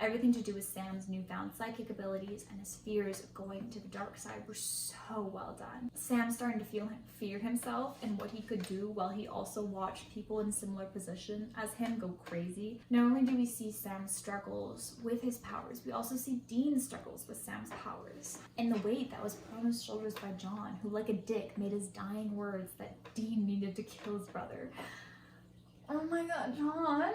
Everything to do with Sam's newfound psychic abilities and his fears of going to the dark side were so well done. Sam starting to fear himself and what he could do, while he also watched people in similar position as him go crazy. Not only do we see Sam's struggles with his powers, we also see Dean's struggles with Sam's powers. And the weight that was put on his shoulders by John, who like a dick made his dying words that Dean needed to kill his brother. Oh my god, John.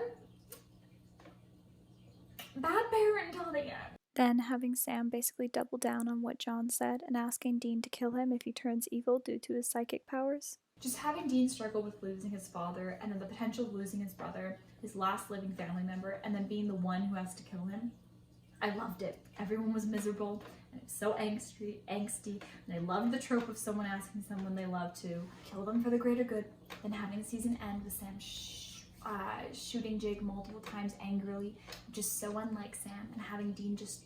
Bad parent until the end. Then, having Sam basically double down on what John said and asking Dean to kill him if he turns evil due to his psychic powers. Just having Dean struggle with losing his father and then the potential of losing his brother, his last living family member, and then being the one who has to kill him. I loved it. Everyone was miserable and it was so angsty, and I loved the trope of someone asking someone they love to kill them for the greater good. Then having the season end with Sam shooting Jake multiple times angrily, just so unlike Sam, and having Dean just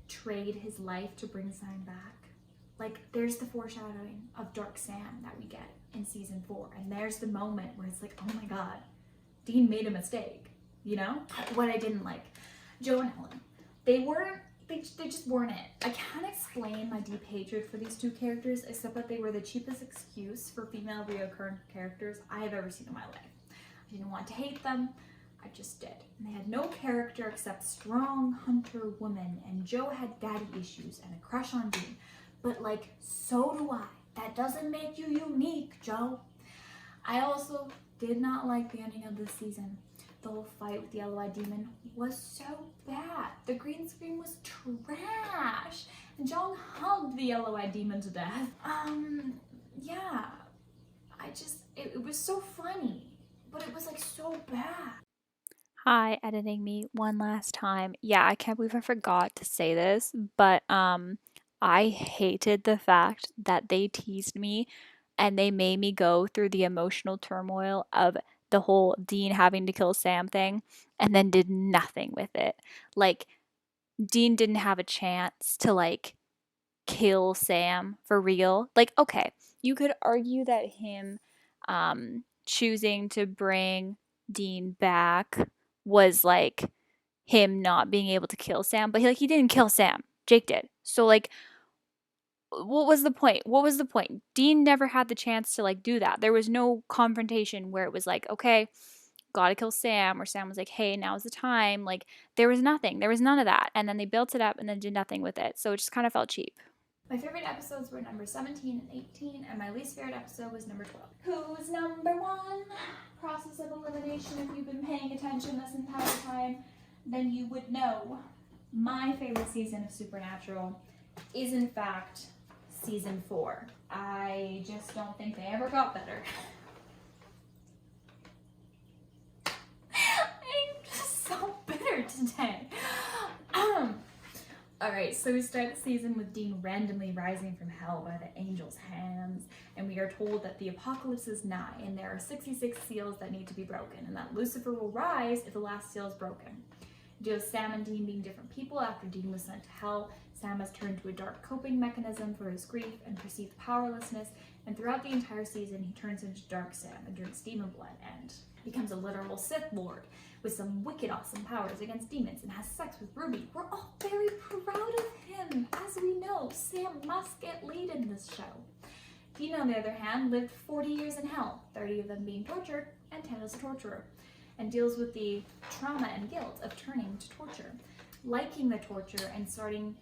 trade his life to bring Sam back. Like, there's the foreshadowing of Dark Sam that we get in season 4, and there's the moment where it's like, oh my god, Dean made a mistake, you know? What I didn't like, Joe and Helen, they just weren't it. I can't explain my deep hatred for these two characters, except that they were the cheapest excuse for female reoccurring characters I have ever seen in my life. I didn't want to hate them, I just did. And they had no character except strong hunter woman, and Joe had daddy issues and a crush on Dean. But like, so do I. That doesn't make you unique, Joe. I also did not like the ending of this season. The whole fight with the Yellow-Eyed Demon was so bad. The green screen was trash. And John hugged the Yellow-Eyed Demon to death. Yeah. It was so funny. But it was like so bad. Hi, editing me one last time. Yeah, I can't believe I forgot to say this, but I hated the fact that they teased me and they made me go through the emotional turmoil of the whole Dean having to kill Sam thing and then did nothing with it. Like Dean didn't have a chance to like kill Sam for real. Like, okay, you could argue that him choosing to bring Dean back was like him not being able to kill Sam, but he didn't kill Sam. Jake did. So like what was the point? What was the point? Dean never had the chance to like do that. There was no confrontation where it was like, okay, gotta kill Sam, or Sam was like, hey, now's the time. Like there was nothing. There was none of that. And then they built it up and then did nothing with it. So it just kind of felt cheap. My favorite episodes were number 17 and 18, and my least favorite episode was number 12. Who's number 1? Process of elimination. If you've been paying attention this entire time, then you would know. My favorite season of Supernatural is, in fact, season 4. I just don't think they ever got better. I'm just so bitter today. Alright, so we start the season with Dean randomly rising from hell by the angel's hands, and we are told that the apocalypse is nigh, and there are 66 seals that need to be broken, and that Lucifer will rise if the last seal is broken. It deals Sam and Dean being different people after Dean was sent to hell. Sam has turned to a dark coping mechanism for his grief and perceived powerlessness, and throughout the entire season he turns into Dark Sam and drinks demon blood and becomes a literal Sith Lord with some wicked awesome powers against demons and has sex with Ruby. We're all very proud of him. As we know, Sam must get laid in this show. Dean, on the other hand, lived 40 years in hell, 30 of them being tortured and 10 as a torturer, and deals with the trauma and guilt of turning to torture, liking the torture and starting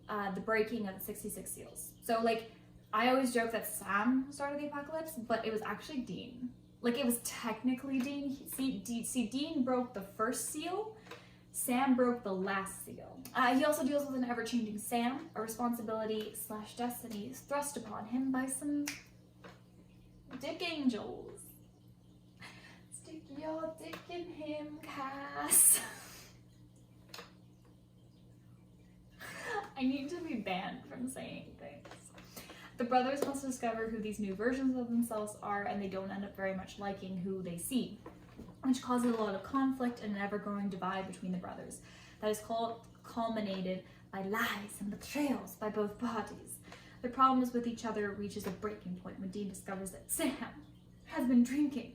the breaking of the 66 seals. So like, I always joke that Sam started the apocalypse, but it was actually Dean. Like, it was technically Dean. See, Dean broke the first seal. Sam broke the last seal. He also deals with an ever-changing Sam, a responsibility / destiny is thrust upon him by some dick angels. Stick your dick in him, Cass. I need to be banned from saying things. The brothers must discover who these new versions of themselves are, and they don't end up very much liking who they see, which causes a lot of conflict and an ever-growing divide between the brothers that is culminated by lies and betrayals by both parties. Their problems with each other reaches a breaking point when Dean discovers that Sam has been drinking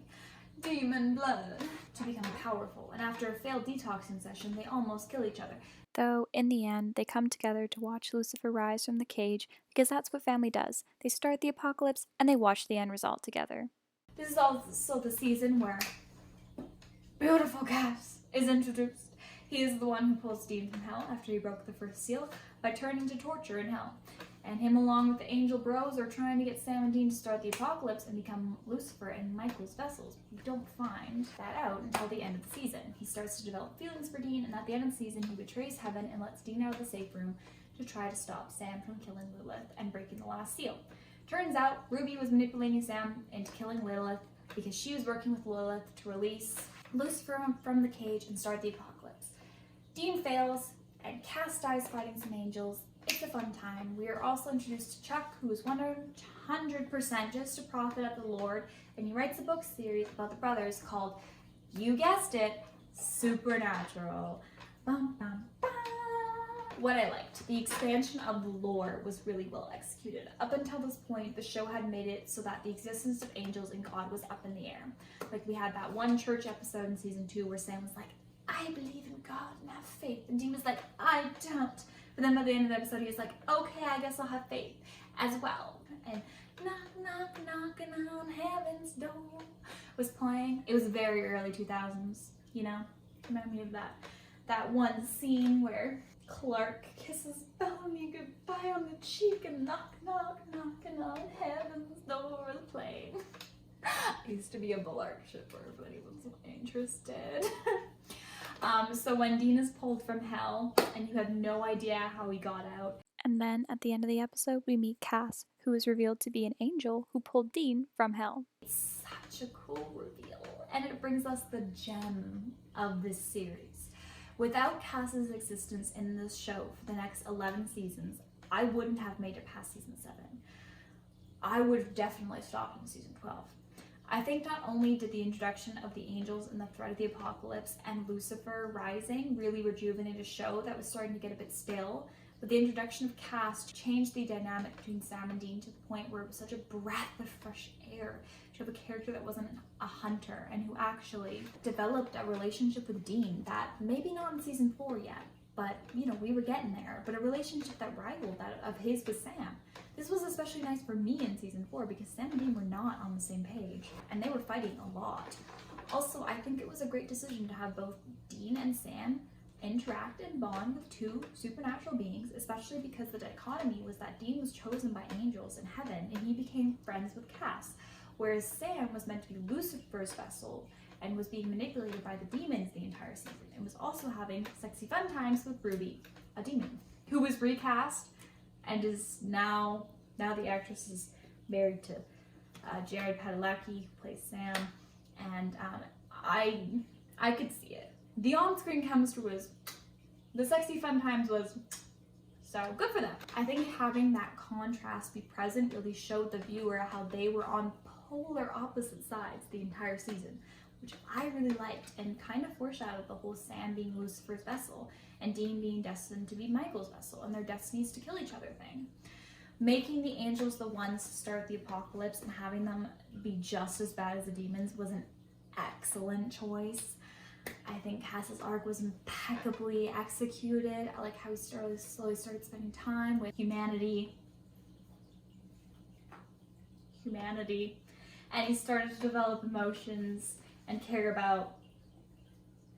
demon blood to become powerful, and after a failed detoxing session, they almost kill each other. Though, in the end, they come together to watch Lucifer rise from the cage because that's what family does. They start the apocalypse and they watch the end result together. This is also the season where beautiful Cass is introduced. He is the one who pulls Dean from hell after he broke the first seal by turning to torture in hell. And him, along with the angel bros, are trying to get Sam and Dean to start the apocalypse and become Lucifer and Michael's vessels. We don't find that out until the end of the season. He starts to develop feelings for Dean, and at the end of the season, he betrays heaven and lets Dean out of the safe room to try to stop Sam from killing Lilith and breaking the last seal. Turns out, Ruby was manipulating Sam into killing Lilith because she was working with Lilith to release Lucifer from the cage and start the apocalypse. Dean fails, and Cass dies fighting some angels. It's a fun time. We are also introduced to Chuck, who is 100% just a prophet of the Lord, and he writes a book series about the brothers called, you guessed it, Supernatural. Bum, bum, bum. What I liked, the expansion of the lore was really well executed. Up until this point, the show had made it so that the existence of angels and God was up in the air. Like, we had that one church episode in season 2 where Sam was like, I believe in God and have faith. And Dean was like, I don't. But then by the end of the episode, he was like, okay, I guess I'll have faith as well. And knock, knock, knocking on heaven's door was playing. It was very early 2000s, you know? Remind me of that one scene where Clark kisses Bellamy goodbye on the cheek and knock, knock, knocking on heaven's door was playing. I used to be a Bullark shipper if anyone's interested. So when Dean is pulled from hell and you have no idea how he got out. And then at the end of the episode, we meet Cass, who is revealed to be an angel who pulled Dean from hell. It's such such a cool reveal, and it brings us the gem of this series. Without Cass's existence in this show for the next 11 seasons, I wouldn't have made it past season 7. I would have definitely stopped in season 12. I think not only did the introduction of the angels in the Threat of the Apocalypse and Lucifer Rising really rejuvenate a show that was starting to get a bit stale, but the introduction of Cass changed the dynamic between Sam and Dean to the point where it was such a breath of fresh air to have a character that wasn't a hunter and who actually developed a relationship with Dean that maybe not in season 4 yet, but you know, we were getting there, but a relationship that rivaled that of his with Sam. This was especially nice for me in season 4 because Sam and Dean were not on the same page and they were fighting a lot. Also, I think it was a great decision to have both Dean and Sam interact and bond with two supernatural beings, especially because the dichotomy was that Dean was chosen by angels in heaven and he became friends with Cass, whereas Sam was meant to be Lucifer's vessel and was being manipulated by the demons the entire season and was also having sexy fun times with Ruby, a demon, who was recast and is now the actress is married to Jared Padalecki, who plays Sam, and I could see it. The on-screen chemistry was, the sexy fun times was, so good for them. I think having that contrast be present really showed the viewer how they were on polar opposite sides the entire season, which I really liked and kind of foreshadowed the whole Sam being Lucifer's vessel and Dean being destined to be Michael's vessel and their destinies to kill each other thing. Making the angels the ones to start the apocalypse and having them be just as bad as the demons was an excellent choice. I think Cass's arc was impeccably executed. I like how he slowly started spending time with humanity, and he started to develop emotions and care about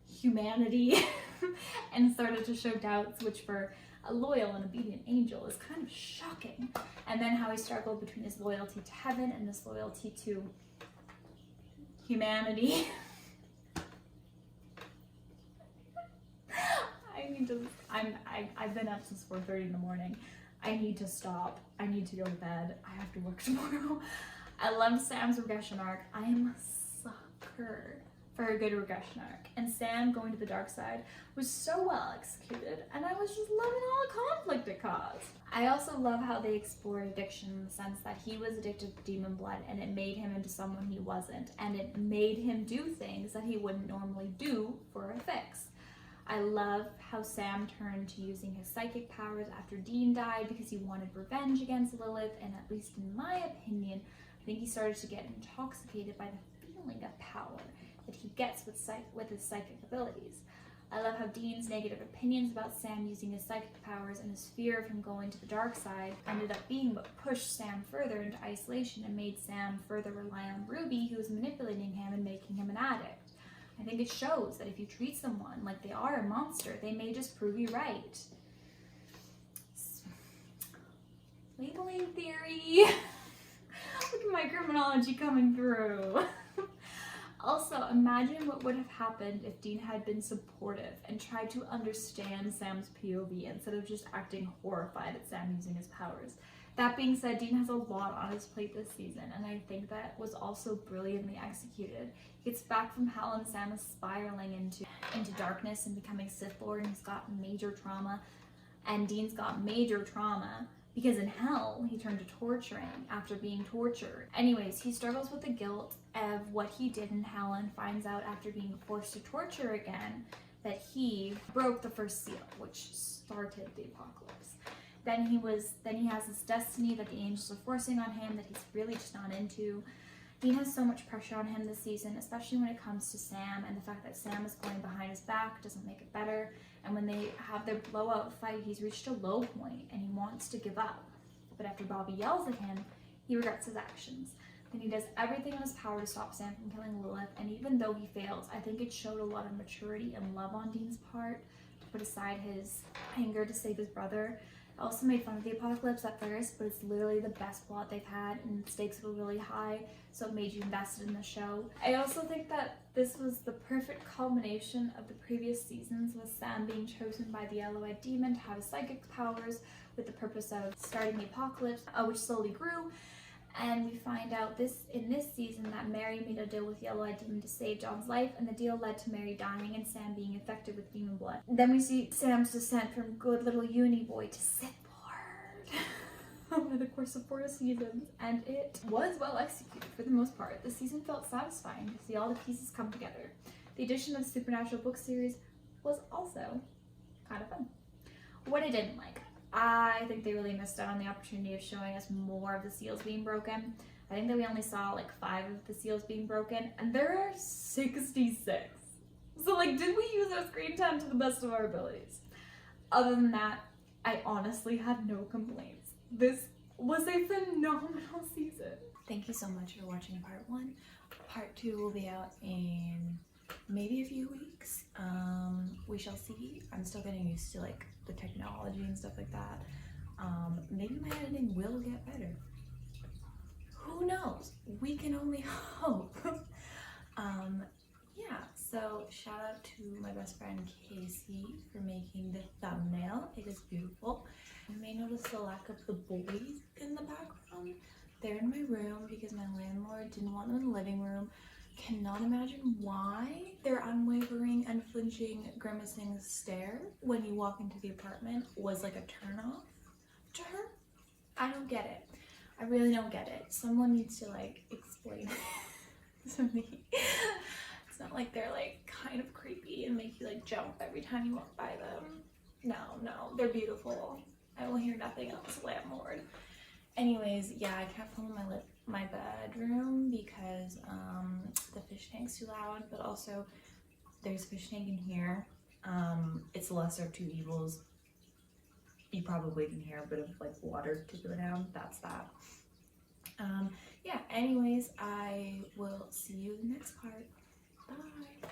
humanity and started to show doubts, which for a loyal and obedient angel is kind of shocking. And then how he struggled between his loyalty to heaven and his loyalty to humanity. I've been up since 4:30 in the morning. I need to stop. I need to go to bed. I have to work tomorrow. I love Sam's regression arc. I am a sucker for a good regression arc. And Sam going to the dark side was so well executed, and I was just loving all the conflict it caused. I also love how they explored addiction in the sense that he was addicted to demon blood and it made him into someone he wasn't, and it made him do things that he wouldn't normally do for a fix. I love how Sam turned to using his psychic powers after Dean died because he wanted revenge against Lilith, and at least in my opinion, I think he started to get intoxicated by the feeling of power that he gets with his psychic abilities. I love how Dean's negative opinions about Sam using his psychic powers and his fear of him going to the dark side ended up being what pushed Sam further into isolation and made Sam further rely on Ruby, who was manipulating him and making him an addict. I think it shows that if you treat someone like they are a monster, they may just prove you right. Labeling theory. Look at my criminology coming through. Also, imagine what would have happened if Dean had been supportive and tried to understand Sam's POV instead of just acting horrified at Sam using his powers. That being said, Dean has a lot on his plate this season, and I think that was also brilliantly executed. He gets back from hell and Sam is spiraling into darkness and becoming Sith Lord, and he's got major trauma, and Dean's got major trauma because in hell he turned to torturing after being tortured. Anyways, he struggles with the guilt of what he did in hell and finds out after being forced to torture again that he broke the first seal, which started the apocalypse. Then he has this destiny that the angels are forcing on him that he's really just not into. Dean has so much pressure on him this season, especially when it comes to Sam, and the fact that Sam is going behind his back doesn't make it better. And when they have their blowout fight, he's reached a low point and he wants to give up. But after Bobby yells at him, he regrets his actions. Then he does everything in his power to stop Sam from killing Lilith, and even though he fails, I think it showed a lot of maturity and love on Dean's part to put aside his anger to save his brother. I also made fun of the apocalypse at first, but it's literally the best plot they've had, and the stakes were really high, so it made you invested in the show. I also think that this was the perfect culmination of the previous seasons, with Sam being chosen by the Yellow-Eyed Demon to have his psychic powers with the purpose of starting the apocalypse, which slowly grew, And we find out in this season that Mary made a deal with Yellow-Eyed Demon to save John's life, and the deal led to Mary dying and Sam being infected with demon blood. Then we see Sam's descent from good little uni boy to Sith Lord over the course of 4 seasons, and it was well executed for the most part. The season felt satisfying to see all the pieces come together. The addition of the Supernatural book series was also kind of fun. What I didn't like. I think they really missed out on the opportunity of showing us more of the seals being broken. I think that we only saw like 5 of the seals being broken, and there are 66. So like, did we use our screen time to the best of our abilities? Other than that, I honestly have no complaints. This was a phenomenal season. Thank you so much for watching part 1. Part 2 will be out in maybe a few weeks. We shall see. I'm still getting used to like the technology and stuff like that. Maybe my editing will get better. Who knows? We can only hope. Yeah, so shout out to my best friend Casey for making the thumbnail. It is beautiful. You may notice the lack of the boys in the background. They're in my room because my landlord didn't want them in the living room. Cannot imagine why their unwavering, unflinching, grimacing stare when you walk into the apartment was like a turnoff to her. I don't get it. I really don't get it. Someone needs to like explain it to me. It's not like they're like kind of creepy and make you like jump every time you walk by them. No, they're beautiful. I will hear nothing else, landlord. Anyways, yeah, I can't film in my bedroom because the fish tank's too loud, but also there's a fish tank in here. It's the lesser of two evils. You probably can hear a bit of like water to go down. That's that. Yeah, anyways, I will see you in the next part. Bye.